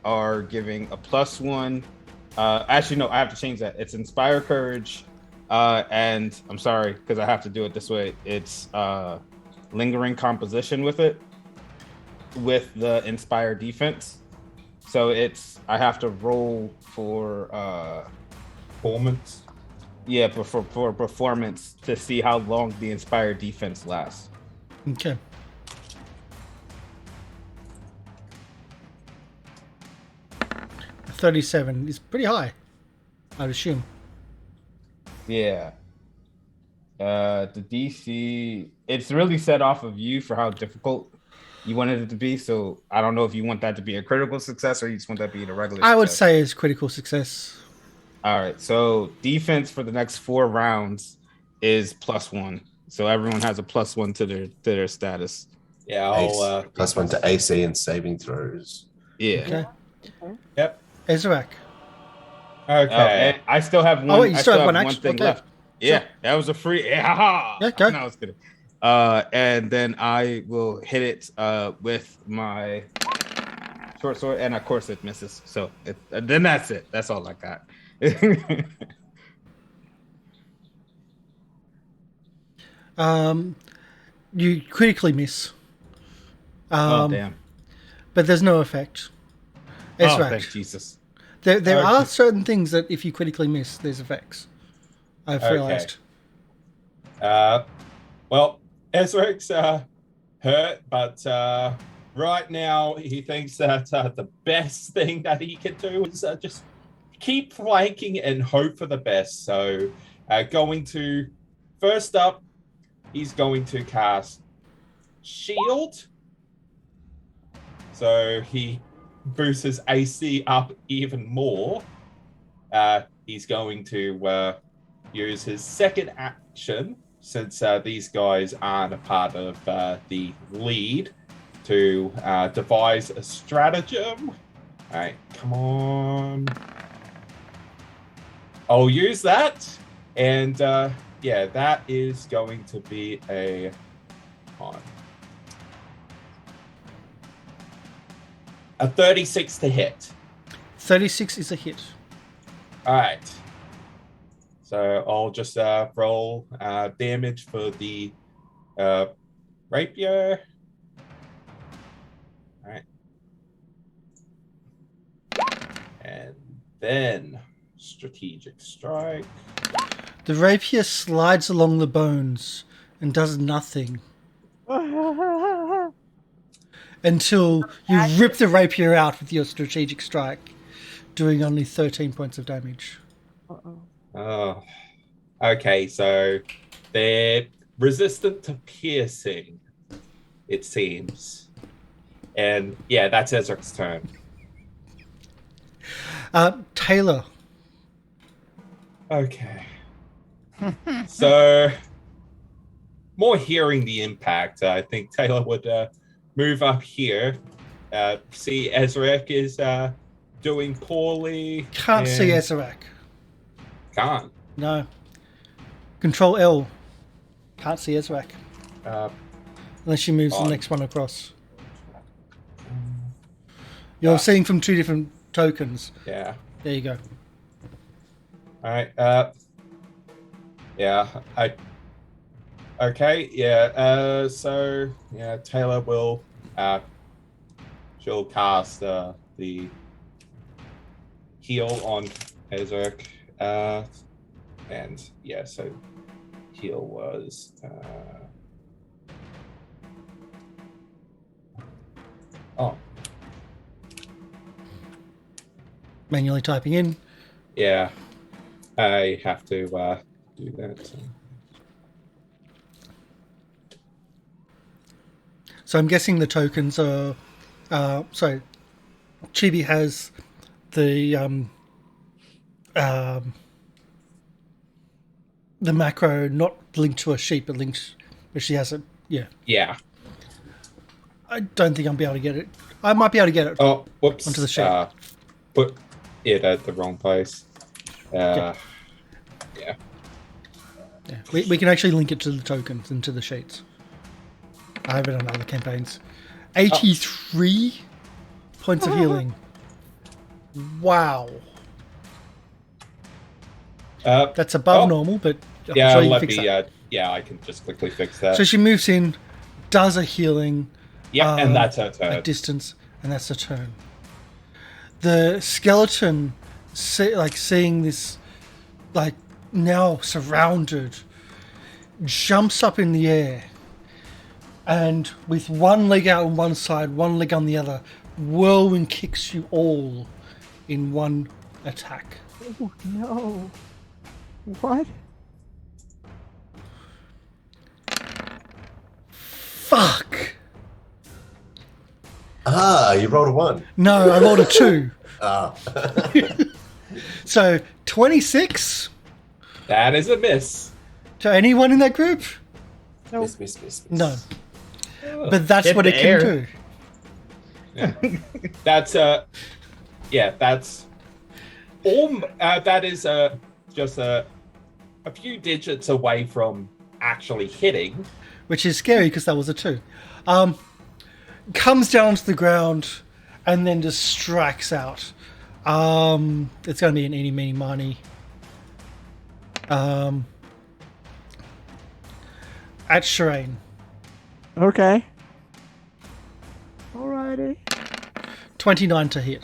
are giving a +1. Actually, no, I have to change that. It's inspire courage, and I'm sorry because I have to do it this way. It's lingering composition with it, with the inspire defense. So I have to roll for
Performance.
yeah, for performance to see how long the inspire defense lasts.
Okay. 37 is pretty high, I'd assume.
Yeah. The DC, it's really set off of you for how difficult you wanted it to be. So I don't know if you want that to be a critical success or you just want that to be a regular
I would
success.
say it's critical success.
All right. So defense for the next 4 rounds is +1. So everyone has a +1 to their status.
Yeah,
Ace, +1 to AC and saving throws.
Yeah.
Okay.
Yep.
Ezarek.
Okay.
And I still have one.
Oh, wait, you
I
still have one
one
action?
thing
Okay.
left. Yeah,
Sure.
that was a free. Yeah,
go.
No, I was kidding. And then I will hit it with my short sword, and of course it misses. So then that's it. That's all I got.
You critically miss.
Oh damn!
But there's no effect.
Oh,
Ezarek.
thank Jesus.
There
Okay.
are certain things that if you critically miss, there's effects. I've
Okay.
realized.
Well, Ezrek's hurt, but right now he thinks that the best thing that he can do is just keep flanking and hope for the best. So, first up, he's going to cast Shield. So he boosts his AC up even more. He's going to use his second action, since these guys aren't a part of the lead, to devise a stratagem. All right, come on. I'll use that. And yeah, that is going to be a... A 36 to hit.
36 is a hit.
All right. So I'll just roll damage for the rapier. All right. And then strategic strike.
The rapier slides along the bones and does nothing until you rip the rapier out with your strategic strike, doing only 13 points of damage.
Oh, okay. So they're resistant to piercing, it seems. And yeah, that's Ezrek's turn.
Tayla.
Okay. So, more hearing the impact, I think Tayla would move up here. See Ezarek is doing poorly.
Can't see Ezarek.
Can't.
No. Control L. Can't see Ezarek. Unless she moves the next one across. You're seeing from 2 different tokens.
Yeah.
There you go.
All right. Yeah. Okay. Yeah. So yeah, Tayla will. She'll cast the heal on Ezarek. And yeah, so heal was
Manually typing in.
yeah, I have to do that.
So I'm guessing the tokens are... sorry. Chibi has the macro not linked to a sheet, but linked... But she has it. Yeah.
Yeah.
I don't think I'll be able to get it. I might be able to get it.
Oh, whoops.
Onto the sheet.
Put it at the wrong place. Yeah.
Yeah. We can actually link it to the tokens and to the sheets. I have it on other campaigns. 83 points of healing. Wow. That's above normal, but
yeah,
sure you can
let
fix
me.
that.
Yeah, I can just quickly fix that.
So she moves in, does a healing.
Yeah, and that's her turn.
At distance, and that's her turn. The skeleton, seeing this, now surrounded, jumps up in the air, and with one leg out on one side, one leg on the other, whirlwind kicks you all in one attack.
Oh, no. What?
Fuck!
Ah, you rolled a 1.
No, I rolled a 2.
Ah.
So, 26
That is a miss.
to anyone in that group?
Miss, miss, miss, miss.
No. But that's
Hit
what
the
it can
air.
do.
That's that's that is just a few digits away from actually hitting.
Which is scary because that was a 2. Comes down to the ground and then just strikes out. It's going to be an eeny, meeny, miny. At Sherain.
Okay. Alrighty.
29 to hit.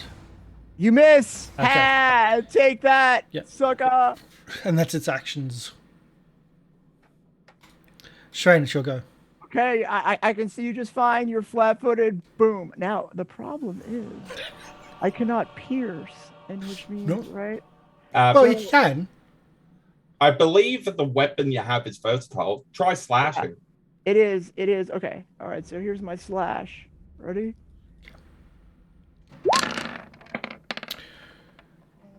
You miss.
Okay.
Ha! Take that,
Yep.
sucker.
And that's its actions. Sherain, it's your go.
Okay, I can see you just fine. You're flat-footed. Boom. Now the problem is, I cannot pierce, and which means
No.
right.
Well, you can.
I believe that the weapon you have is versatile. Try slashing.
It is. It is. Okay. All right. So here's my slash. Ready?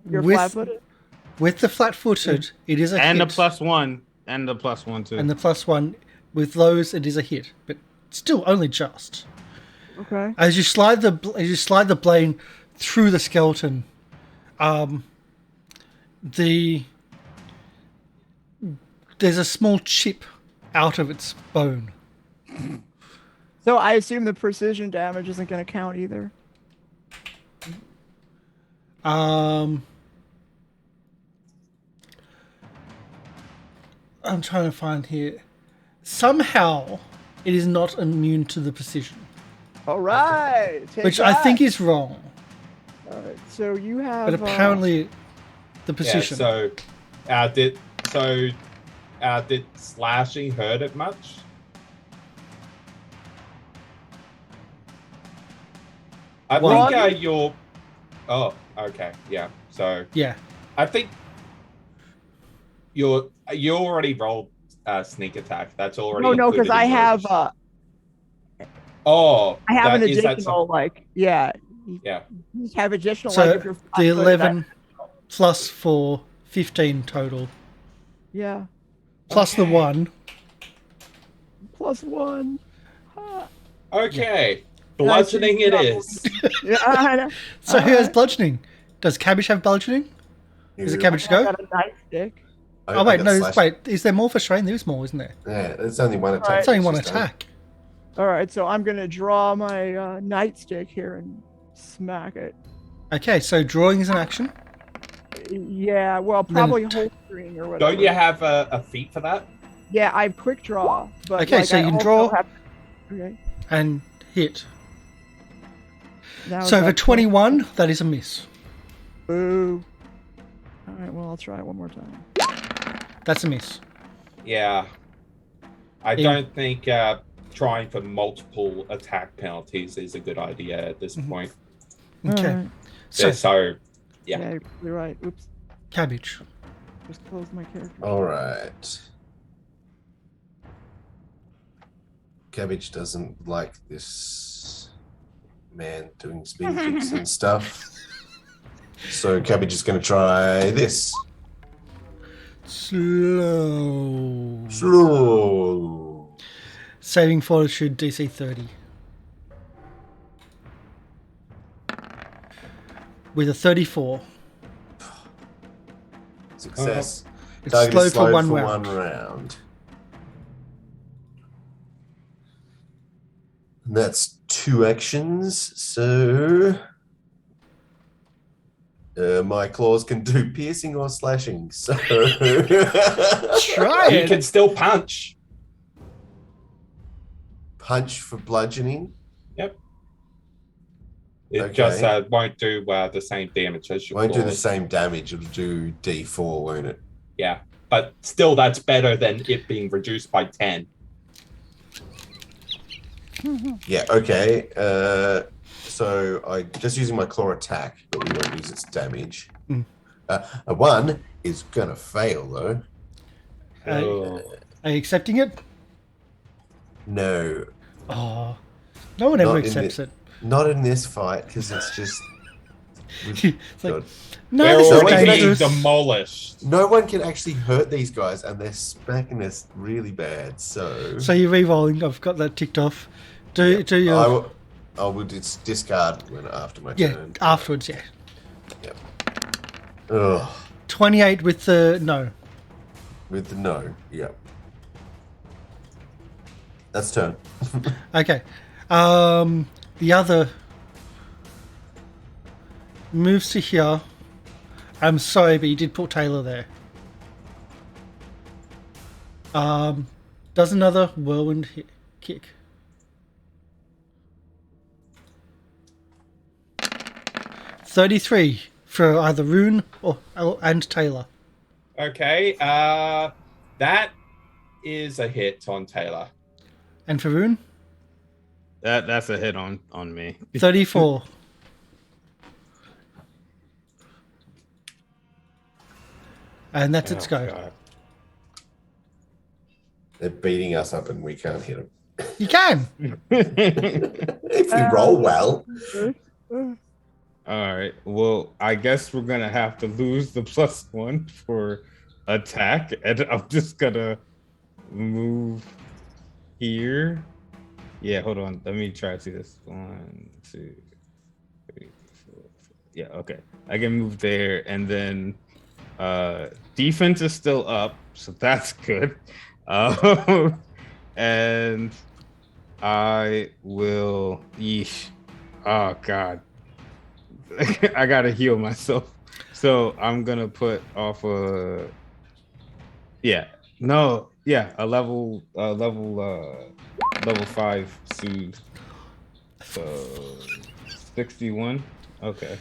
You're
With-
flat-footed.
With the flat-footed, it is a
And
hit.
the +1. And the +1 too.
And the +1. With those, it is a hit, but still only just.
Okay.
As you slide the blade through the skeleton, there's a small chip out of its bone.
So I assume the precision damage isn't going to count either.
I'm trying to find here. Somehow, it is not immune to the precision,
All right. Take
which I
that.
think is wrong.
All right. So you have.
But apparently, the
Yeah,
precision.
did slashing hurt it much? I
One.
think you're. Oh, okay, yeah. So
Yeah.
I think you already rolled sneak attack. That's already.
No, because
included
I
in
have.
yours. Oh,
I have an
is that
additional like. Yeah.
Yeah.
You have additional
So
like if you're
the
flat-footed,
11 plus 4, 15 total.
Yeah.
Plus the 1.
+1.
Okay. Bludgeoning it is.
Yeah. I know.
So who has bludgeoning? Does Cabbage have bludgeoning? Is it Cabbage
I
go?
got a nightstick.
Oh wait, no. Wait, is there more for Sherain? There is more, isn't there?
Yeah, it's only one attack.
It's only one
just done.
attack.
All right, so I'm gonna draw my nightstick here and smack it.
Okay, so drawing is an action.
Yeah, well, probably holstering or whatever.
Don't you have a feat for that?
Yeah, I have quick draw. But
Okay,
like,
so
I
you can
also
draw-
have- Okay.
And hit.
Now
So for
that's
21, that is a miss.
Boo. All right, well, I'll try it one more time.
That's a miss.
Yeah. I
Yeah.
don't think trying for multiple attack penalties is a good idea at this point.
Okay.
All right.
So,
Yeah.
You're right. Oops.
Cabbage.
Just closed my character.
All right. Cabbage doesn't like this man doing spin kicks and stuff. So Cabbage is going to try this.
Slow.
Slow.
Saving fortitude DC 30. With a 34.
Success.
It's
Target
slow
is
for one
for
round.
1 round. And that's 2 actions, so my claws can do piercing or slashing. So
Try
You
it.
can still punch.
punch for bludgeoning.
Yep. It
Okay.
just won't do the same damage as your
Won't do the
claws.
same damage. It'll do D4, won't it?
Yeah. But still, that's better than it being reduced by 10.
Yeah. Okay. So I just using my claw attack, but we won't use its damage.
Mm.
A 1 is gonna fail though.
Are you accepting it?
No,
Oh, no one ever
Not in
accepts
the-
it.
not in this fight because it's just.
It's like,
God.
no,
They're
this is
already being
dangerous.
demolished.
No one can actually hurt these guys, and they're smacking us really bad. So
So you're re-rolling. I've got that ticked off. Do your
I will discard when after my
yeah
turn.
afterwards. Yeah,
Yep. Ugh.
28 with the no.
With the no. Yep. That's turn.
Okay. The other moves to here. I'm sorry, but you did put Tayla there. Does another whirlwind kick. $33 for either Ruun and Tayla.
Okay, that is a hit on Tayla.
And for Ruun,
That's a hit on me.
34. And that's its go.
God.
They're beating us up, and we can't hit them.
You can.
If we roll well.
All right. Well, I guess we're gonna have to lose the +1 for attack, and I'm just gonna move here. Yeah, hold on. Let me try to see this. 1, 2, 3, 4. Yeah, okay. I can move there, and then defense is still up, so that's good. And I will. Yeesh. Oh God. I gotta heal myself. So I'm gonna put off a level 5 soothe. So 61. Okay.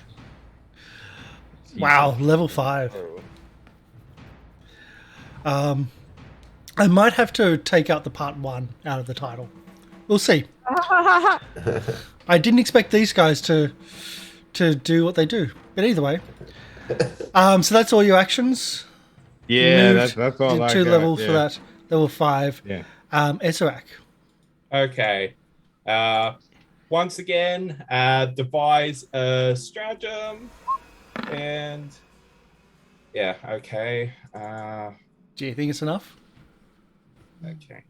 Wow, level 5. I might have to take out the part 1 out of the title. We'll see. I didn't expect these guys to do what they do, but either way. So that's all your actions.
Yeah,
Moved
that's all I
two
got.
levels
Yeah.
for that. Level 5.
Yeah.
Ezarek.
Okay. Once again, devise a stratagem. And yeah, okay.
Do you think it's enough?
Okay.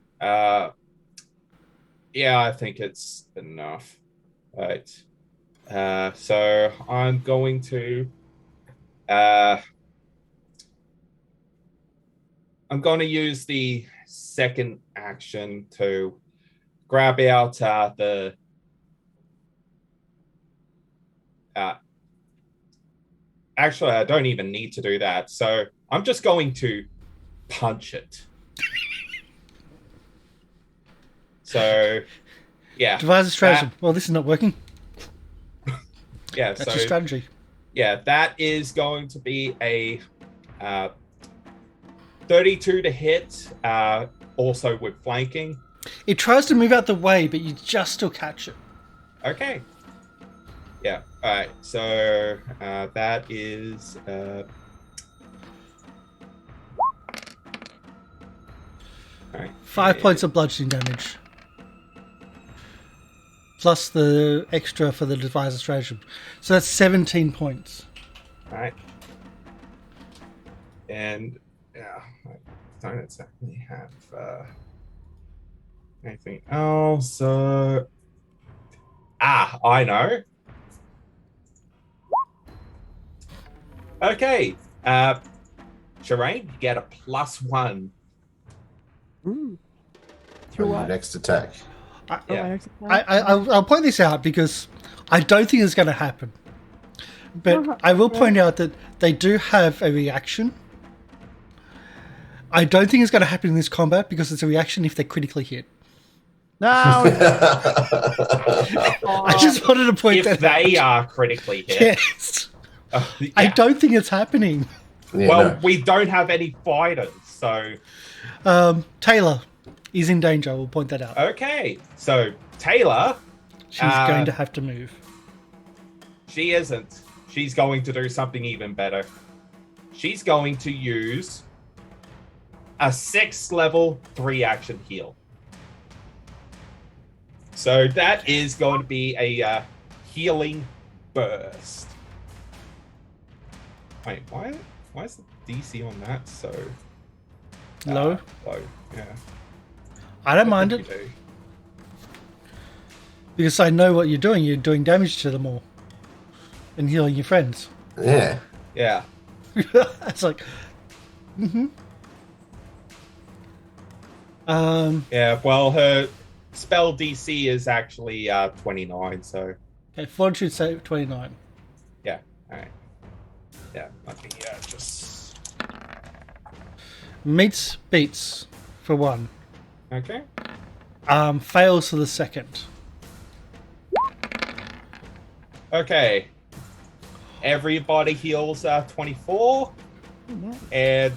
Yeah, I think it's enough. Right. So I'm going to use the second action to grab out the actually, I don't even need to do that. So I'm just going to punch it. So, yeah.
Devise a strategy. Well, this is not working.
Yeah,
That's
so
your strategy.
yeah, that is going to be a 32 to hit, also with flanking.
It tries to move out the way, but you just still catch it.
Okay. Yeah. All right. So that is
5 points of bludgeoning damage. Plus the extra for the device stratagem. So that's 17 points.
All right. And yeah, I don't exactly have anything else. So I know. Okay. Sherain, you get a +1.
Ooh.
On your next attack.
Yeah.
I'll point this out because I don't think it's going to happen. But I will point out that they do have a reaction. I don't think it's going to happen in this combat because it's a reaction if they're critically hit.
No.
I just wanted to point
If
that
they
out.
are critically hit.
Yes.
Yeah.
I don't think it's happening.
Yeah,
Well,
no.
we don't have any fighters, so
Tayla is in danger. We'll point that out.
okay. So Tayla,
She's going to have to move.
She isn't. She's going to do something even better. She's going to use a 6th level 3-action heal. So that is going to be a healing burst. Wait, why is the DC on that so
Low?
low? Yeah.
I don't
What
mind
did
it
you do?
because I know what you're doing. You're doing damage to them all and healing your friends.
Yeah.
Yeah.
It's like,
Yeah, well, her spell DC is actually 29, so
okay, Fortitude save 29.
yeah. All right. Yeah, let me just...
Meets beats for 1.
Okay.
Fails for the 2nd.
Okay. Everybody heals 24. And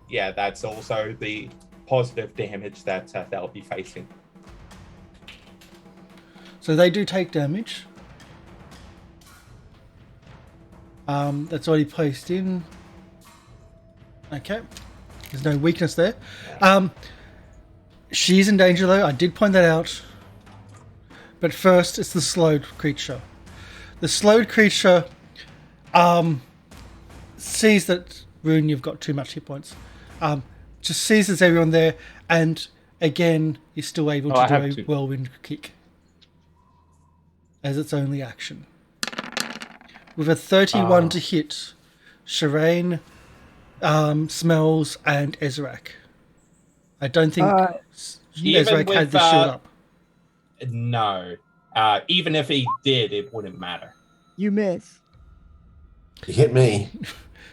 yeah, that's also the positive damage that they'll be facing.
So they do take damage. That's already placed in. Okay. There's no weakness there. She's in danger though, I did point that out. But first, it's the slowed creature. The slowed creature sees that, Ruun, you've got too much hit points. Just sees there's everyone there, and again, is still able
I
to
have
do a
to.
whirlwind kick as its only action. With a 31 to hit, Sherain, Smells, and Ezarek. I don't think
Even
Ezarek
with,
had the shield up.
No. Even if he did, it wouldn't matter.
You miss.
You hit me.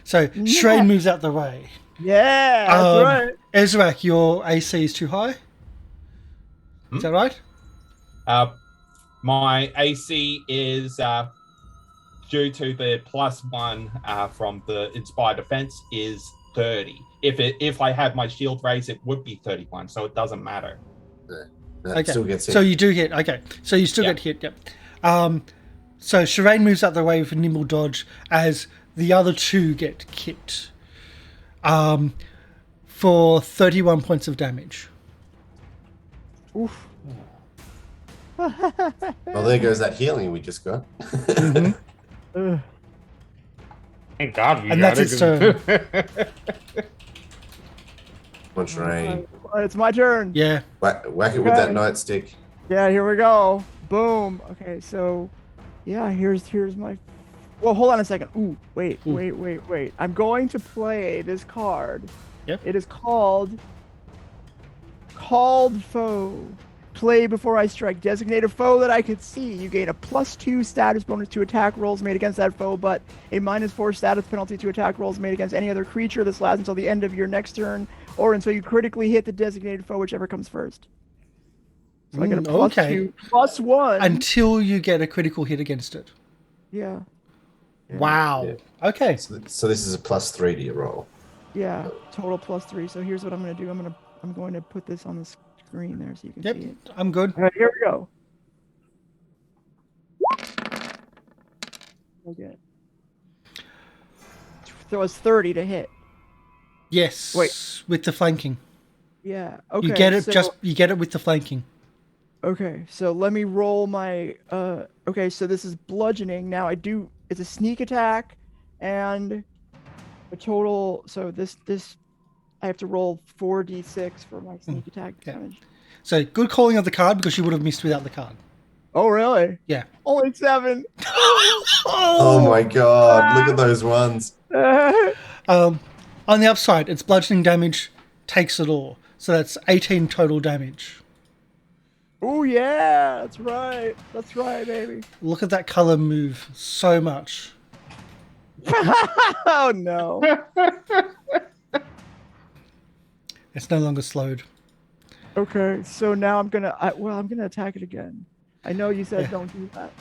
So Sherain moves out the way.
Yeah, that's right.
Ezarek, your AC is too high. Is that right?
My AC is due to the +1 from the Inspired Defense is 30. If I had my shield raised, it would be 31, so it doesn't matter.
That
Okay.
still gets hit.
So you do hit. Okay. So you still
Yeah.
get hit. Yep. So Sherain moves out the way with a nimble dodge as the other two get kicked. For 31 points of damage.
Oof.
Well, there goes that healing we just got.
Ugh.
Thank God we
And
got
that's
it.
its turn.
Come on, Sherain.
It's my turn.
Yeah.
Whack it with that
Okay.
nightstick.
Yeah, here we go. Boom. Okay, so yeah, here's my. Well, hold on a second. Ooh, wait. I'm going to play this card.
Yep.
It is called Foe. Play before I strike. Designate a foe that I could see. You gain a +2 status bonus to attack rolls made against that foe, but a -4 status penalty to attack rolls made against any other creature. This lasts until the end of your next turn, or until you critically hit the designated foe, whichever comes first. So I get a +2, +1.
Until you get a critical hit against it.
Yeah.
Wow.
Yeah.
Okay.
So this is a +3 to your roll.
Yeah, total +3. So here's what I'm gonna do. I'm going to put this on the screen there so you can
Yep.
see it.
I'm good.
All right, here we go. Okay. So it's 30 to hit.
Yes.
Wait.
With the flanking.
Yeah. Okay.
You get it
so,
you get it with the flanking.
Okay, so let me roll my. Okay, so this is bludgeoning. Now it's a sneak attack, and a total. So this I have to roll 4d6 for my sneak attack
yeah.
damage.
So good calling of the card because you would have missed without the card.
Oh really?
Yeah.
Only 7.
Oh my god, look at those ones.
On the upside, its bludgeoning damage takes it all. So that's 18 total damage.
Oh yeah, that's right. That's right, baby.
Look at that color move so much.
Oh no.
It's no longer slowed.
Okay, so now I'm gonna attack it again. I know you said don't do that.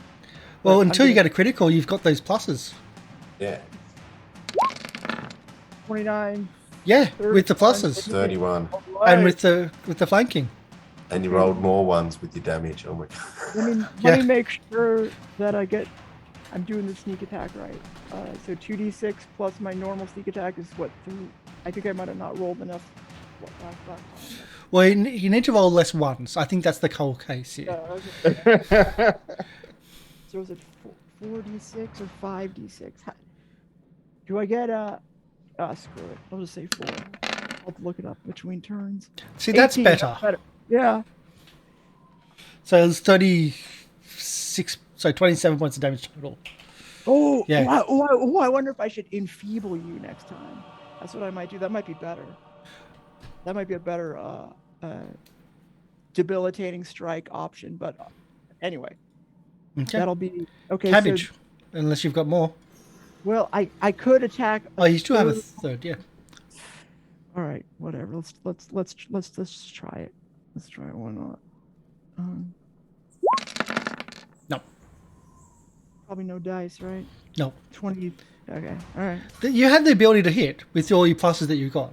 Well,
But
until
I'm
you
gonna-
get a critical, you've got those pluses.
Yeah,
29.
Yeah, with the pluses
31.
and with the flanking.
And you rolled more ones with your damage. Oh my god.
Let
Yeah.
me make sure that I get I'm doing the sneak attack right. So 2d6 plus my normal sneak attack is what? 3. I think I might have not rolled enough. Last time.
Well, you need to roll less ones. I think that's the whole case here.
Okay. So is it 4d6 or 5d6? Do I get screw it. I'll just say 4. I'll have to look it up between turns.
See, that's
18,
better.
Yeah.
So it's 36. So 27 points of damage total.
Oh,
yeah.
I wonder if I should enfeeble you next time. That's what I might do. That might be better. That might be a better debilitating strike option. But anyway,
Okay.
that'll be okay.
Cabbage,
So,
unless you've got more.
well, I could attack.
Oh, you still have a third, yeah.
All right, whatever. Let's try it. Let's try it. Why not?
No.
Probably no dice, right?
No.
20. Okay. All right.
You had the ability to hit with all your pluses that you got.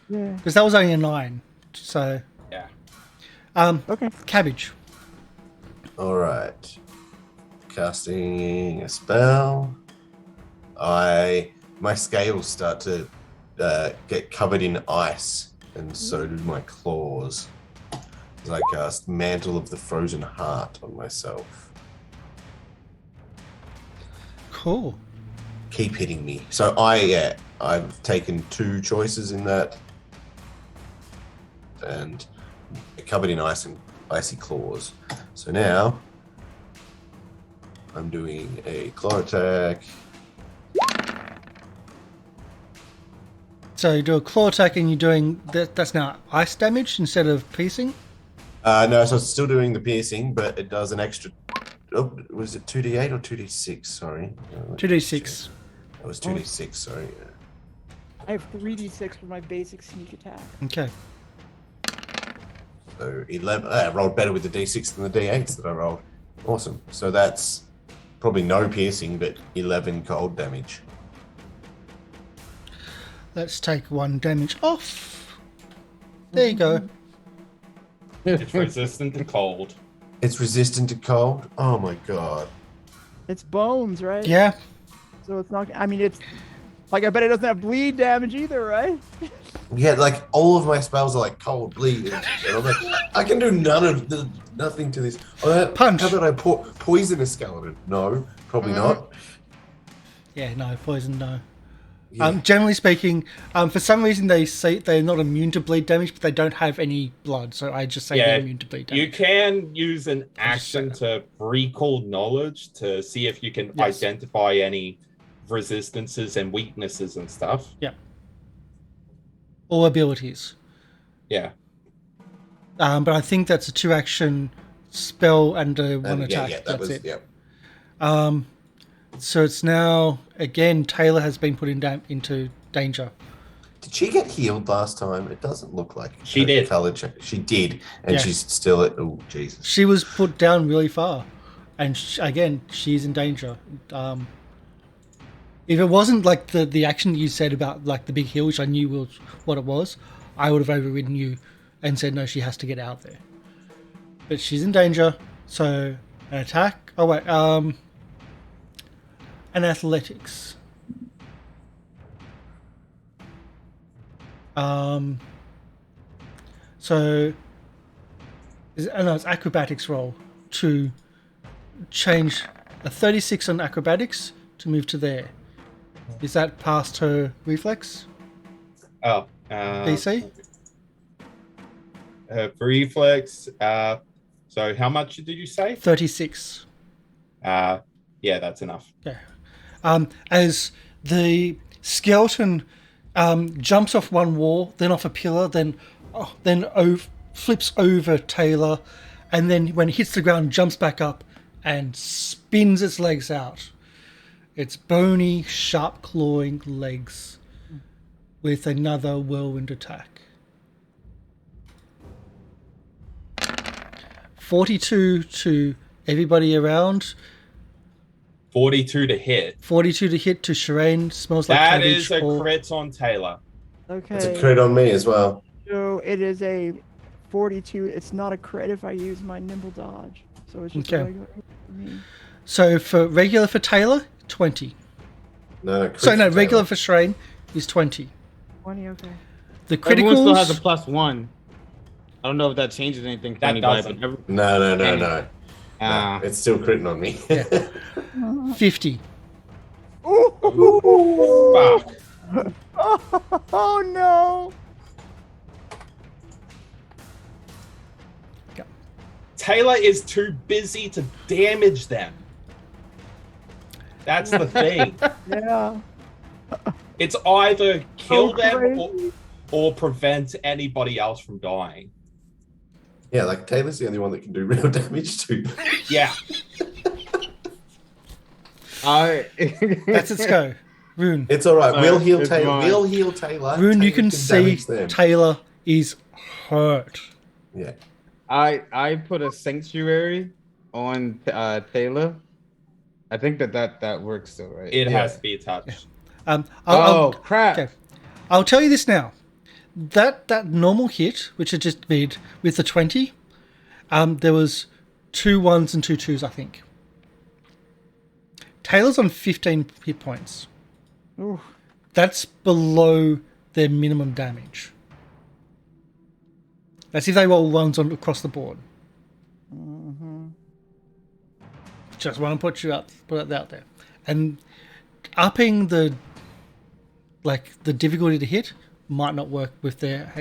Yeah.
Because that was only a 9. So.
Yeah.
Okay.
Cabbage.
All right. Casting a spell. My scales start to get covered in ice, and so do my claws. As I cast Mantle of the Frozen Heart on myself.
Cool.
Keep hitting me. So I've taken 2 choices in that, and covered in ice and icy claws. So now I'm doing a claw attack.
So you do a claw attack and you're doing that's now ice damage instead of piercing?
No, so it's still doing the piercing, but it does an extra. Oh, was it 2d8 or 2d6? Sorry.
2d6.
That was 2d6, sorry.
I have 3d6 for my basic sneak attack.
Okay.
So 11. I rolled better with the d6 than the d8s that I rolled. Awesome. So that's probably no piercing, but 11 cold damage.
Let's take 1 damage off. There you go.
It's resistant to cold.
It's resistant to cold? Oh my god.
It's bones, right?
Yeah.
So it's not. I mean, it's like I bet it doesn't have bleed damage either, right?
Yeah, like all of my spells are like cold bleed. And I'm like, I can do nothing to this.
Punch.
How about I poison a skeleton? No, probably not.
Yeah, no, poison, no.
Yeah.
Generally speaking, for some reason they say they're not immune to bleed damage, but they don't have any blood, so I just say they're immune to bleed damage.
You can use an action to recall knowledge to see if you can identify any resistances and weaknesses and stuff.
Yeah. Or abilities.
Yeah.
But I think that's a 2-action spell and a 1 attack.
Yeah,
that's it.
Yeah.
So it's now, again, Tayla has been put into danger.
Did she get healed last time? It doesn't look like
she did.
She did, and
Yeah.
she's still at. Oh, Jesus.
She was put down really far. And again, she's in danger. If it wasn't like the action you said about like the big hill, which I knew was what it was, I would have overridden you and said, no, she has to get out there. But she's in danger, so an attack. Oh, wait. And athletics. So it's acrobatics roll to change a 36 on acrobatics to move to there. Is that past her reflex?
Oh.
DC?
Reflex. So how much did you say?
36.
Yeah, that's enough.
Yeah. As the skeleton jumps off one wall, then off a pillar, then flips over Tayla, and then when it hits the ground, jumps back up and spins its legs out. Its bony, sharp clawing legs with another whirlwind attack. 42 to everybody around.
42 to hit.
42 to hit to Sherain. Smells like
That
cabbage.
is a crit on Tayla.
Okay.
It's a crit on me as well.
So it is a 42. It's not a crit if I use my nimble dodge. So it's just
Okay.
regular for me.
So for regular for Tayla, 20.
No,
Regular for Sherain is 20.
20, okay.
The
Everyone still has a
criticals,
+1. I don't know if that changes anything for
That
anybody.
doesn't.
But
No.
Anyway.
No, it's still critting on me.
50.
Fuck.
Oh no!
Tayla is too busy to damage them. That's the thing.
Yeah.
It's either kill
So
them
crazy.
or prevent anybody else from dying.
Yeah, like Taylor's the only one that can do real damage to.
Yeah.
That's its go. Ruun.
It's all right. We'll heal
it's
Taylor.
mine.
We'll heal Taylor.
Ruun, you
Taylor
can see
damage them.
Tayla is hurt.
Yeah.
I put a sanctuary on Tayla. I think that works still, right?
It has to be attached.
Crap.
Okay. I'll tell you this now. That normal hit, which I just made with the 20, there was 2 1s and 2 2s, I think. Taylor's on 15 hit points.
Oof.
That's below their minimum damage. That's if they roll ones on across the board.
Mm-hmm.
Just want to put it out there, and upping the difficulty to hit might not work with their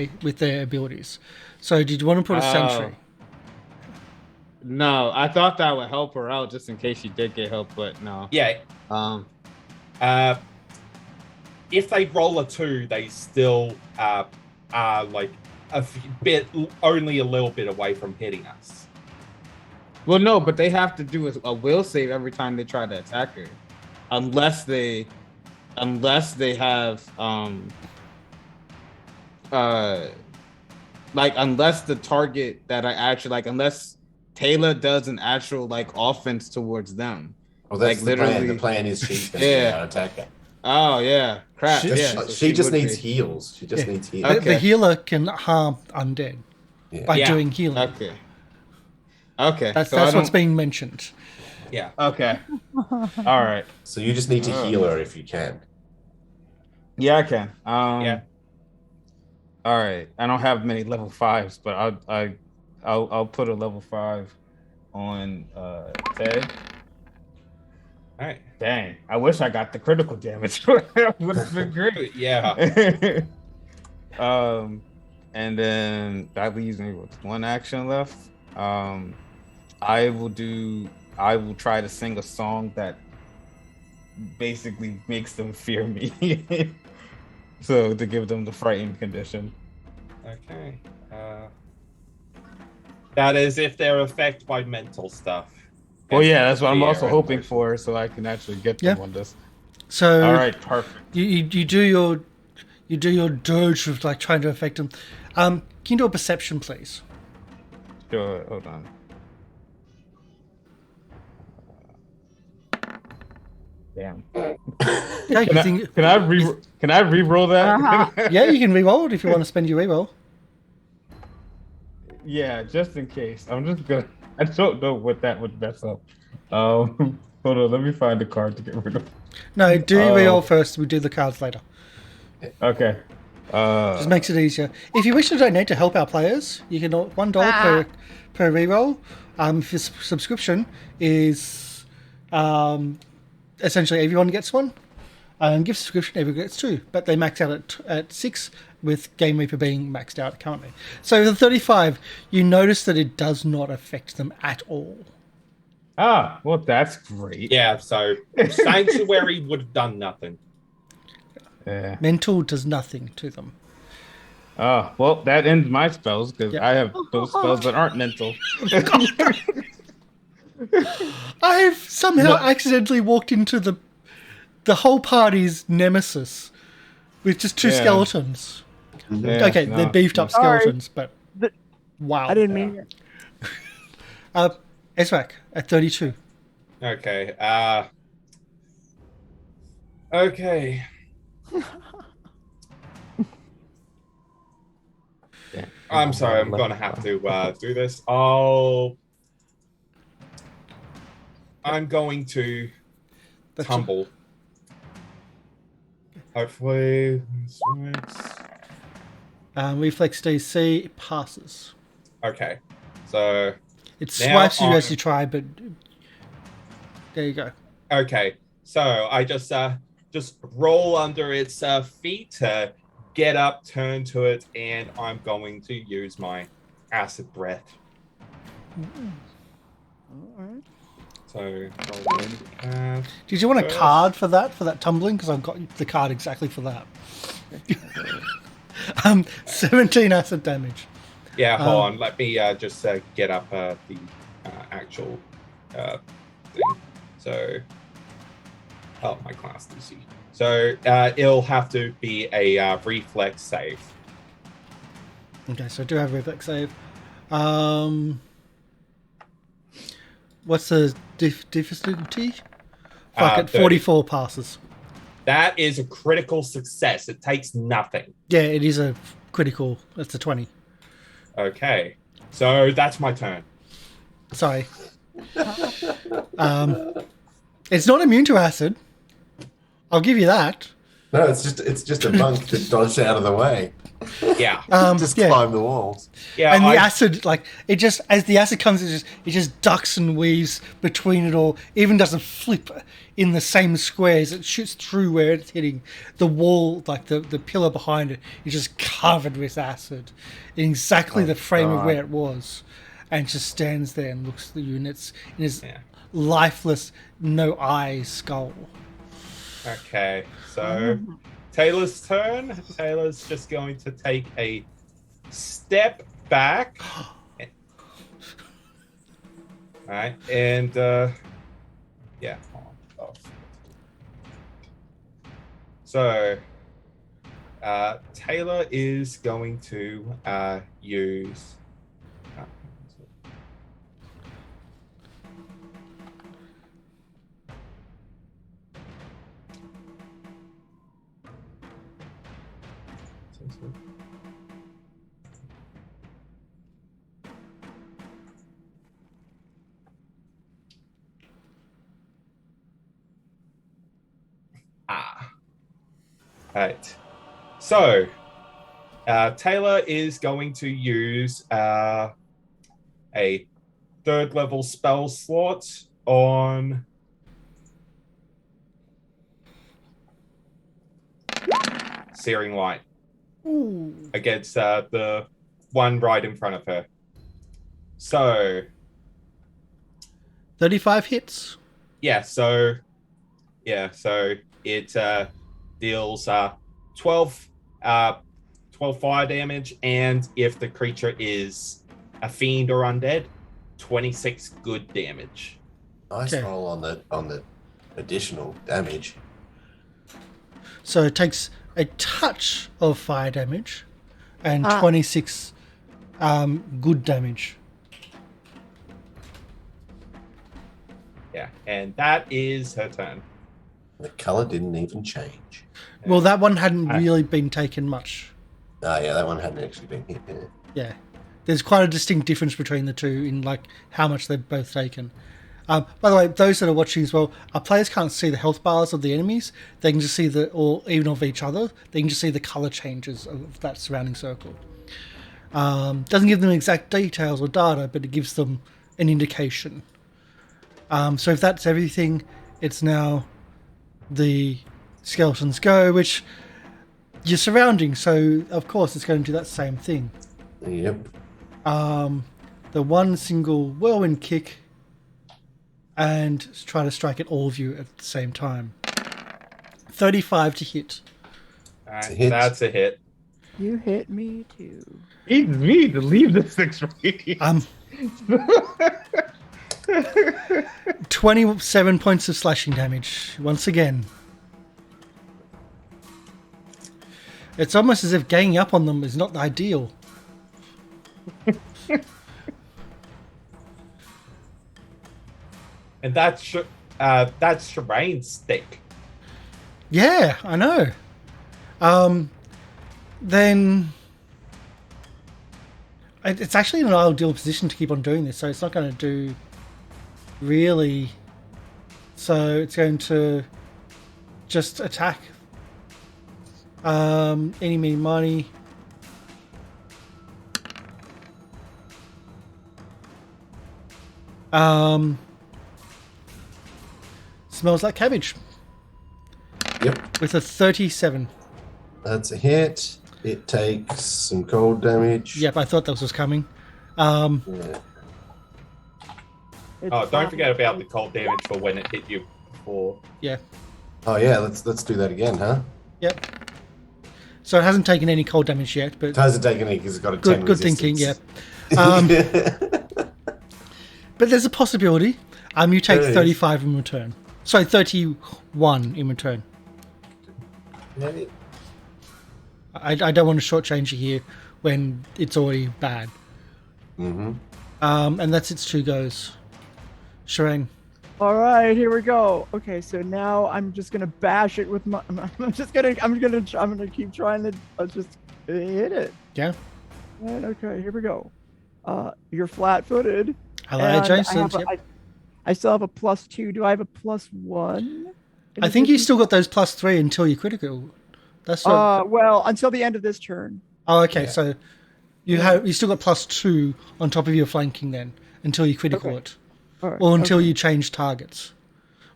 abilities. So, did you want to put a sanctuary?
No, I thought that would help her out just in case she did get help, but no.
Yeah. If they roll a 2, they still are like only a little bit away from hitting us.
Well, no, but they have to do a will save every time they try to attack her, unless they have unless the target that I actually unless Tayla does an actual offense towards them.
Well, that's the
literally
plan. The plan is she's going to attack her.
Oh yeah, crap.
She just needs heals. She just needs heals.
The
Okay.
healer can harm undead by doing healing.
Okay.
That's
So
what's being mentioned.
Yeah.
Okay. All right.
So you just need to heal her if you can.
Yeah, I can.
Yeah.
All right. I don't have many level 5s, but I'll put a level 5 on Tay.
All right.
Dang, I wish I got the critical damage. That would have been great.
Yeah.
And then that leaves me with 1 action left. I will try to sing a song that basically makes them fear me. So to give them the frightened condition.
Okay. That is if they're affected by mental stuff.
Well, yeah, that's what I'm
Fear
also
and
hoping
emotion.
for, so I can actually get them on this.
So
All right, perfect.
you do your dirge of trying to affect them. Can you do a perception, please?
Sure, hold on. Damn.
Yeah,
Can I re-roll that?
yeah, you can reroll it if you want to spend your reroll.
Yeah, just in case. I don't know what that would mess up. Hold on, let me find the card to get rid of.
No, do your reroll first. We do the cards later.
Okay.
Just makes it easier. If you wish to donate to help our players, you can $1 per reroll. If your subscription is essentially everyone gets one, and gift subscription everyone gets 2, but they max out at 6, with Game Reaper being maxed out currently. So the 35, you notice that it does not affect them at all.
Ah, well, that's great.
Yeah, so Sanctuary would have done nothing.
Yeah.
Mental does nothing to them.
Oh, well, that ends my spells because
Yep.
I have those spells that aren't mental.
I've somehow accidentally walked into the whole party's nemesis with just 2 skeletons.
Yeah,
Okay,
no.
they're beefed up skeletons, but wow.
I didn't mean it.
Ezarek at 32.
Okay. Okay. I'm sorry, I'm gonna have to do this. I'll I'm going to
That's
tumble. Hopefully, this works.
Reflex DC passes.
Okay, so
It
Now
swipes you as
I'm-
you try, but there you go.
okay, so I just roll under its feet to get up, turn to it, and I'm going to use my acid breath.
Alright.
So roll
Did you want a
First.
card for that tumbling? Because I've got the card exactly for that. 17 acid damage.
yeah, hold on. Let me just get up the actual thing. So, my class DC. So it'll have to be a reflex save.
Okay, so I do have a reflex save. What's the difficulty? Fuck it,
30.
44 passes.
That is a critical success. It takes nothing.
Yeah, it is a critical. That's a 20.
Okay, so that's my turn.
Sorry. It's not immune to acid. I'll give you that.
No, it's just a monk that dodged out of the way.
Yeah,
Just
yeah.
climb the walls.
yeah.
And the
I-
acid, like, it just, as the acid comes, it just ducks and weaves between it all. Even doesn't flip in the same squares. It shoots through where it's hitting. The wall, like the pillar behind it, is just covered with acid in exactly the frame of
God.
where it was. And just stands there and looks at you, and it's in his
Yeah.
lifeless, no eye skull.
Okay, so Taylor's turn. Taylor's just going to take a step back. Alright, and yeah. Oh. So Taylor is going to use Right. So, Taylor is going to use a third level spell slot on Searing Light against the one right in front of her. So,
35 hits.
yeah, so it deals 12 fire damage, and if the creature is a fiend or undead, 26 good damage.
Nice
Okay.
roll on the additional damage.
So it takes a touch of fire damage and 26 good damage.
Yeah, and that is her turn.
The color didn't even change.
Well, that one hadn't really been taken much.
Oh yeah, that one hadn't actually been hit. Yeah.
Yeah. There's quite a distinct difference between the two in like how much they've both taken. By the way, those that are watching as well, our players can't see the health bars of the enemies. They can just see or even of each other. They can just see the color changes of that surrounding circle. Doesn't give them exact details or data, but it gives them an indication. So if that's everything, it's now the skeletons go, which you're surrounding. So of course it's going to do that same thing.
Yep.
The one single whirlwind kick and try to strike at all of you at the same time. 35 to hit.
Alright,
a hit.
that's a hit.
You hit me too.
It's me to leave the 6 radius.
27 points of slashing damage once again. It's almost as if ganging up on them is not ideal.
And that's Sherain's stick.
Yeah, I know. Then it's actually in an ideal position to keep on doing this, so it's not going to do really So it's going to just attack. Any, meeny, miny. Smells like cabbage.
Yep.
With a 37.
That's a hit. It takes some cold damage.
Yep, I thought this was coming.
Yeah.
Oh, don't forget about the cold damage for when it hit you before.
Yeah.
Oh yeah, let's do that again, huh?
Yep. So it hasn't taken any cold damage yet, but
It hasn't taken any because it's got a 10
good thinking. Yeah.
resistance.
But there's a possibility. You take
There is.
35 in return. Sorry, 31 in return.
Maybe.
I don't want to shortchange you here when it's already bad.
Mm-hmm.
And that's its 2 goes. Sherain.
All right, here we go. Okay, so now I'm just gonna bash it with my. I'm gonna keep trying to just hit it.
Yeah.
And okay, here we go. You're flat-footed.
Hello,
and
Jason.
I still have a +2. Do I have a +1?
I think you still got those +3 until you critical. That's not...
well, until the end of this turn.
Oh, okay.
Yeah.
So you still got +2 on top of your flanking then until you critical
Okay.
it,
All right,
or until
okay.
you change targets,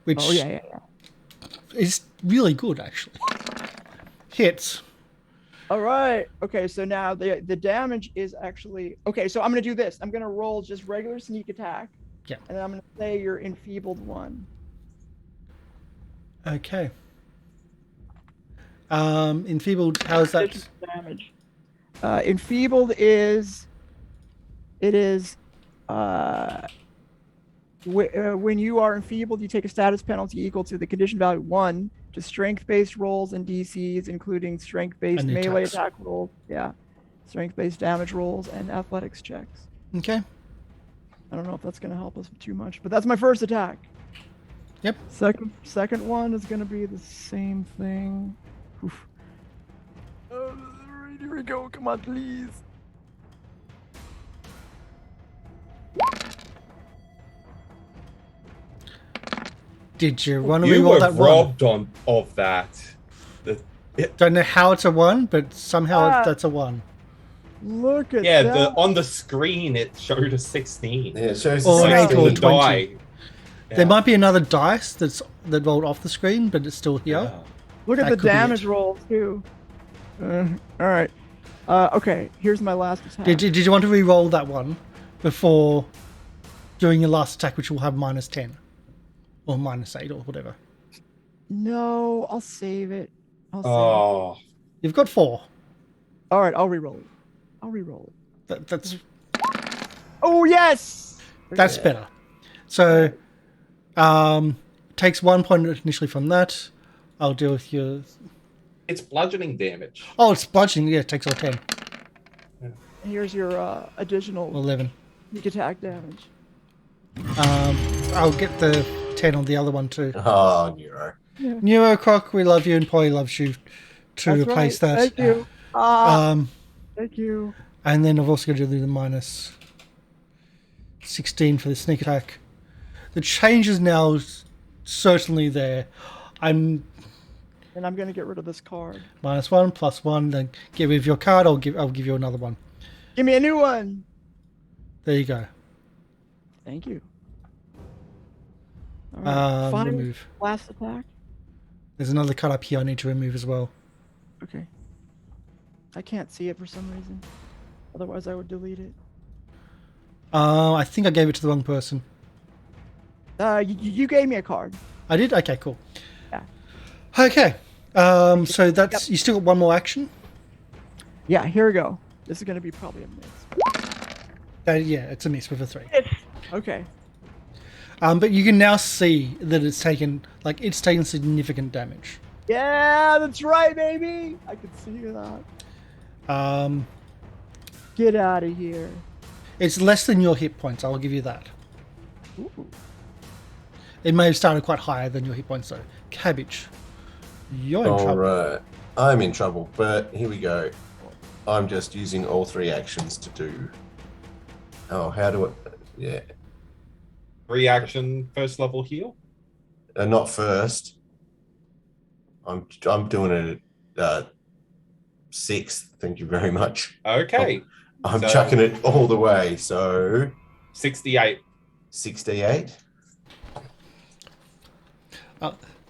which
Yeah.
is really good actually. Hits.
All right. Okay, so now the damage is actually okay. So I'm gonna do this. I'm gonna roll just regular sneak attack.
Yeah.
And then I'm gonna say you're enfeebled 1.
Okay. Enfeebled. How is that?
Additional damage. Enfeebled is. It is. When you are enfeebled, you take a status penalty equal to the condition value 1 to strength-based rolls and DCs, including strength-based
And
melee
attacks.
attack rolls. Yeah. Strength-based damage rolls and athletics checks.
Okay.
I don't know if that's going to help us too much, but that's my first attack.
Yep.
Second one is going to be the same thing. Oof. Here we go. Come on, please.
Did you want to
You
reroll
were
that 1?
robbed of that.
Don't know how it's a 1, but somehow that's a 1.
Look at
Yeah,
that.
on the screen it showed a 16.
Yeah, it shows
Or an
the
8 or
16.
20.
Die.
There might be another dice that rolled off the screen, but it's still here.
Yeah.
Look at
that
the
could be
damage
it.
roll too. All right. Okay. Here's my last attack.
Did you want to re-roll that one before doing your last attack, which will have -10 or -8 or whatever?
No, I'll save it.
Oh,
You've got 4.
All right, I'll re-roll it.
That's
Oh yes.
better. So, takes 1 point initially from that. I'll deal with your.
it's bludgeoning damage.
Oh, it's bludgeoning. Yeah, it takes all 10.
Here's your additional
11.
sneak attack damage.
I'll get the 10 on the other one too.
Oh, Neuro.
Neurocroc, we love you, and Polly loves you to
That's
replace
right.
that.
Thank you. Thank you.
And then I've also got to do the -16 for the sneak attack. The change is now certainly there. I'm
And I'm gonna get rid of this card.
-1, +1, then get rid of your card. I'll give you another one.
Give me a new one.
There you go.
Thank you. All right. Final
Remove.
last attack.
There's another card up here I need to remove as well.
Okay. I can't see it for some reason. Otherwise, I would delete it.
I think I gave it to the wrong person.
You gave me a card.
I did? Okay, cool.
Yeah.
Okay. So that's you still got one more action?
Yeah, here we go. This is gonna be probably a miss.
Yeah, it's a miss with a 3.
Okay.
But you can now see that it's taken significant damage.
Yeah, that's right, baby. I can see that. Get out of here.
It's less than your hit points, I'll give you that.
Ooh.
It may have started quite higher than your hit points though. Cabbage. You're in
All
trouble.
right. I'm in trouble, but here we go. I'm just using all 3 actions to do. Oh, how do I? Yeah.
Reaction, first level heal.
Not first. I'm doing it sixth. Thank you very much.
Okay.
I'm
So-
chucking it all the way. So
68.
68.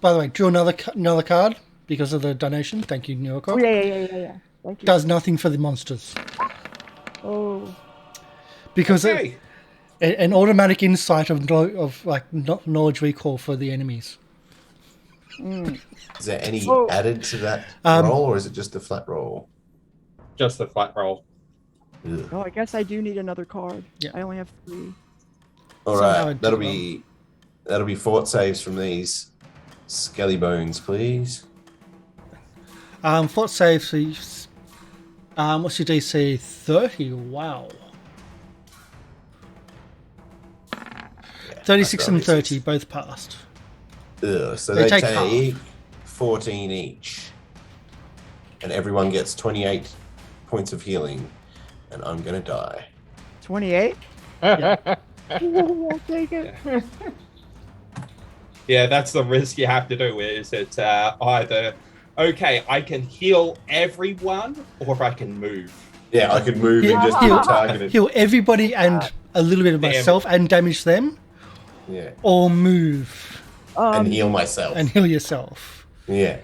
By the way, draw another card because of the donation. Thank you, New York.
Oh yeah. Thank you.
Does nothing for the monsters
Oh.
because
Okay.
an automatic insight of knowledge recall for the enemies.
Is there any
Oh.
added to that
Um,
roll, or is it just a flat roll?
Just a flat roll.
Ugh.
Oh, I guess I do need another card.
Yeah.
I only have 3.
All
Somehow
right,
it
that'll
did
be fort saves from these skelly bones, please.
Fort save. So what's your DC? 30. Wow. 36 and 30 both passed.
Ugh, so
They
they
take
take 14 each, and everyone gets 28 points of healing, and I'm gonna die.
28?
Yeah.
I'll take it.
Yeah, that's the risk you have to do. Is it either okay, I can heal everyone, or I can move.
Yeah, I could move and just
Heal-
get targeted.
Heal everybody and a little bit of
Damn.
myself and damage them,
Yeah,
or move
and heal myself.
and heal yourself.
Yeah,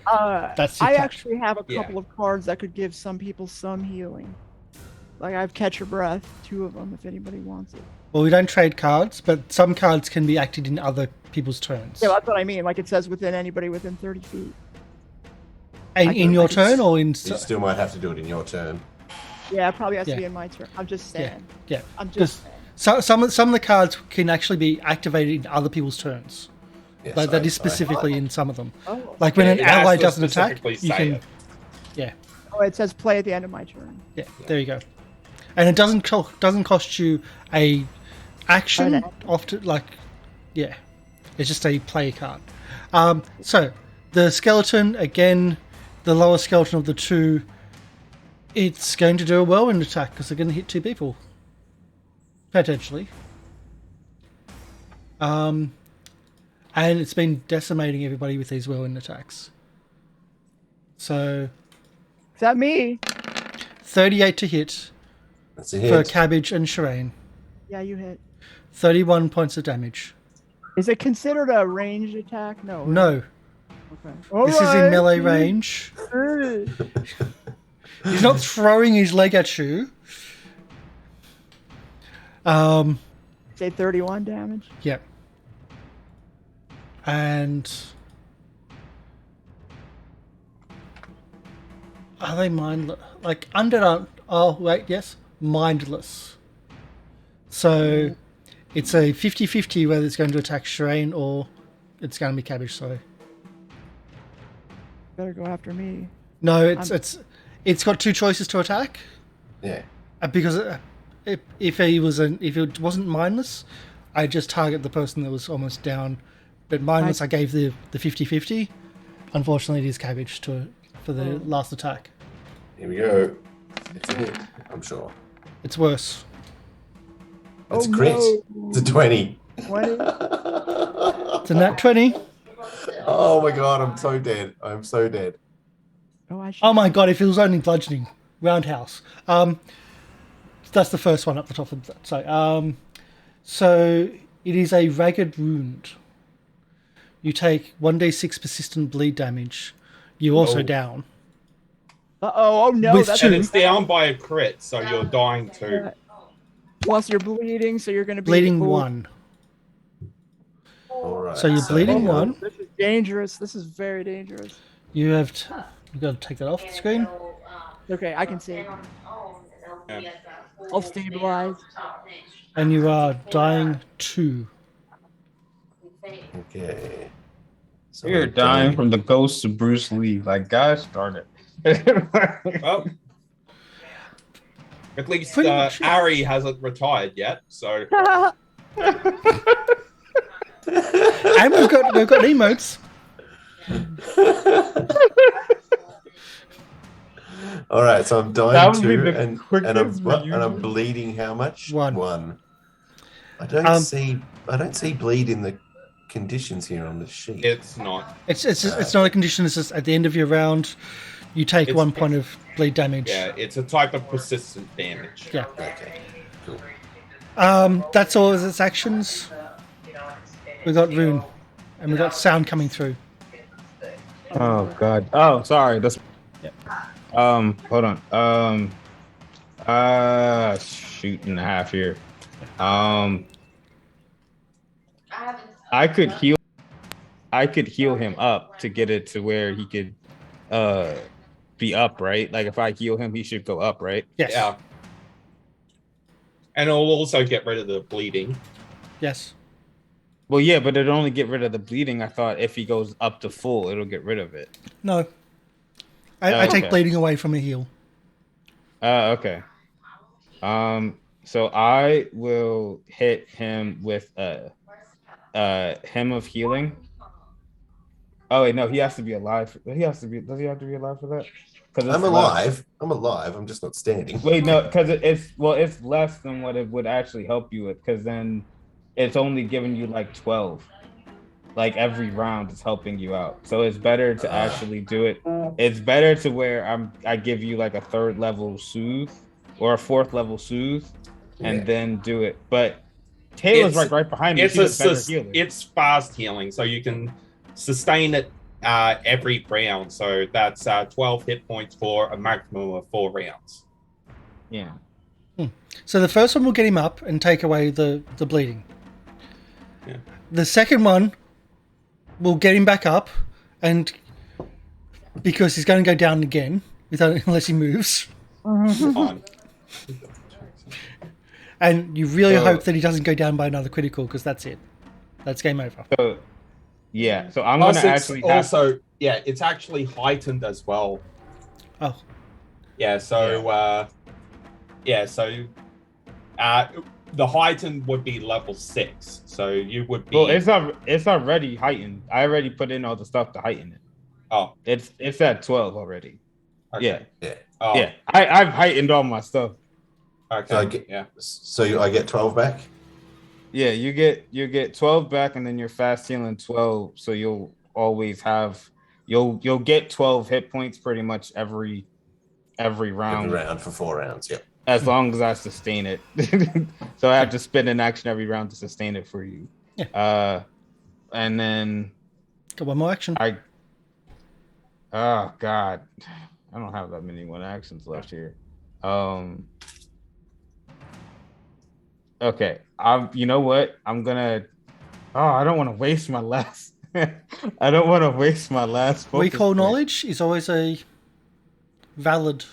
That's your
I
cap.
actually have a
Yeah.
couple of cards that could give some people some healing. Like I have Catch Your Breath, 2 of them if anybody wants it.
Well, we don't trade cards, but some cards can be acted in other people's turns.
Yeah, that's what I mean. Like it says within anybody within 30 feet.
And
I
in
can-
your
I can
turn or in...
you still might have to do it in your turn.
Yeah, it probably has
Yeah.
to be in my turn. I'm just saying.
Yeah.
I'm
Because
just saying.
some of the cards can actually be activated in other people's turns.
Yes,
But that
I-
is specifically in some of them.
Oh.
Like when
Yeah,
an
it has
ally
to
doesn't attack,
specifically
you
say
can...
it.
Yeah,
Oh, it says play at the end of my turn.
yeah, there you go. And it doesn't cost you a action
An
often, like, yeah. It's just a play card. So, the skeleton, again, the lower skeleton of the two, it's going to do a whirlwind attack because they're going to hit 2 people. Potentially. And it's been decimating everybody with these whirlwind attacks. So,
Is that me?
38 to hit
That's a
for
hit.
Cabbage and Sherain.
Yeah, you hit.
31 points of damage.
Is it considered a ranged attack? No. right?
No,
Okay.
this is in melee range.
range.
He's not throwing his leg at you.
Say 31 damage.
Yep. And are they mindless? Like undead? Oh wait, yes, mindless. So it's a 50-50 whether it's going to attack Sherain or it's going to be Cabbage. Sorry.
Better go after me.
No, it's got 2 choices to attack.
Yeah.
Because if it wasn't mindless, I'd just target the person that was almost down. But mindless, I gave the 50-50. Unfortunately, it is Cabbage for the last attack.
Here we go. It's a hit, I'm sure.
It's worse.
It's a crit.
no.
It's a 20.
20.
It's a nat 20.
Oh my god, I'm so dead. I'm so dead.
Oh, I should.
Oh my god, if it was only bludgeoning. Roundhouse. That's the first one up the top of that. So it is a ragged wound. You take 1d6 persistent bleed damage. You're also
Oh.
down.
Oh no.
With
That's
two.
And it's down by a crit, so you're dying too.
Plus you're bleeding, so you're going to be
Bleeding
oh,
1.
Alright.
So you're bleeding 1.
This is dangerous. This is very dangerous.
You've got to take that off the screen.
Okay, I can see.
Yeah.
I'll stabilize.
And you are dying 2.
Okay. So
You're dying from the ghost of Bruce Lee. Like, guys, darn it.
Well, at least
Pretty much.
Arry hasn't retired yet, so
And we've got emotes.
All right, so I'm
That
dying
would be
too,
the
and
quickest
I'm bleeding how much?
1.
1. I don't see bleed in the conditions here on the sheet.
It's not.
It's not a condition. It's just at the end of your round, you take 1 point of bleed damage.
Yeah, it's a type of persistent damage.
Yeah.
Okay, cool.
That's all of its actions. We got Ruun, and we got sound coming through.
Oh god. Oh, sorry. That's. Hold on. Shoot and a half here. I could heal him up to get it to where he could be up, right? Like if I heal him, he should go up, right?
Yes.
Yeah. And it'll also get rid of the bleeding.
Yes.
Well, yeah, but it'll only get rid of the bleeding. I thought if he goes up to full, it'll get rid of it.
No. I take
okay.
bleeding away from a heal.
Okay. So I will hit him with hymn of healing. Oh wait, no, he has to be alive. Does he have to be alive for that?
I'm alive. I'm alive. I'm just not standing.
Wait, no, because it's less than what it would actually help you with, because then it's only giving you like 12. Like every round is helping you out. So it's better to actually do it. It's better to where I give you like a 3rd level soothe or a 4th level soothe and then do it. But Tayla's right behind me.
It's fast healing, so you can sustain it every round. So that's 12 hit points for a maximum of 4 rounds.
Yeah.
So the first one will get him up and take away the bleeding.
Yeah.
The second one will get him back up, and because he's going to go down again unless he moves.
On.
And you really hope that he doesn't go down by another critical, because that's it. That's game over.
So I'm going to actually
it's actually heightened as well.
Oh.
Yeah, so the heightened would be level 6, so you would be.
Well, it's already heightened. I already put in all the stuff to heighten it.
Oh,
it's at 12 already.
okay.
Yeah.
Oh,
Yeah, I've heightened all my stuff.
Okay.
So I get 12 back.
Yeah, you get 12 back, and then you're fast healing 12. So you'll always have you'll get 12 hit points pretty much every round.
Every round for 4 rounds. Yep.
As long as I sustain it. So I have to spend an action every round to sustain it for you.
Yeah.
And then
got one more action.
Oh god, I don't have that many 1 actions left here. Okay, you know what? I'm gonna. Oh, I don't want to waste my last. I don't want to waste my last.
Recall knowledge is always a valid.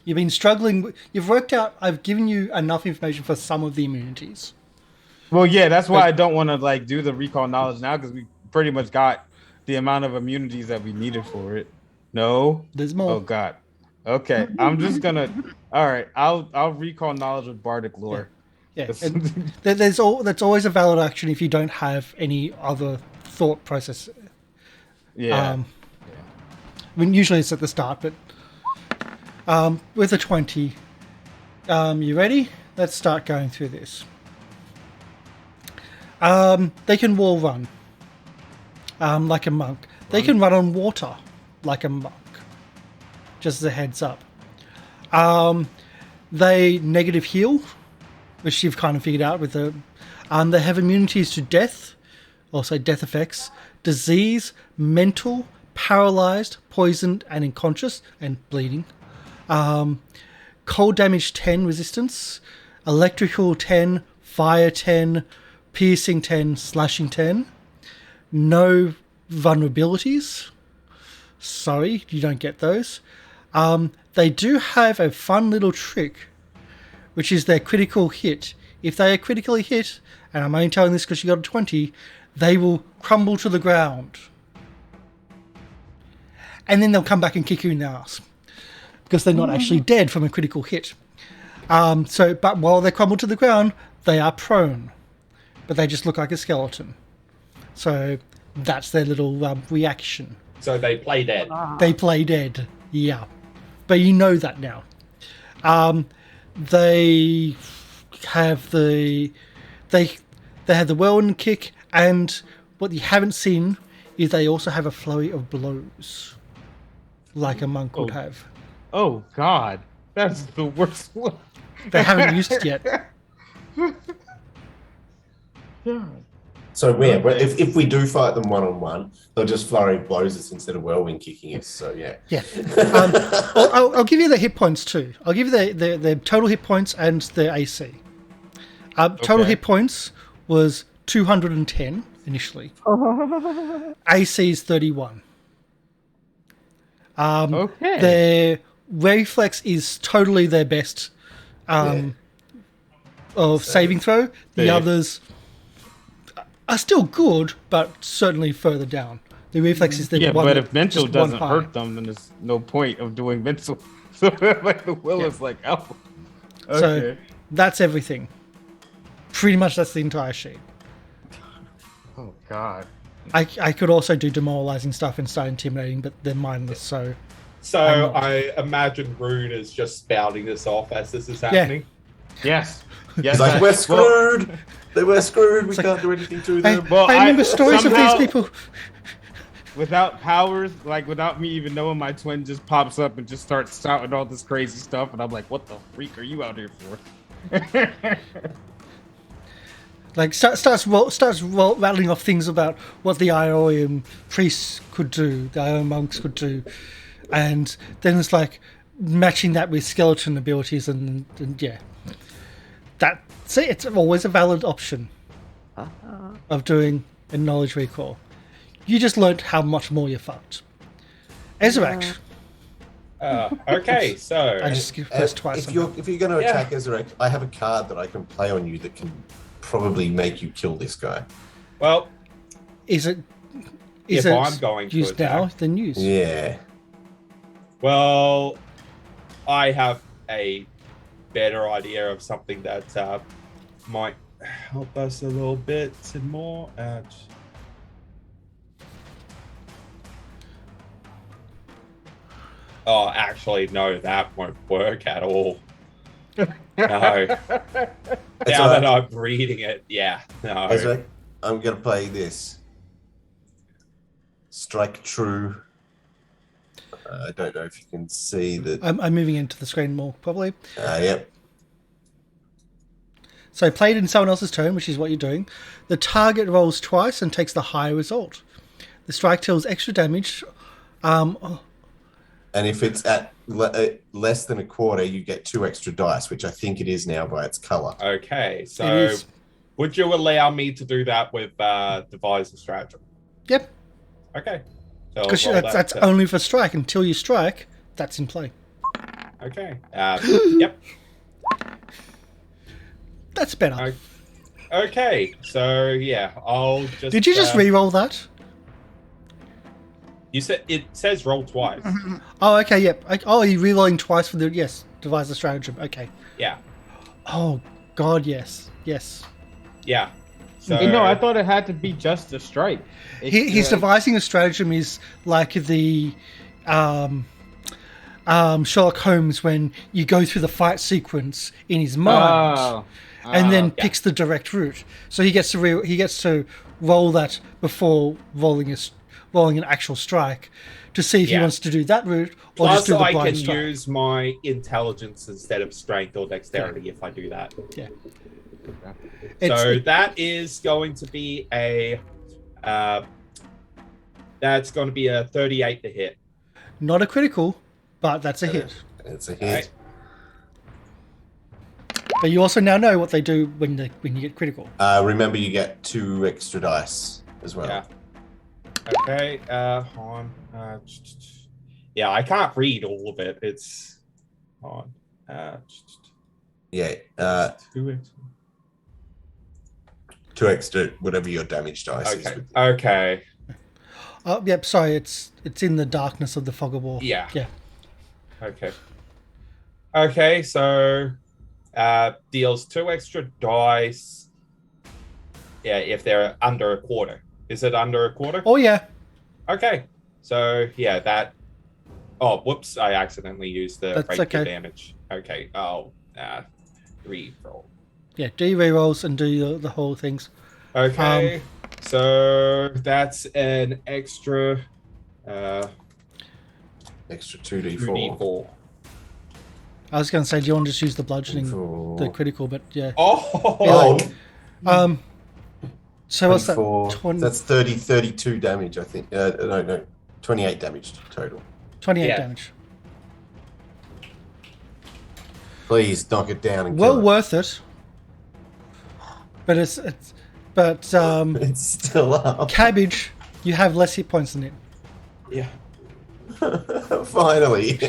You've been struggling. You've worked out. I've given you enough information for some of the immunities.
Well, yeah, that's why I don't want to like do the recall knowledge now, because we pretty much got the amount of immunities that we needed for it. No,
there's more.
Oh god. Okay, I'm just gonna. All right, I'll recall knowledge with bardic lore.
Yeah, that's always a valid action if you don't have any other thought process.
Yeah.
I mean, usually it's at the start, but with a 20, you ready? Let's start going through this. They can wall run like a monk. They can run on water like a monk. Just as a heads up. They negative heal, which you've kind of figured out with the. They have immunities to death, also death effects, disease, mental, paralyzed, poisoned, and unconscious, and bleeding. Cold damage 10 resistance, electrical 10, fire 10, piercing 10, slashing 10. No vulnerabilities. Sorry, you don't get those. They do have a fun little trick, which is their critical hit. If they are critically hit, and I'm only telling this because you got a 20, they will crumble to the ground. And then they'll come back and kick you in the ass, because they're not actually dead from a critical hit. But while they crumble to the ground, they are prone, but they just look like a skeleton. So that's their little reaction.
So they play dead.
They play dead, yeah. But you know that now. They have the whirlwind kick And what you haven't seen is they also have a flurry of blows, like a monk would have.
Oh God, that's the worst one.
They haven't used it yet.
God.
So yeah, but
Okay.
if we do fight them one-on-one, they'll just flurry blows us instead of whirlwind kicking us. So yeah.
Yeah. I'll give you the hit points too. I'll give you the total hit points and the AC. Total
Okay.
hit points was 210 initially. AC is 31.
Okay.
Their reflex is totally their best of saving throw. The
Yeah.
others are still good, but certainly further down. The reflex is the
Yeah,
one.
but if mental
just one
doesn't
high.
hurt them, then there's no point of doing mental. So like the will is like, oh.
So
Okay.
that's everything. Pretty much that's the entire sheet.
Oh God.
I could also do demoralizing stuff and start intimidating, but they're mindless, so...
So I imagine Ruun is just spouting this off as this is happening.
Yes.
It's
Yes.
like, we're screwed.
Well,
They were screwed. We
like,
can't do anything to
I,
them.
Well,
I remember
I-
stories of
somehow-
these people...
without powers, like without me even knowing, my twin just pops up and just starts shouting all this crazy stuff, and I'm like, "What the freak are you out here for?"
Like starts rattling off things about what the Ironium priests could do, the Ironium monks could do, and then it's like matching that with skeleton abilities, and yeah, it's always a valid option of doing a knowledge recall. You just learnt how much more you fucked. Ezarek,
Okay, so
I just pressed twice.
If you're going to
Yeah.
attack Ezarek, I have a card that I can play on you that can probably make you kill this guy.
well,
Is it
If I'm going to
used now?
attack.
Then use.
Yeah.
well, I have a better idea of something that might help us a little bit more. Oh, actually, no, that won't work at all. No. Now that I'm reading it, yeah, no.
Ezarek, I'm going to play this. Strike true. I don't know if you can see that.
I'm moving into the screen more probably.
Yep.
So played in someone else's turn, which is what you're doing. The target rolls twice and takes the higher result. The strike deals extra damage.
And if it's at less than a quarter, you get 2 extra dice, which I think it is now by its color.
Okay,
It
so
is.
would you allow me to do that with devise a stratagem?
Yep,
Okay. So
because
roll
that's
that.
only for strike. Until you strike, that's in play.
Okay. Yep.
That's better.
Okay. So yeah, I'll just.
Did you just re-roll that?
You said it says roll twice.
Oh, okay, yep. Oh, you're re-rolling twice for the devise a stratagem. Okay.
Yeah.
Oh God, yes.
Yeah. So
Hey, no, I thought it had to be just a strike.
He's devising a stratagem is like the Sherlock Holmes when you go through the fight sequence in his mind and then
yeah.
picks the direct route. So he gets to roll that before rolling an actual strike to see if he
Yeah.
wants to do that route or
plus
just do the
I
blind
can
strike.
use my intelligence instead of strength or dexterity if I do that.
Yeah.
So that is going to be a. That's going to be a 38 to hit.
Not a critical, but that's a hit.
It's a hit.
Right.
But you also now know what they do when you get critical.
Remember, you get 2 extra dice as well.
Yeah. Okay. Hold on. Yeah, I can't read all of it. It's on.
Yeah.
2 extra.
2 extra, whatever your damage dice is.
Okay. Okay.
Oh, yep. Sorry, it's in the darkness of the fog of war.
Yeah.
Yeah.
Okay. Okay, so deals 2 extra dice. Yeah, if they're under a quarter. Is it under a quarter?
Oh yeah.
Okay. So yeah, that. Oh, whoops! I accidentally used the
That's
break
okay.
damage. Okay. Oh, 3 roll.
Yeah. Do your rerolls and do the whole things.
Okay. So that's an extra
Extra 2d4.
2d4.
I was going to say, do you want to just use the bludgeoning, the critical? But yeah.
Oh,
So what's that?
24. That's 32 damage, I think. No, 28 damage total.
28 damage.
Please knock it down and
Well
kill it.
worth it. But it's
It's still up.
Cabbage, you have less hit points than it.
yeah.
Finally.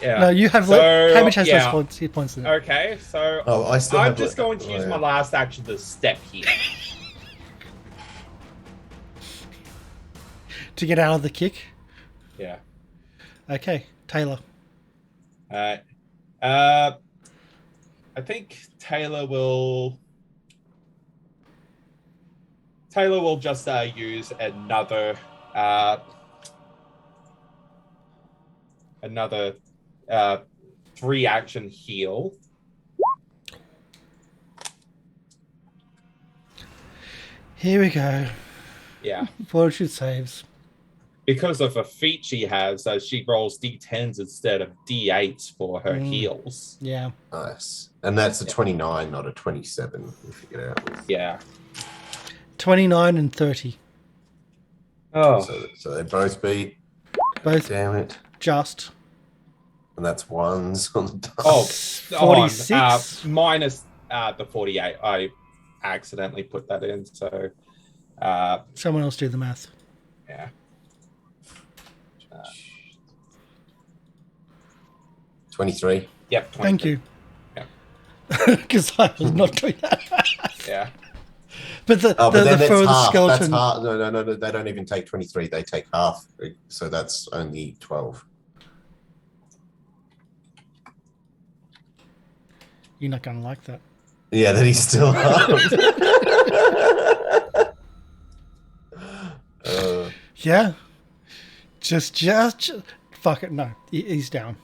Yeah.
No, you have Cabbage has less hit points than it.
Okay, so
Oh, I still
I'm
have
just going to use my last action to step here.
To get out of the kick.
Yeah.
Okay, Taylor.
I think Tayla will just use another 3-action heal.
Here we go.
Yeah.
Fortitude saves.
Because of a feat she has, she rolls d10s instead of d8s for her heals.
Yeah.
Nice. And that's a 29, not a 27, if you get out.
Yeah.
29 and 30.
Oh.
So they both beat.
Both
Damn it.
just.
And that's ones on the dice.
Oh,
46?
Minus the 48. I accidentally put that in, so...
Someone else do the math.
Yeah.
23.
Yep. 23.
Thank you.
Yeah.
Because I was not doing that.
Yeah.
But the
But then that's
further
half.
skeleton.
That's half. No. They don't even take 23. They take half. So that's only 12.
You're not going to like that.
Yeah, that he's still up.
Yeah. Just fuck it. No, he's down.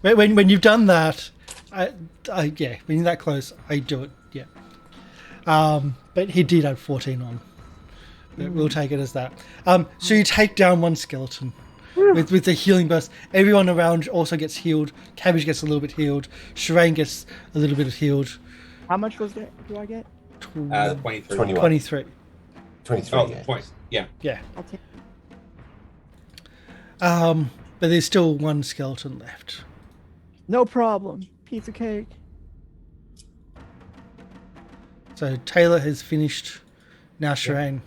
When you've done that, when you're that close, I do it. Yeah. But he did add 14 on. But we'll take it as that. So you take down one skeleton with the healing burst. Everyone around also gets healed. Cabbage gets a little bit healed. Sherain gets a little bit healed.
How much do I get?
23.
21.
23.
23.
Oh,
yeah.
points. Yeah.
Yeah.
I'll take.
But there's still one skeleton left.
No problem. Piece of cake.
So Taylor has finished. Now Sherain.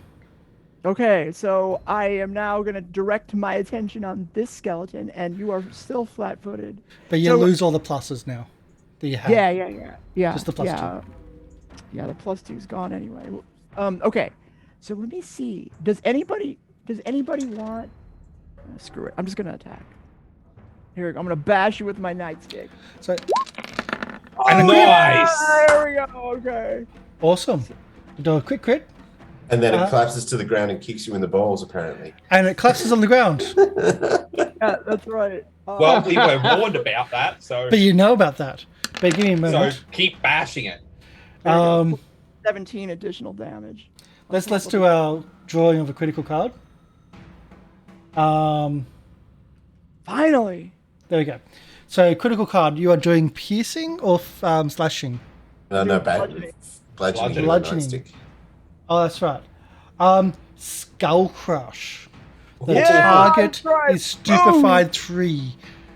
Okay, so I am now going to direct my attention on this skeleton, and you are still flat-footed.
But you
So-
lose all the pluses now that you have.
Yeah.
Just the plus
yeah. Yeah, the plus 2's gone anyway. Okay, so let me see. Does anybody want? Screw it. I'm just gonna attack. Here, I'm gonna bash you with my nightstick.
So
Nice.
There we go. Okay.
awesome. Do a quick crit.
And then it collapses to the ground and kicks you in the balls, apparently.
And it collapses on the ground.
Yeah, that's right.
Well, we were warned about that, so
But you know about that. But give me a
so
moment.
keep bashing it.
17 additional damage.
Let's do our drawing of a critical card.
Finally.
There we go. So critical card, you are doing piercing or slashing?
No,
Bludgeoning.
bludgeoning.
Bludgeoning.
Nightstick.
Oh, that's right. Skull Crush. The
Yeah,
target
that's right.
is stupefied 3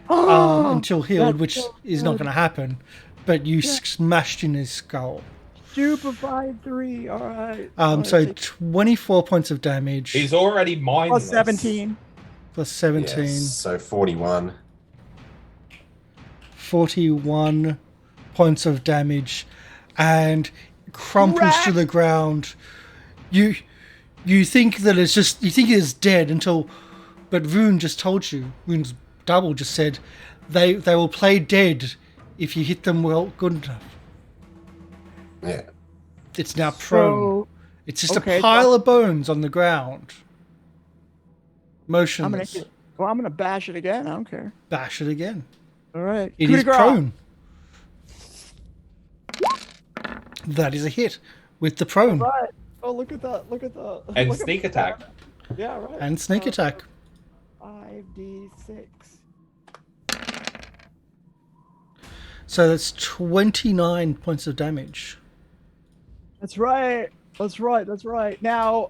until healed, which is not going to happen. But you smashed in his skull.
Stupefied 3. All right.
So 24 points of damage.
He's already mindless.
Plus 17.
Plus 17.
Yes, so 41.
41 points of damage. And crumples to the ground. You think that it's just, you think it's dead but Ruun just told you, Ruun's double just said, they will play dead if you hit them well good enough.
Yeah.
It's now prone.
So,
It's just
okay,
a pile of bones on the ground.
I'm gonna
Motionless.
I'm gonna bash it again. I don't care.
Bash it again.
All right.
It
Coup
is
de grace.
prone. That is a hit with the prone.
Right. Oh, look at that! Look at that!
And
look
sneak
at
attack.
that. Yeah, right.
And sneak attack.
5d6.
So that's 29 points of damage.
That's right. That's right. That's right. Now,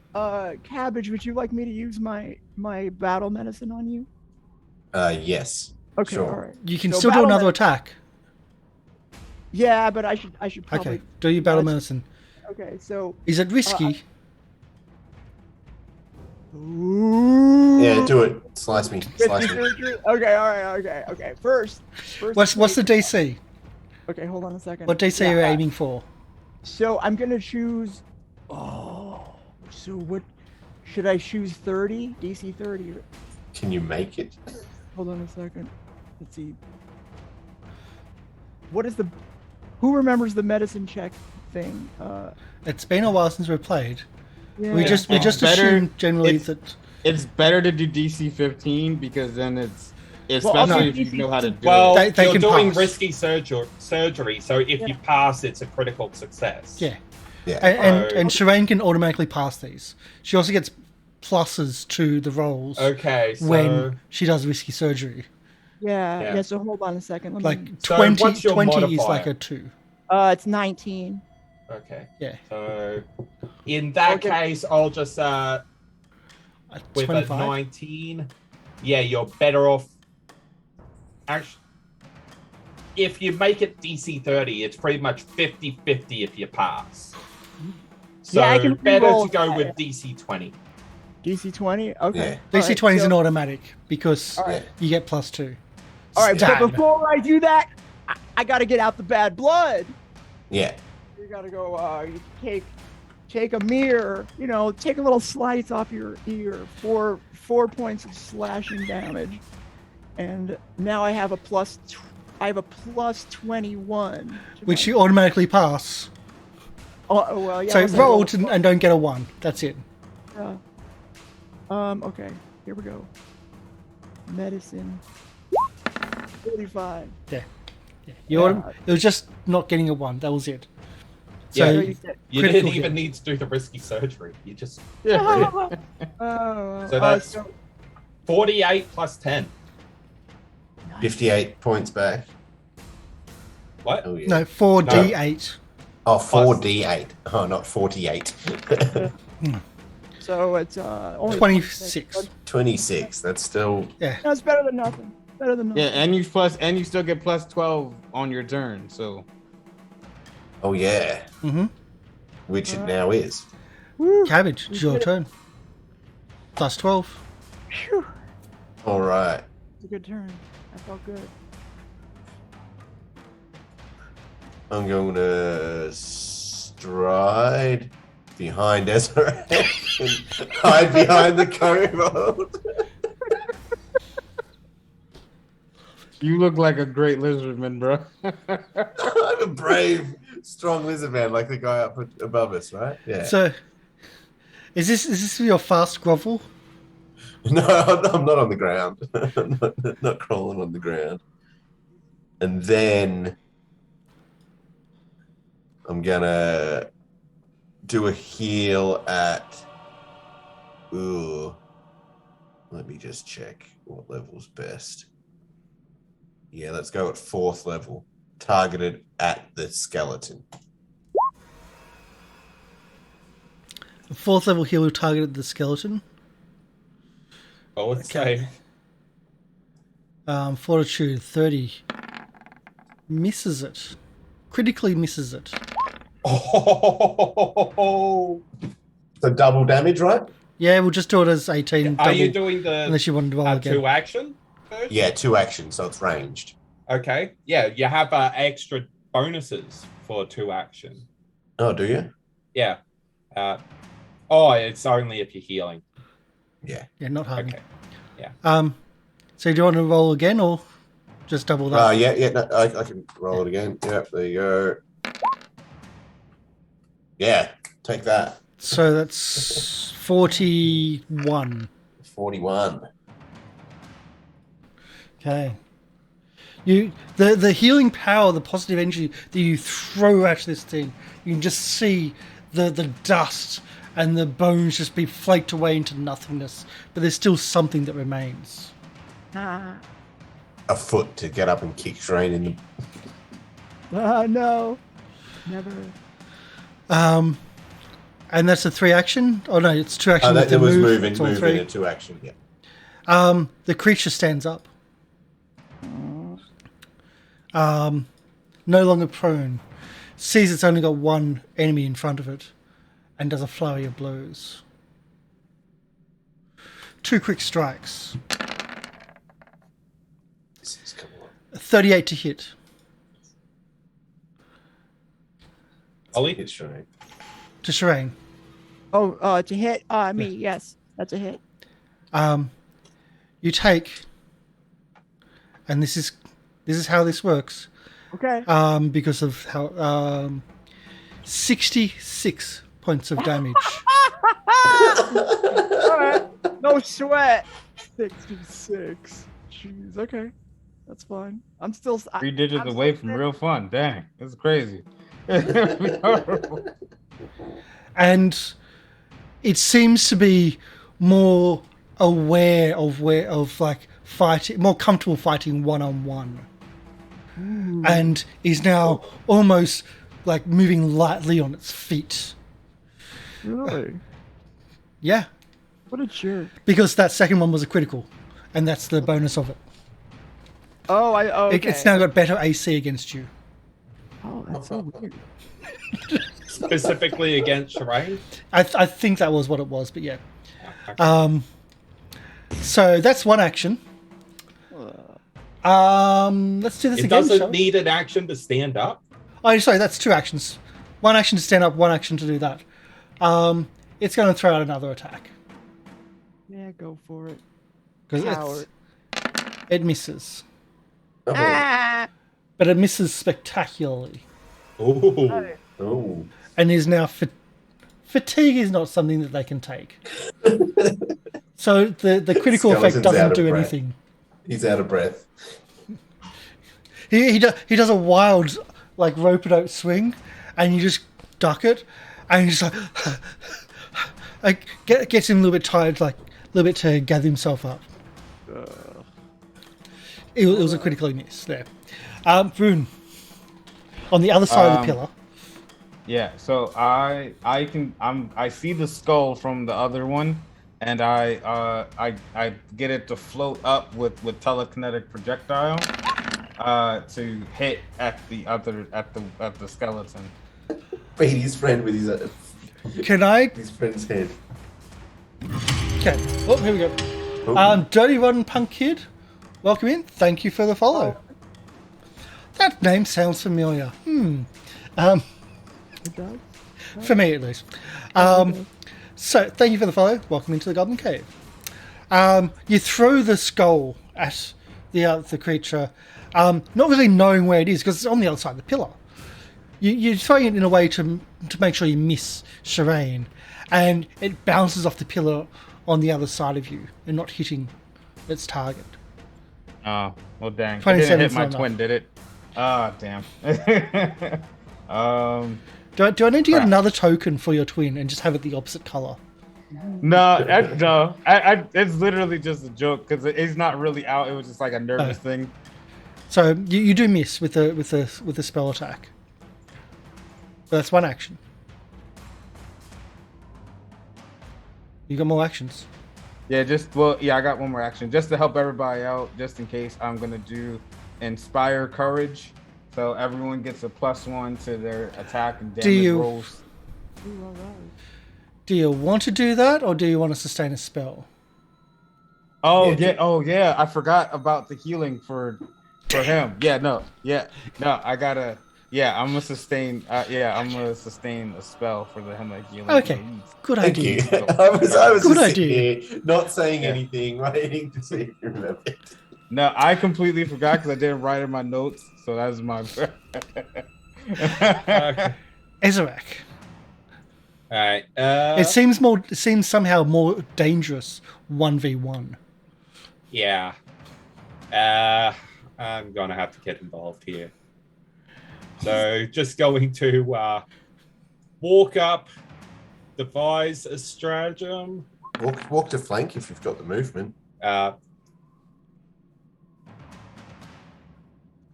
Cabbage, would you like me to use my battle medicine on you?
Yes.
Okay.
Sure.
All right.
You can
So
still do
battle
another
medicine-
attack.
Yeah, but I should probably.
Okay, do your battle
That's-
medicine.
Okay, so.
Is it risky?
Ooh.
Yeah, do it. Slice me.
50
Slice me.
surgery? Okay. All right. Okay. First.
What's the DC?
Okay, hold on a second.
What DC are you aiming for?
So I'm gonna choose. Oh. So what? Should I choose 30? DC 30.
Can you make it?
Hold on a second. Let's see. What is the? Who remembers the medicine check thing?
It's been a while since we've played.
Yeah.
We just
It's better-
assume generally
it's-
that.
It's better to do DC 15 because then it's
Well,
especially
no.
if you know how to do
Well,
it.
They
you're
can
doing
pass.
risky surgery, so if you pass, it's a critical success.
Yeah.
Yeah.
And Sherain can automatically pass these. She also gets pluses to the rolls
Okay, so
when she does risky surgery.
Yeah.
Yeah.
So hold on a second. Let
Like
me.
So
20
what's your
is
modifier?
like a 2.
It's 19.
okay.
Yeah.
So in that
Okay.
case, I'll just with
25.
a 19. Yeah, you're better off. Actually, if you make it DC 30, it's pretty much 50-50 if you pass. So
Yeah, I can
better
re-roll
to go
that.
with DC 20.
DC 20. Okay.
Yeah.
DC 20 is an automatic because
Alright.
you get +2.
All right,
Stab.
but before I do that, I got to get out the bad blood.
Yeah.
You got to go. You take a mirror. You know, take a little slice off your ear. 4 points of slashing damage, and now I have a plus 21. to
Which
my-
you automatically pass.
Oh well, yeah.
So
unless I
roll
roll-
and don't get a 1. That's it.
Okay. Here we go. Medicine. 45.
Yeah.
Yeah.
It was just not getting a 1. That was it.
Yeah,
So
So you said-
You
critical
didn't
hit.
even need to do the risky surgery. You just
Oh,
So that's-
so-
48 plus 10.
58 points back.
What?
Oh, yeah.
no, 4d8.
Oh, 4d8. Oh, not 48.
So it's only
26.
26. That's still.
Yeah.
No, it's better than nothing. Better than nothing.
Yeah, and you still get plus 12 on your turn. So
Oh, yeah.
Mm-hmm.
Which it now is.
Woo.
Cabbage, it's your turn. +12.
Phew.
All right.
It's a good turn. I felt good.
I'm going to stride behind Ezarek and hide behind the kobold.
you look like a great lizardman, bro.
I'm a brave, strong lizard man like the guy up above us, right? Yeah.
So, is this your fast grovel?
No, I'm not on the ground. I'm not crawling on the ground. And then I'm gonna do a heal at. Ooh. Let me just check what level's best. Yeah, let's go at 4th level. Targeted at the skeleton.
The 4th level heal targeted the skeleton.
I would say
Fortitude 30. Misses it. Critically misses it.
oh.
So double damage, right?
Yeah, we'll just do it as 18
Are you
double,
doing the
unless you want to roll again.
2 action version?
Yeah, 2 actions, so it's ranged.
Okay. Yeah, you have extra bonuses for 2 action.
Oh, do you?
Yeah. It's only if you're healing.
Yeah.
Yeah, not hard.
Okay.
So do you want to roll again or just double that?
Yeah, no, I can roll it again. Yep, there you go. Yeah, take that.
So that's 41.
41.
Okay. The healing power, the positive energy that you throw at this thing, you can just see the dust and the bones just be flaked away into nothingness, but there's still something that remains.
Ah,
A foot to get up and kick Sherain in the.
no. Never.
And that's a 3 action? Oh no, it's 2 action.
That was moving
it's all 3.
into action. Yeah.
The creature stands up. No longer prone. Sees it's only got one enemy in front of it, and does a flurry of blows. 2 quick strikes.
This is coming on.
38 to hit.
Ollie?
Hit Sherain.
To Sherain.
Oh, to hit me, yes. That's a hit.
You take, and this is how this works.
Okay.
Because of how 66 points of damage.
All right. No sweat. 66. Jeez. Okay. That's fine. I'm still
3 digits
I'm
away
still
from
sick.
real fun. Dang, this is crazy.
And it seems to be more aware of like fighting, more comfortable fighting one-on-one. And is now almost like moving lightly on its feet.
Really?
Yeah,
What a jerk.
because that second one was a critical, and that's the bonus of it.
Oh, okay.
It's now got better AC against you.
Oh, that's so weird.
Specifically against Sherain?
I think that was what it was, but yeah.
Okay.
So that's one action. Let's do this
It
again.
doesn't
shall we?
need an action to stand up.
Oh, sorry, that's 2 actions. 1 action to stand up, 1 action to do that. It's going to throw out another attack
Yeah, go for it.
because
Coward.
it misses,
Oh.
Ah!
but it misses spectacularly,
Ooh.
Oh.
and is now fatigue is not something that they can take. So the critical effect
Skeleton's out
doesn't
of
do
breath.
anything.
He's out of breath.
He does a wild like rope-a-dope swing, and you just duck it, and he's just like gets him a little bit tired, like a little bit to gather himself up. It was a critical miss there. Ruun, on the other side of the pillar.
Yeah, so I see the skull from the other one, and I get it to float up with telekinetic projectile to hit at the skeleton.
Beat his friend with his
Can I?
his friend's head.
Okay. Oh, here we go.
Oh.
Dirty Rotten Punk Kid, welcome in. Thank you for the follow. That name sounds familiar.
It does?
For me, at least. So, thank you for the follow. Welcome into the Goblin Cave. You throw the skull at the creature, not really knowing where it is because it's on the other side of the pillar. You're throwing it in a way to make sure you miss Sherain, and it bounces off the pillar on the other side of you and not hitting its target.
Oh, well, dang. It
27
didn't hit
is
my
not
twin, did it? Ah, damn.
Do I need to get
Crap.
another token for your twin and just have it the opposite color?
No, it's literally just a joke because it's not really out. It was just like a nervous
Oh.
thing.
So you do miss with the spell attack. But that's 1 action. You got more actions.
Yeah, I got one more action just to help everybody out, just in case. I'm gonna do Inspire Courage, so everyone gets a +1 to their attack and damage rolls.
Ooh, all right.
Do you want to do that, or do you want to sustain a spell?
Oh
Yeah,
yeah, I forgot about the healing for him. I gotta. Yeah, I'm gonna sustain. I'm gonna sustain a spell for him like healing.
Okay, good
Thank
idea.
you. I was
Good
just
idea.
here, not saying anything, waiting to see if you remember.
No, I completely forgot because I didn't write in my notes, so that's my.
Okay.
Ezarek.
All right.
It seems somehow more dangerous 1v1.
Yeah. I'm gonna have to get involved here. So just going to walk up, devise a stratagem.
Walk to flank if you've got the movement.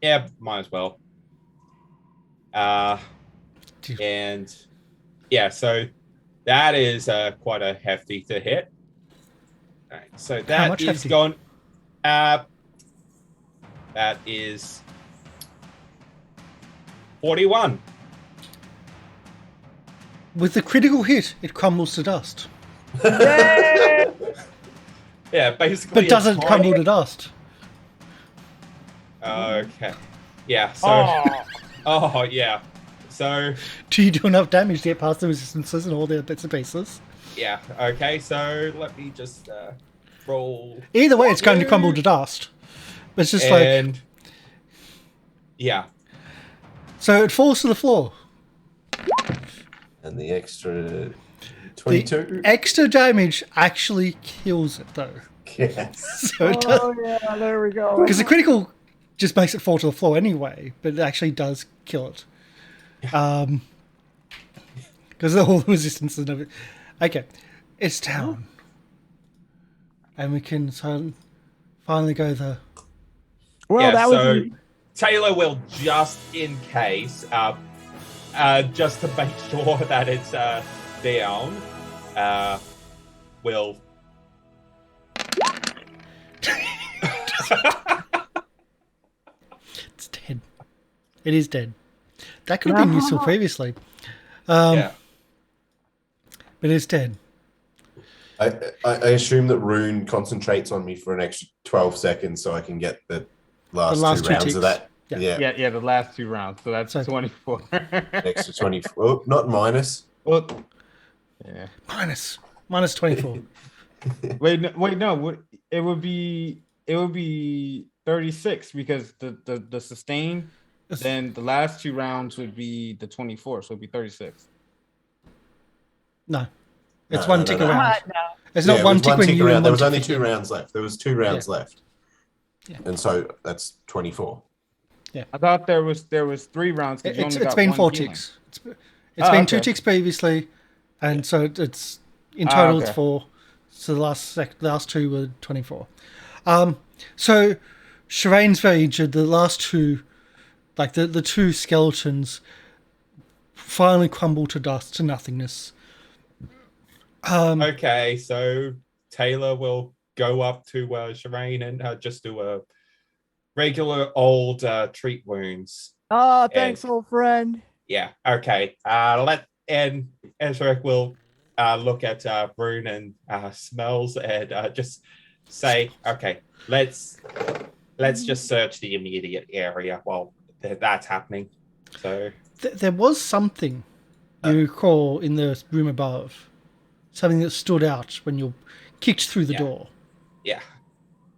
Yeah, might as well. And yeah, so that is quite a hefty to hit. All right, so that is
hefty?
gone. That is 41.
With the critical hit, it crumbles to dust.
Yeah, basically.
But doesn't crumble to dust.
Okay. Yeah. So. Oh yeah. So.
Do you do enough damage to get past the resistances and all the bits and pieces?
Yeah. Okay. So let me just roll.
Either way, it's going to crumble to dust. It's just
and, yeah.
So it falls to the floor.
And the extra 22.
The extra damage actually kills it, though.
Yes.
So it does,
yeah, there we go.
because the critical just makes it fall to the floor anyway, but it actually does kill it. Because of all the resistance and everything. Okay, it's down. And we can finally go there.
Well,
yeah,
that
so
was.
Tayla will just in case, just to make sure that it's down, will.
It's dead. It is dead. That could have been useful previously.
Yeah.
But it's dead.
I assume that Ruun concentrates on me for an extra 12 seconds so I can get the last two rounds
ticks.
of that.
Yeah.
Yeah, the last 2 rounds. So that's
So-
24.
Extra 24. Oh, not minus.
Well, yeah.
Minus 24.
Wait, no. It would be 36 because the sustain. Then the last 2 rounds would be the 24, so it'd be 36.
No. It's
No,
one
no,
tick
no.
around.
No.
It's
Yeah,
not
it
one
was
tick when you
around.
and
There
one
was only
tick
2
when you-
rounds left. There was 2 rounds left.
Yeah.
And so that's 24.
I thought there was 3 rounds. 'cause you only
It's
got
been
1
4
healing.
ticks. It's been 2
okay.
ticks previously, and so it's in total it's
okay.
4. So the last 2 were 24. So Sherain's very injured. The last 2, like the 2 skeletons, finally crumble to dust, to nothingness.
Okay, so Tayla will go up to Sherain and just do a regular old treat wounds.
Oh, thanks, old friend.
Yeah. Okay. And Ezarek will look at Ruun and smells and just say, okay, let's just search the immediate area while that's happening. So
There was something you recall in the room above, something that stood out when you kicked through the door.
yeah.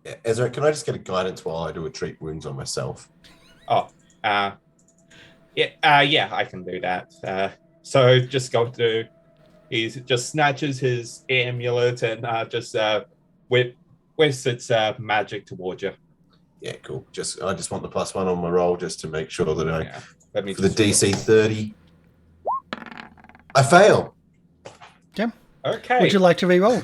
Yeah. Ezra, can I just get a guidance while I do a treat wounds on myself?
Oh. Yeah, I can do that. So just go to. He just snatches his amulet and just whips its magic towards you.
Yeah, cool. I just want the +1 on my roll just to make sure that
Yeah. Let me
for the
just
DC 30. I fail.
Yeah.
Okay.
Would you like to re-roll?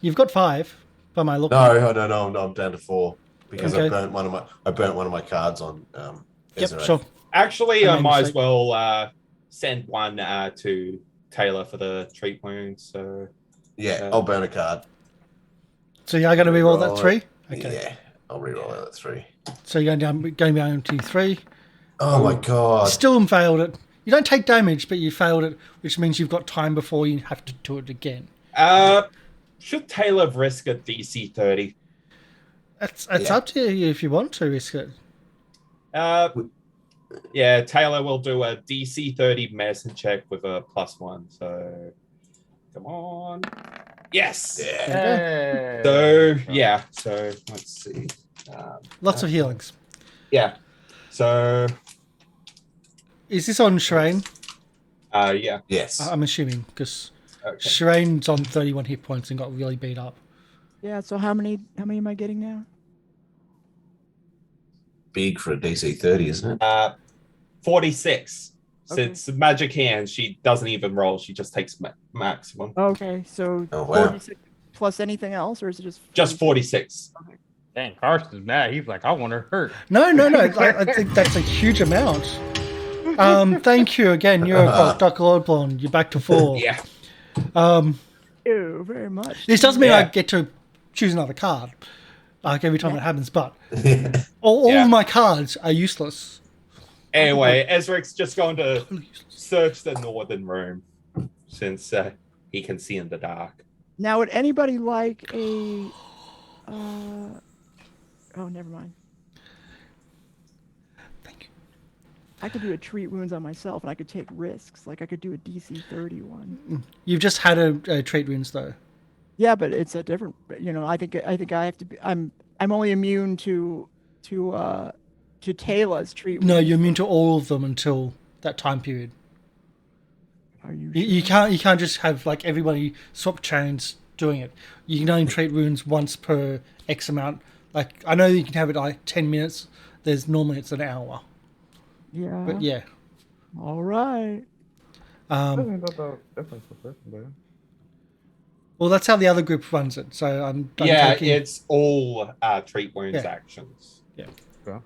You've got 5 by my look.
No, I'm down to 4 because
Okay.
I burnt one of my cards on
Yep,
Ezra.
sure.
Actually,
I
I
made a
might as
mistake.
well send one to Tayla for the treat wound. So
Yeah, I'll burn a card.
So you are going to re-roll that
Roll
3?
it.
Okay.
Yeah, I'll re-roll that at 3.
So you're going down to 3.
Oh my god.
Still failed it. You don't take damage, but you failed it, which means you've got time before you have to do it again.
should Tayla risk a DC 30?
It's
Yeah.
up to you if you want to risk it.
Yeah, Tayla will do a DC 30 medicine check with a +1. So come on. Yes.
Yeah.
There
So yeah. So let's see.
Lots of healings.
Yeah. So
Is this on Sherain?
yeah.
Yes.
I'm assuming, because
Okay.
Sherain's on 31 hit points and got really beat up.
Yeah. So how many am I getting now?
Big for a DC 30, isn't it?
46. Since magic hands, she doesn't even roll. She just takes maximum.
Okay, so
Oh, wow.
46 plus anything else, or is it just 46?
Just 46.
Dang, Karsh is mad. He's like, I want to hurt.
No. I think that's a huge amount. Thank you again. You're Dr. Oblong. You're back to 4.
Yeah.
Thank you very much.
This doesn't mean I
Yeah.
get to choose another card, like every time it happens. But all of my cards are useless.
Anyway, Ezarek's just going to search the northern room since he can see in the dark.
Now, would anybody like a? Oh, never mind.
Thank you.
I could do a treat wounds on myself, and I could take risks. Like I could do a DC 31.
You've just had a trait runes though.
Yeah, but it's a different. I think I have to be. I'm only immune to Tayla's treat.
No,
wounds.
you're immune to all of them until that time period.
Are you?
You can't just have like everybody swap chains doing it. You can only trait runes once per X amount. Like I know you can have it like 10 minutes. Normally it's an hour.
Yeah.
But yeah.
All right.
Well, that's how the other group runs it. So I'm done taking...
it's all treat wounds actions.
Yeah.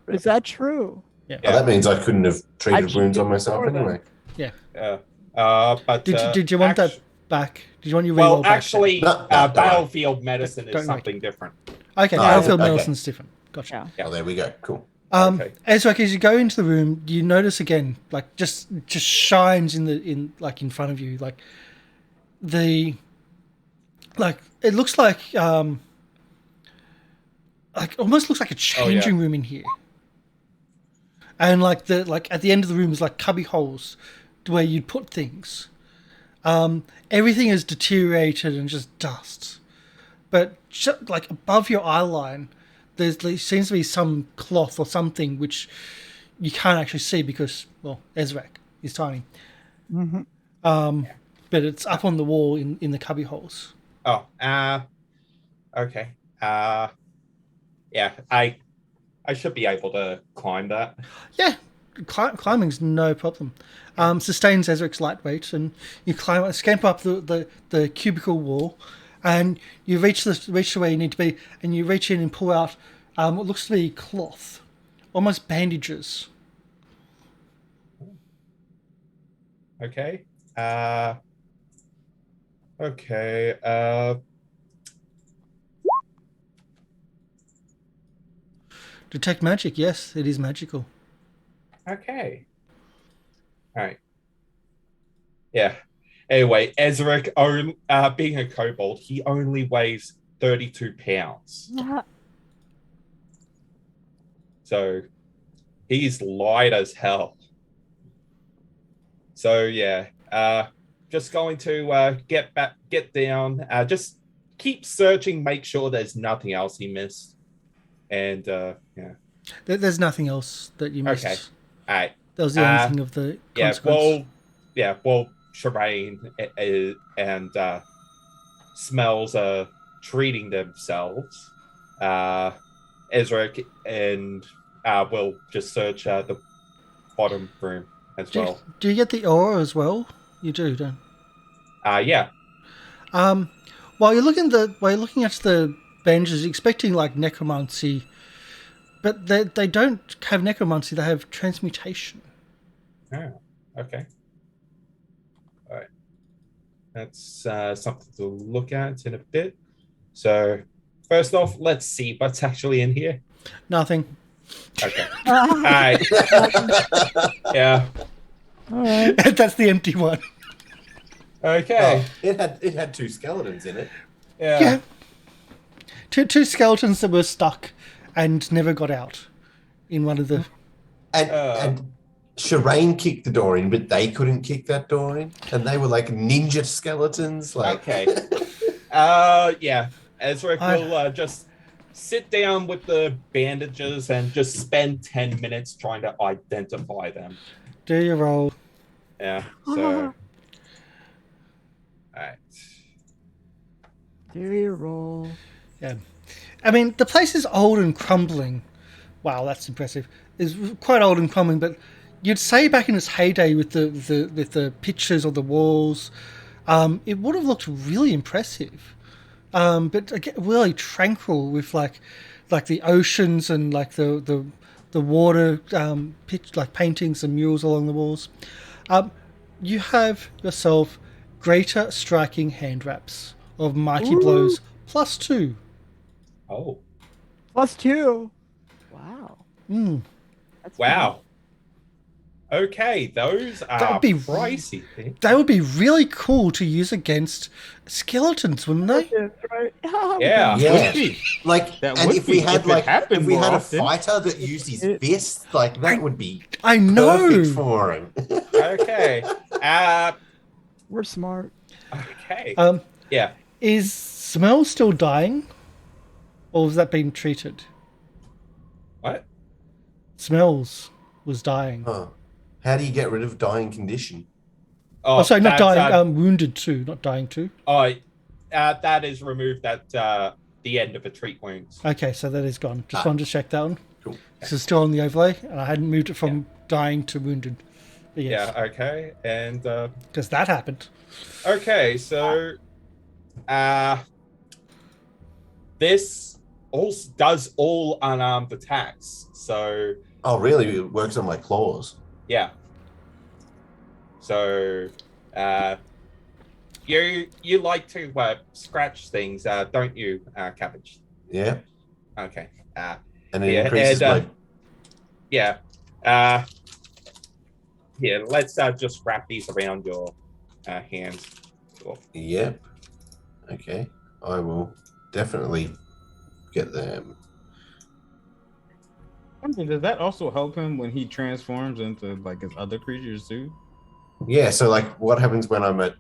Is that true?
Yeah.
Well, that means I couldn't have treated
Actually,
wounds on myself
before
anyway.
Yeah.
But
Did you want that back? Did you want your reroll
Well,
back?
actually,
No, don't worry.
battlefield medicine
Don't
is something different.
Okay,
Oh,
battlefield
okay.
medicine's different. Gotcha.
Yeah.
Oh, there we go. Cool.
Okay.
Ezarek, as you go into the room, you notice again, like just shines in front of you, like it looks like almost looks like a changing room in here, and at the end of the room is like cubby holes to where you'd put things. Everything is deteriorated and just dust, but just, like above your eye line, there seems to be some cloth or something which you can't actually see because, well, Ezarek is tiny.
Mm-hmm.
But it's up on the wall in the cubby holes.
Oh, okay. Yeah, I should be able to climb that.
Yeah, climbing's no problem. Sustains Ezarek's lightweight, and you scamper up the cubicle wall, and you reach where you need to be, and you reach in and pull out what looks to be cloth, almost bandages.
Okay. Okay.
Detect magic, yes, it is magical.
Okay. All right. Yeah. Anyway, Ezarek, being a kobold, he only weighs 32 pounds. So he's light as hell. So yeah, just going to get down, just keep searching, make sure there's nothing else he missed. And yeah.
There's nothing else that you missed.
Okay. All right.
That was the only thing of the consequence.
Well, Sherain and Smells are treating themselves. Ezarek and will just search the bottom room as well.
Do you get the aura as well? You do, don't you?
Yeah.
While you're looking at the bandages, expecting like necromancy, but they don't have necromancy. They have transmutation.
Oh, okay. All right. That's something to look at in a bit. So, first off, let's see what's actually in here.
Nothing.
Okay. All right. Yeah.
All right.
That's the empty one.
Okay.
Oh, it had 2 skeletons in it.
Yeah.
Two skeletons that were stuck and never got out in one of the...
And Sherain kicked the door in, but they couldn't kick that door in. And they were like ninja skeletons.
Okay. Yeah. Ezra will just sit down with the bandages and just spend 10 minutes trying to identify them.
Do your roll.
Yeah. So. Alright.
Do your roll.
Yeah. I mean, the place is old and crumbling. Wow, that's impressive. It's quite old and crumbling, but you'd say back in its heyday with the pictures on the walls, it would have looked really impressive. But again, really tranquil with like the oceans and like the water like paintings and murals along the walls. You have yourself greater striking hand wraps of mighty blows +2.
Oh,
+2. Wow. That's
wow. Okay, those are
would be-
pricey.
They would be really cool to use against skeletons, wouldn't they?
That's right.
Yeah.
Yeah.
be.
Like,
That
and
would
if we
be,
had
if it
like,
happened
if we
more
had a
often.
fighter that used his fists, like that would be
I know.
perfect for him.
Okay.
We're smart.
Okay.
Yeah. Is Smell still dying, or has that been treated?
What?
Smells was dying.
Huh. How do you get rid of dying condition?
Oh, sorry, not
that's,
dying. Wounded too, not dying too.
That is removed at the end of a treat wound.
Okay, so that is gone. Just wanted to check that one.
Cool.
This is still on the overlay, and I hadn't moved it from dying to wounded. But yes,
Yeah. Okay. And
because that happened.
okay, so this also does all unarmed attacks. So
Oh, really? It works on my claws.
yeah. So you like to scratch things, don't you, Cabbage?
Yeah.
Okay.
And it
Yeah,
increases
and,
my.
Yeah. Yeah, let's just wrap these around your hands. Cool.
Yep. Okay. I will definitely get them.
Does that also help him when he transforms into like his other creatures too?
Yeah. So, like, what happens when I'm a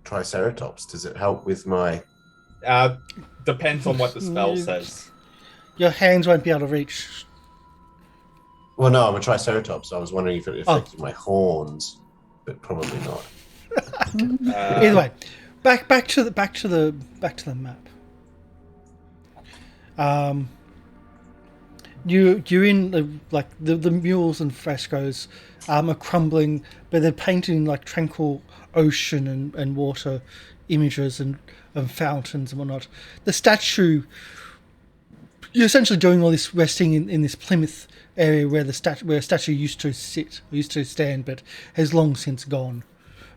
Triceratops? Does it help with my?
Depends on what the spell says.
Your hands won't be able to reach.
Well, no, I'm a Triceratops. I was wondering if it affected my horns, but probably not.
Either way, back to the map. You're in the murals and frescoes are crumbling, but they're painting like tranquil ocean and water images and fountains and whatnot. The statue, you're essentially doing all this resting in this plinth area where a statue used to stand, but has long since gone,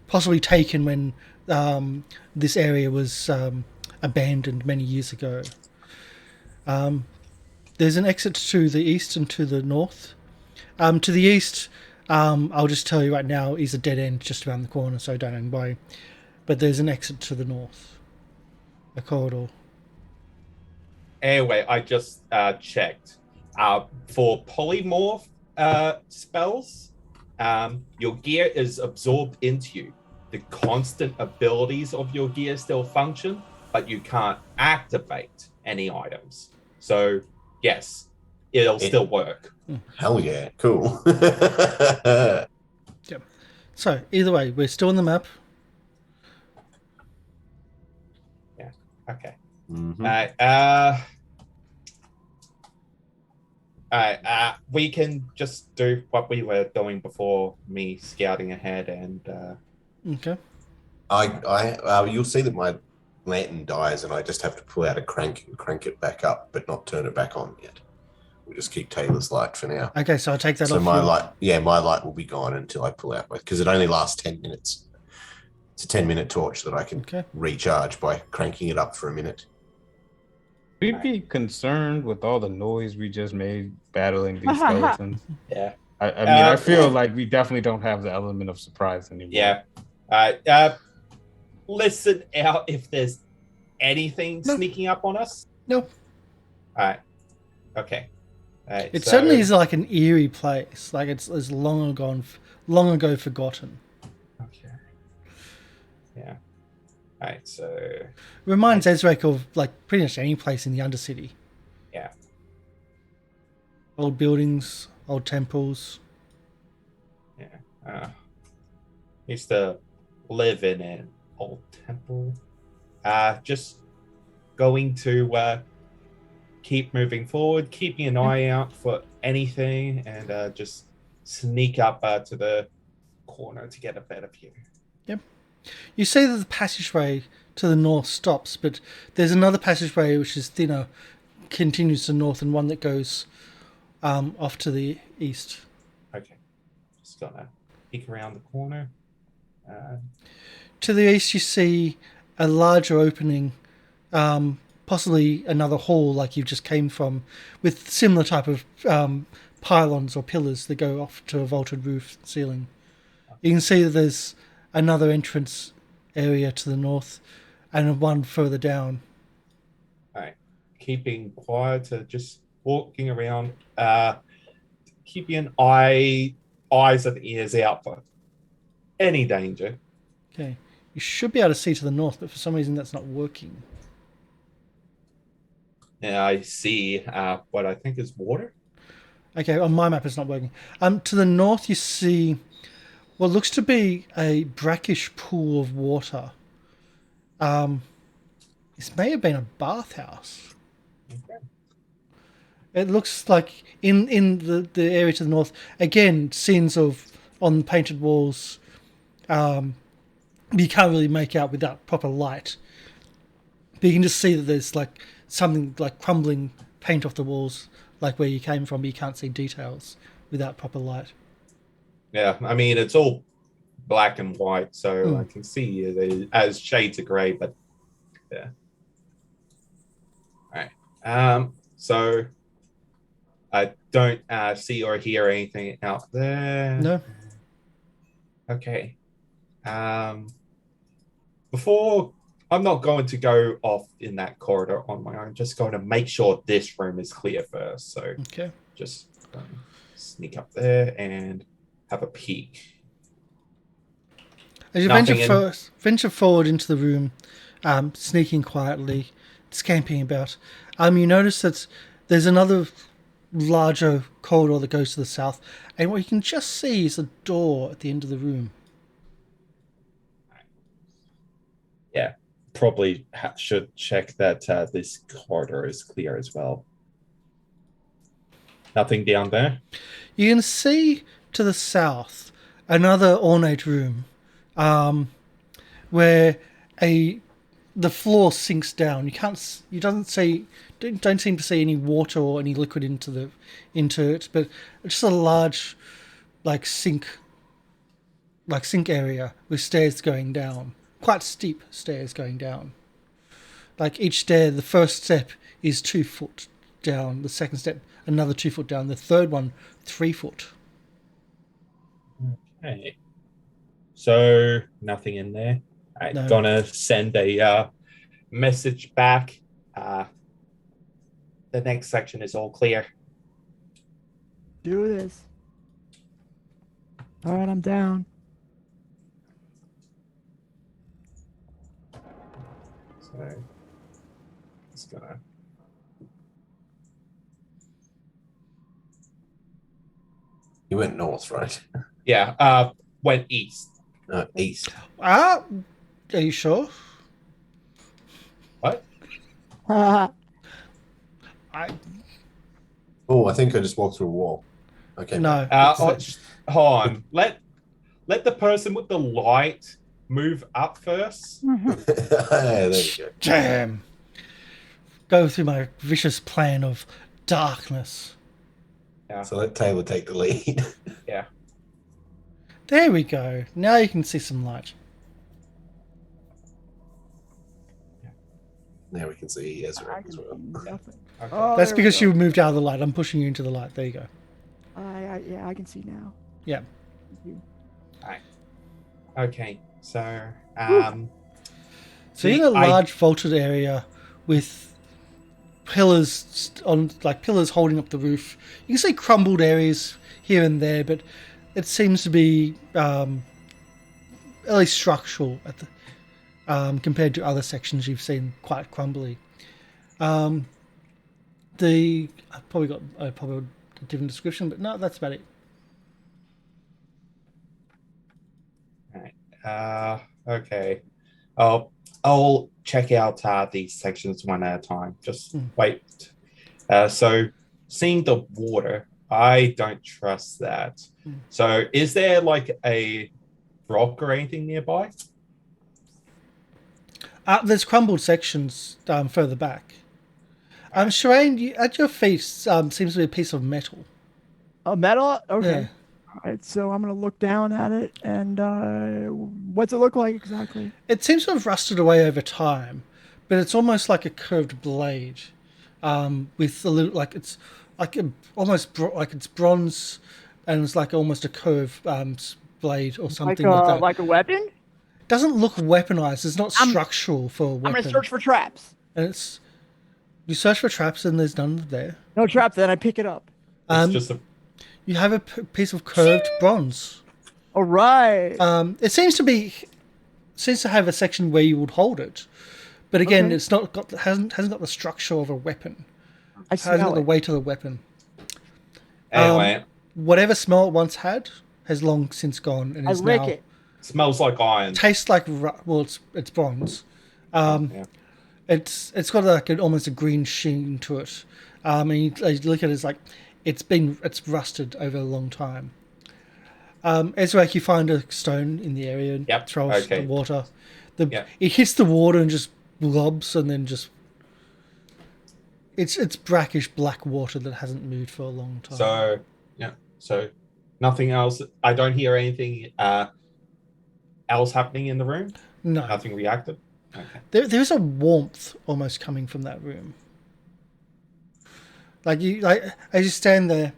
possibly taken when this area was abandoned many years ago. There's an exit to the east and to the north. To the east, I'll just tell you right now, is a dead end just around the corner, so don't hang by. But there's an exit to the north, a corridor.
Anyway, I just checked. For polymorph spells, your gear is absorbed into you. The constant abilities of your gear still function, but you can't activate any items. So, yes, it'll still work.
Hell yeah, cool.
Yep. So either way, we're still on the map.
Yeah. Okay.
Mhm.
We can just do what we were doing before me scouting ahead and
Okay.
You'll see that my lantern dies, and I just have to pull out a crank and crank it back up, but not turn it back on yet. We'll just keep Taylor's light for now.
Okay, so I'll take that
So
off.
my light will be gone until I pull out because it only lasts 10 minutes. It's a 10-minute torch that I can recharge by cranking it up for a minute.
We'd be concerned with all the noise we just made battling these skeletons.
yeah.
I mean, I feel like we definitely don't have the element of surprise anymore.
Yeah. Listen out if there's anything sneaking up on us.
No.
All right. Okay.
It certainly is like an eerie place. Like it's long ago forgotten.
Okay. Yeah. All right. So
Reminds Ezarek of like pretty much any place in the Undercity.
yeah.
Old buildings, old temples.
Yeah. Used to live in an old temple. Just going to keep moving forward, keeping an eye out for anything, and just sneak up to the corner to get a better view.
Yep. You see that the passageway to the north stops, but there's another passageway which is thinner, continues to the north, and one that goes off to the east.
Okay. Just gonna peek around the corner.
To the east, you see a larger opening, possibly another hall like you just came from, with similar type of pylons or pillars that go off to a vaulted roof ceiling. You can see that there's another entrance area to the north and one further down.
All right. Keeping quiet, just walking around, keeping eyes and ears out for any danger.
Okay. You should be able to see to the north, but for some reason that's not working.
And I see what I think is water.
Okay, on my map it's not working. To the north you see what looks to be a brackish pool of water. This may have been a bathhouse.
Okay.
It looks like in the area to the north, again, scenes of on painted walls. You can't really make out without proper light. But you can just see that there's like something like crumbling paint off the walls, like where you came from, but you can't see details without proper light.
Yeah, I mean, it's all black and white, so I can see it as shades of grey, but yeah. All right. So I don't see or hear anything out there.
No.
Okay. Before, I'm not going to go off in that corridor on my own. Just going to make sure this room is clear first. So
Okay.
just sneak up there and have a peek.
As you venture forward into the room, sneaking quietly, scampering about, you notice that there's another larger corridor that goes to the south, and what you can just see is a door at the end of the room.
Yeah, probably should check that this corridor is clear as well. Nothing down there?
You can see to the south another ornate room, where the floor sinks down. You don't seem to see any water or any liquid into it, but it's just a large sink area with stairs going down, quite steep stairs going down. Like each stair, the first step is 2 foot down, the second step another 2 foot down, the third one 3 foot.
Okay. So nothing in there. I'm gonna send a message back. The next section is all clear.
Do this. All right, I'm down.
So just gonna.
You went north, right?
Yeah. Went east.
East.
Are you sure?
What?
Oh, I think I just walked through a wall. Okay.
No.
Hold on. Let the person with the light move up first.
There you go.
Damn. Go through my vicious plan of darkness.
Yeah.
So let Tayla take the lead.
Yeah.
There we go. Now you can see some light.
Now we can see Ezarek as well.
Nothing.
Okay.
Oh,
That's
there we
because
go.
you moved out of the light. I'm pushing you into the light. There you go.
Yeah, I can see now.
Yeah.
Thank you.
Okay. So
So you're in a large vaulted area with pillars pillars holding up the roof. You can see crumbled areas here and there, but it seems to be at least structural at the compared to other sections you've seen quite crumbly. I probably got a different description, but no, that's about it.
Alright. Okay. I'll check out these sections one at a time. Just wait. So seeing the water, I don't trust that. So, is there like a rock or anything nearby?
There's crumbled sections further back. Sherain, at your feet seems to be a piece of metal.
A metal? Okay.
Yeah.
All right, so I'm gonna look down at it, and what's it look like exactly?
It seems to have rusted away over time, but it's almost like a curved blade, with a little like it's like like it's bronze, and it's like almost a curved blade or something like that.
Like a weapon?
Doesn't look weaponized. It's not structural for a weapon.
I'm gonna search for traps.
And you search for traps, and there's none there.
No traps. Then I pick it up.
It's just a
You have a piece of curved bronze.
All right.
It seems to have a section where you would hold it, but again, it's not got hasn't got the structure of a weapon. Hasn't got the weight of the weapon.
Anyway,
whatever smell it once had has long since gone, and is
lick
now
it.
smells like iron.
tastes like it's bronze.
Yeah.
It's got like almost a green sheen to it. And you look at it, it's like it's rusted over a long time. Ezarek, you find a stone in the area and throw it in the water. It hits the water and just blobs, and then just it's brackish black water that hasn't moved for a long time.
So nothing else. I don't hear anything else happening in the room.
No,
nothing reacted. Okay.
There's a warmth almost coming from that room. Like as you stand there,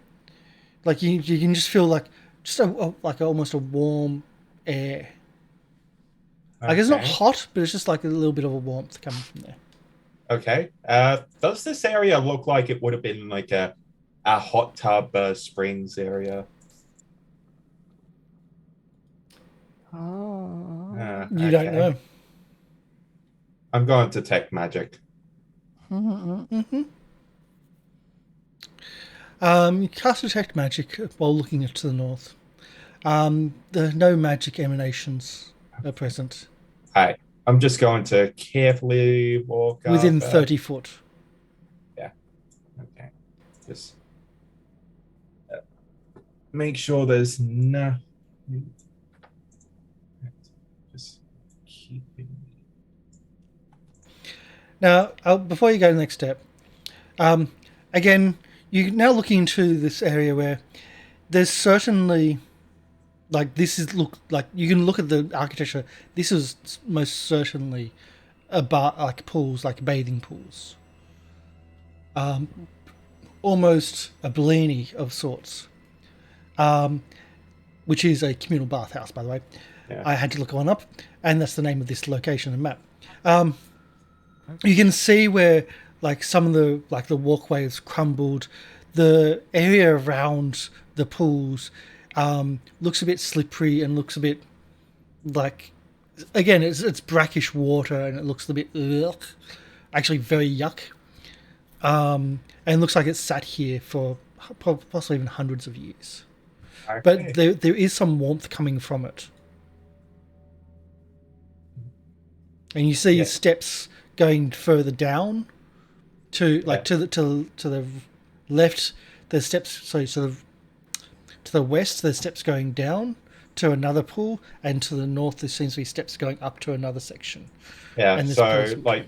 like you can just feel like just almost a warm air. Like it's not hot, but it's just like a little bit of a warmth coming from there.
Okay. Does this area look like it would have been like a hot tub springs area?
Oh.
You don't know.
I'm going to detect magic.
You cast detect magic while looking to the north. There are no magic emanations at present.
Hi. I'm just going to carefully walk
within
up,
30 foot.
Yeah. Okay. Just make sure there's no. Just keep it.
Now, before you go to the next step, again, you're now looking into this area where there's certainly, like, you can look at the architecture. This is most certainly a bar, like pools, like bathing pools. Almost a bellini of sorts, which is a communal bathhouse, by the way.
Yeah.
I had to look one up, and that's the name of this location and map. You can see where, like, some of the walkways crumbled. The area around the pools looks a bit slippery and looks a bit like, again, it's brackish water and it looks a bit actually very yuck. And it looks like it's sat here for possibly even hundreds of years.
Okay.
But there is some warmth coming from it. And you see steps going further down to the left. There's steps, so sort of to the west. There's steps going down to another pool, and to the north there seems to be steps going up to another section.
Yeah.
And
So like,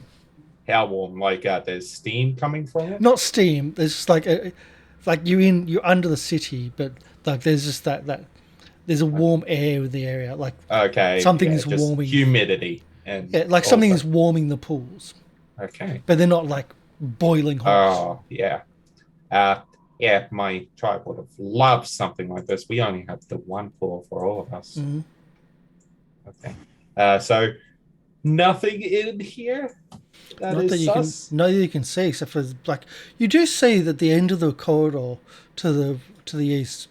how warm? Like, there's steam coming from it.
Not steam. There's just like you're under the city, but like there's just that there's a warm air in the area. Like something is
just
warming.
Humidity and
like something is warming the pools.
Okay.
But they're not like boiling hot.
Oh yeah. Yeah, my tribe would have loved something like this. We only have the one pool for all of us.
Mm-hmm.
Okay. So nothing in here that
Not
is
that you can see, except for like you do see that the end of the corridor to the east,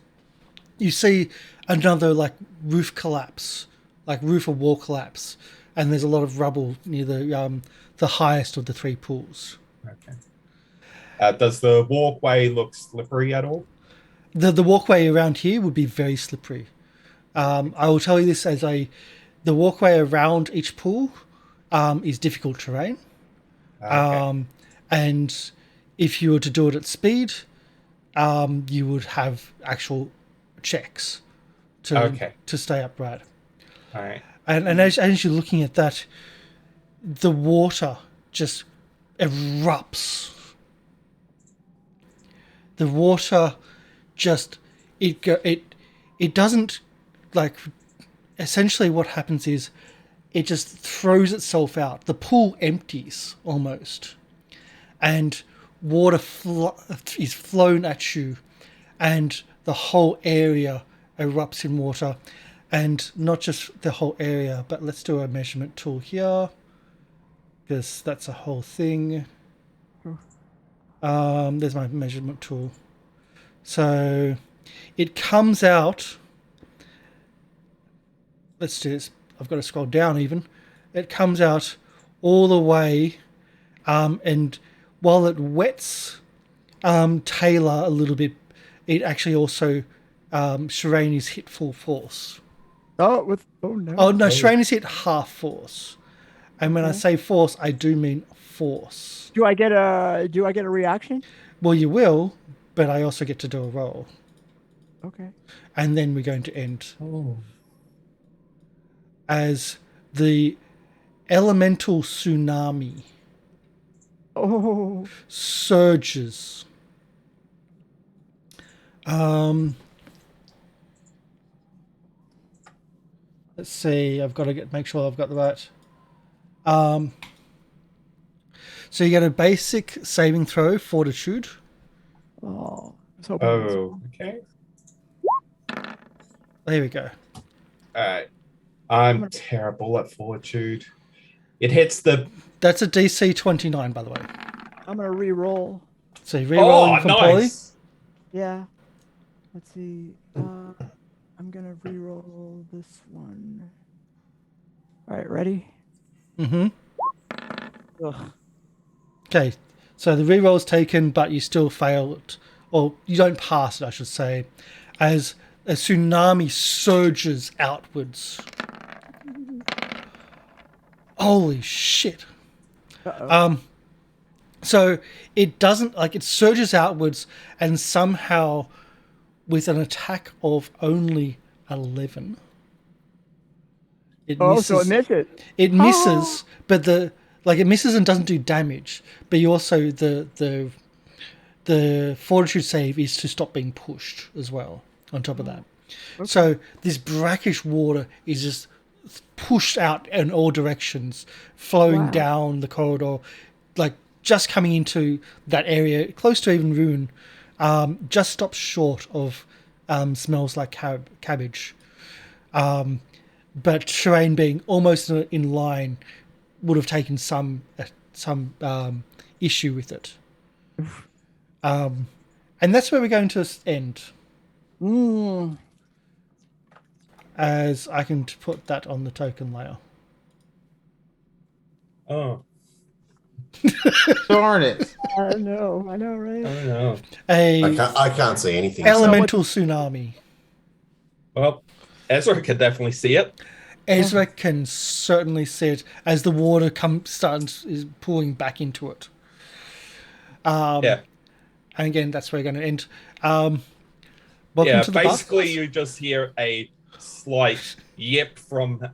you see another like roof collapse, like roof or wall collapse, and there's a lot of rubble near the highest of the three pools.
Okay. Does the walkway look slippery at all?
The walkway around here would be very slippery. I will tell you this as the walkway around each pool is difficult terrain.
Okay.
And if you were to do it at speed, you would have actual checks to stay upright.
All right.
And as you're looking at that, the water just erupts. The water just it doesn't, like, essentially what happens is it just throws itself out. The pool empties almost, and water is flown at you, and the whole area erupts in water. And not just the whole area, but let's do a measurement tool here, because that's a whole thing. There's my measurement tool. So it comes out. Let's do this. I've got to scroll down even. It comes out all the way, and while it wets Tayla a little bit, it actually also Sherain is hit full force.
Oh no,
Sherain is hit half force, and when I say force, I do mean force.
Do I get a reaction?
Well, you will, but I also get to do a roll,
Okay.
and then we're going to end as the elemental tsunami surges. Let's see. I've got to make sure I've got the right. So you get a basic saving throw, Fortitude.
Oh,
Okay.
There we go.
All right. I'm terrible at Fortitude. It hits the.
That's a DC 29, by the way.
I'm gonna re-roll.
So you re-roll from Polly.
Nice.
Yeah. Let's see. I'm gonna re-roll this one. All right, ready?
Mm-hmm.
Ugh.
Okay. So the re-roll is taken, but you still fail it, or you don't pass it, I should say, as a tsunami surges outwards. Holy shit. So it doesn't, like, it surges outwards, and somehow with an attack of only 11, it misses.
So it misses.
It misses, but it misses and doesn't do damage. But you also the fortitude save is to stop being pushed as well. On top of that, so this brackish water is just pushed out in all directions, flowing down the corridor, like just coming into that area, close to even Ruun, just stops short of smells like cabbage. But Sherain, being almost in line, would have taken some issue with it. And that's where we're going to end. As I can put that on the token layer.
Oh.
Darn it.
I know, right?
I don't know.
I can't see anything.
Elemental tsunami.
Well, Ezra could definitely see it.
Ezra can certainly see it as the water is pulling back into it. And again, that's where we're going to end. Welcome to the
basically
bus.
you just hear a slight yip from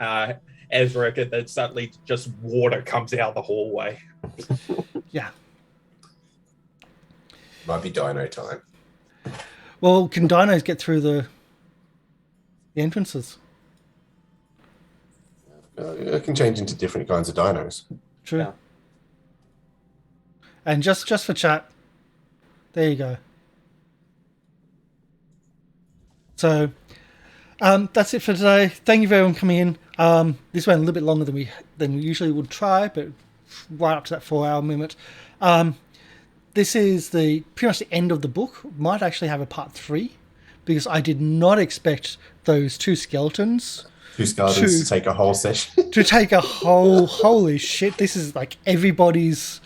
Ezra, and then suddenly just water comes out the hallway.
Yeah.
Might be dino time.
Well, can dinos get through the entrances?
It can change into different kinds of dinos.
True.
Yeah.
And just for chat, there you go. So that's it for today. Thank you for everyone coming in. This went a little bit longer than we usually would try, but right up to that 4-hour limit. This is pretty much the end of the book. Might actually have a part 3, because I did not expect those two skeletons.
To take a whole session.
To take a whole, holy shit, this is like everybody's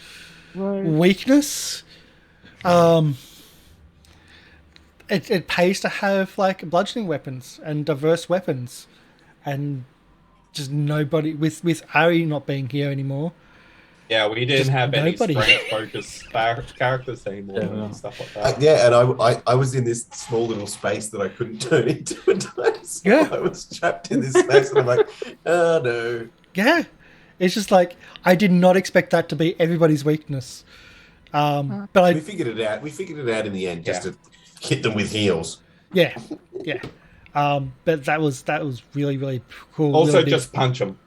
weakness. It pays to have like bludgeoning weapons and diverse weapons, and just nobody with Arry not being here anymore.
Yeah, we didn't
Just
have any
nobody.
strength-focused characters anymore and stuff like that.
Yeah, and I was in this small little space that I couldn't turn into a dice.
Yeah.
I was trapped in this space, and I'm like, oh no.
Yeah. It's just like, I did not expect that to be everybody's weakness. But
We figured it out. We figured it out in the end, just to hit them with heels.
yeah. But that was really, really cool.
Also,
really big.
just punch them.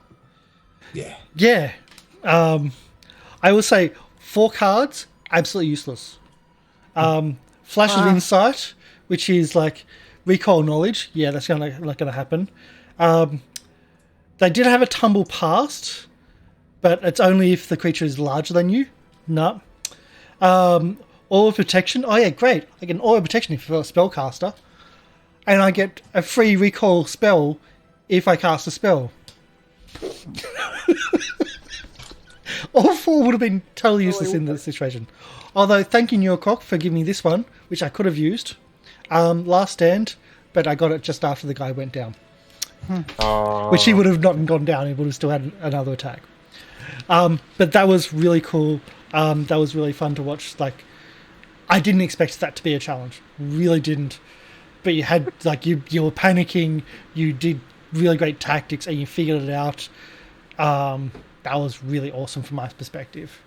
Yeah.
Yeah. I will say 4 cards, absolutely useless. Flash of Insight, which is like recall knowledge. Yeah, that's not going to happen. They did have a tumble past, but it's only if the creature is larger than you. No. Aura of Protection. Oh yeah, great. I get an Aura of Protection if you're a spellcaster. And I get a free recall spell if I cast a spell. All 4 would have been totally useless in this situation. Although, thank you, Neocock, for giving me this one, which I could have used. Last Stand, but I got it just after the guy went down. Which he would have not gone down, he would have still had another attack. But that was really cool. That was really fun to watch. Like, I didn't expect that to be a challenge. Really didn't. But you had, like, you were panicking, you did really great tactics, and you figured it out. That was really awesome from my perspective.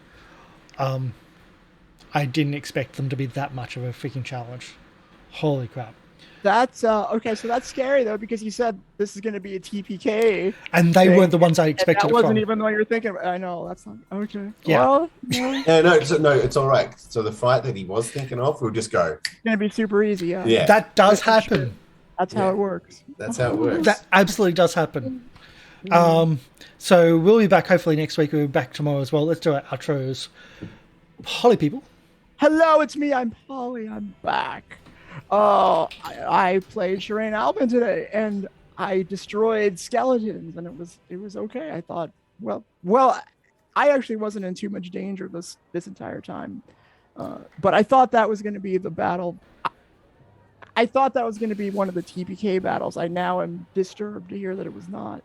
I didn't expect them to be that much of a freaking challenge. Holy crap.
That's okay. So that's scary though, because you said this is going to be a TPK,
and they weren't the ones I expected.
That wasn't
from.
even what you're thinking. I know that's not okay.
Yeah.
Well,
Yeah, no, it's all right. So the fight that he was thinking of, we'll just go.
It's going to be super easy. Yeah.
Yeah,
That does happen.
That's how it works.
that's how it works.
That absolutely does happen. So we'll be back hopefully next week. We'll be back tomorrow as well. Let's do our outros. Holly people.
Hello, it's me. I'm Polly. I'm back. I played Sherain Alban today, and I destroyed skeletons, and it was okay. I thought, well, I actually wasn't in too much danger this entire time, but I thought that was going to be the battle. I thought that was going to be one of the TPK battles. I now am disturbed to hear that it was not.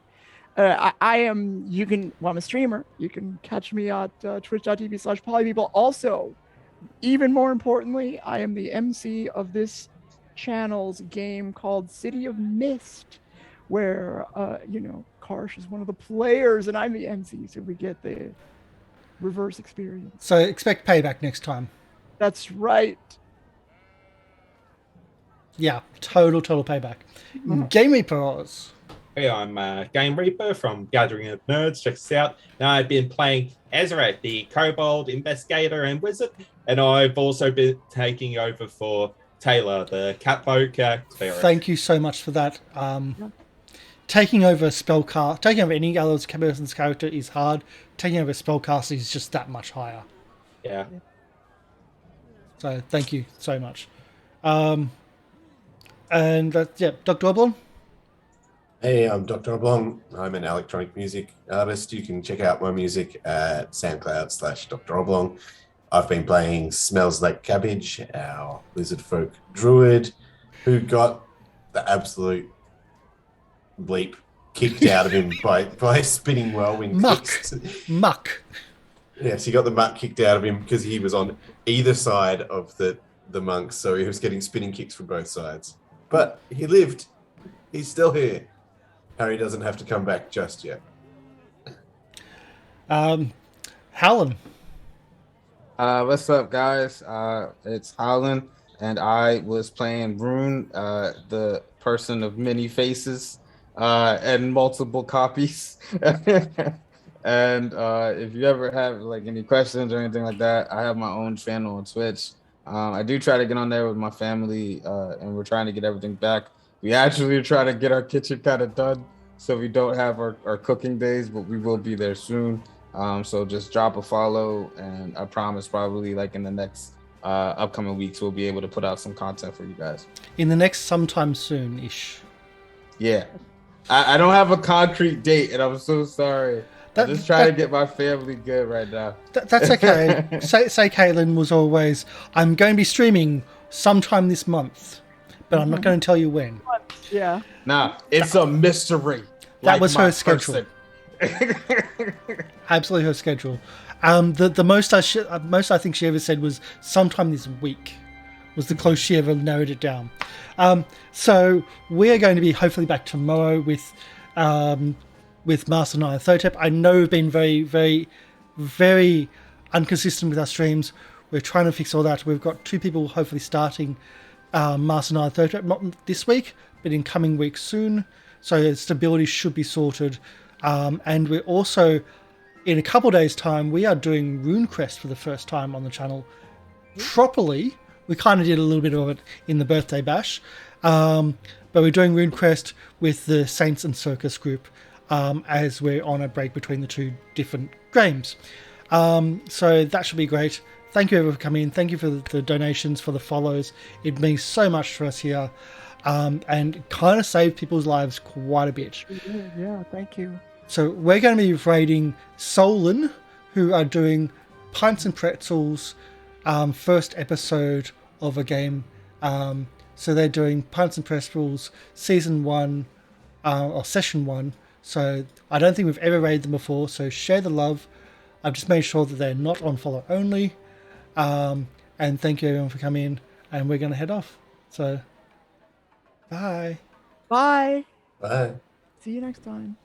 I'm a streamer. You can catch me at twitch.tv/polypeople. Also, even more importantly, I am the MC of this channel's game called City of Mist, where, Karsh is one of the players and I'm the MC, so we get the reverse experience.
So expect payback next time.
That's right.
Yeah, total payback. Game Reapers.
Hey, I'm Game Reaper from Gathering of Nerds. Check us out. Now I've been playing Ezarek, the Kobold Investigator and Wizard, and I've also been taking over for Tayla, the Catfolk Cleric.
Thank you so much for that. Taking over any other person's character is hard. Taking over a spellcaster is just that much higher.
Yeah.
So thank you so much. And Dr. Oblong.
Hey, I'm Dr. Oblong. I'm an electronic music artist. You can check out my music at SoundCloud/Dr. Oblong. I've been playing Smells Like Cabbage, our lizard folk druid, who got the absolute bleep kicked out of him by a spinning whirlwind.
Muck.
Yes, he got the muck kicked out of him because he was on either side of the monks, so he was getting spinning kicks from both sides. But he lived. He's still here. Harry doesn't have to come back just yet.
Howlin.
What's up, guys? It's Howlin, and I was playing Ruun, the person of many faces and multiple copies. And if you ever have like any questions or anything like that, I have my own channel on Twitch. I do try to get on there with my family, and we're trying to get everything back. We actually try to get our kitchen kind of done, so we don't have our cooking days, but we will be there soon. So just drop a follow, and I promise probably like in the next upcoming weeks, we'll be able to put out some content for you guys.
In the next sometime soon-ish.
Yeah. I don't have a concrete date, and I'm so sorry. I'm just trying to get my family good right now.
That's okay. say Caitlin was always, I'm going to be streaming sometime this month, but I'm not going to tell you when.
Yeah.
Nah, it's a mystery.
That was her
schedule.
Absolutely her schedule. The most I think she ever said was sometime this week. Was the close she ever narrowed it down. So we are going to be hopefully back tomorrow with Master Nine Thotep. I know we've been very, very, very inconsistent with our streams. We're trying to fix all that. We've got 2 people hopefully starting Master Nine Thotep, not this week, but in coming weeks soon. So stability should be sorted. And we're also, in a couple of days' time, we are doing RuneQuest for the first time on the channel properly. We kind of did a little bit of it in the birthday bash. But we're doing RuneQuest with the Saints and Circus group as we're on a break between the 2 different games. So that should be great. Thank you everyone for coming in. Thank you for the donations, for the follows. It means so much for us here. And kind of saved people's lives quite a bit.
Yeah, thank you.
So we're going to be raiding Solon, who are doing Pints and Pretzels first episode of a game. So they're doing Pints and Pretzels season 1 or session 1. So I don't think we've ever raided them before. So share the love. I've just made sure that they're not on follow only. And thank you everyone for coming in. And we're going to head off. So bye.
Bye.
Bye.
See you next time.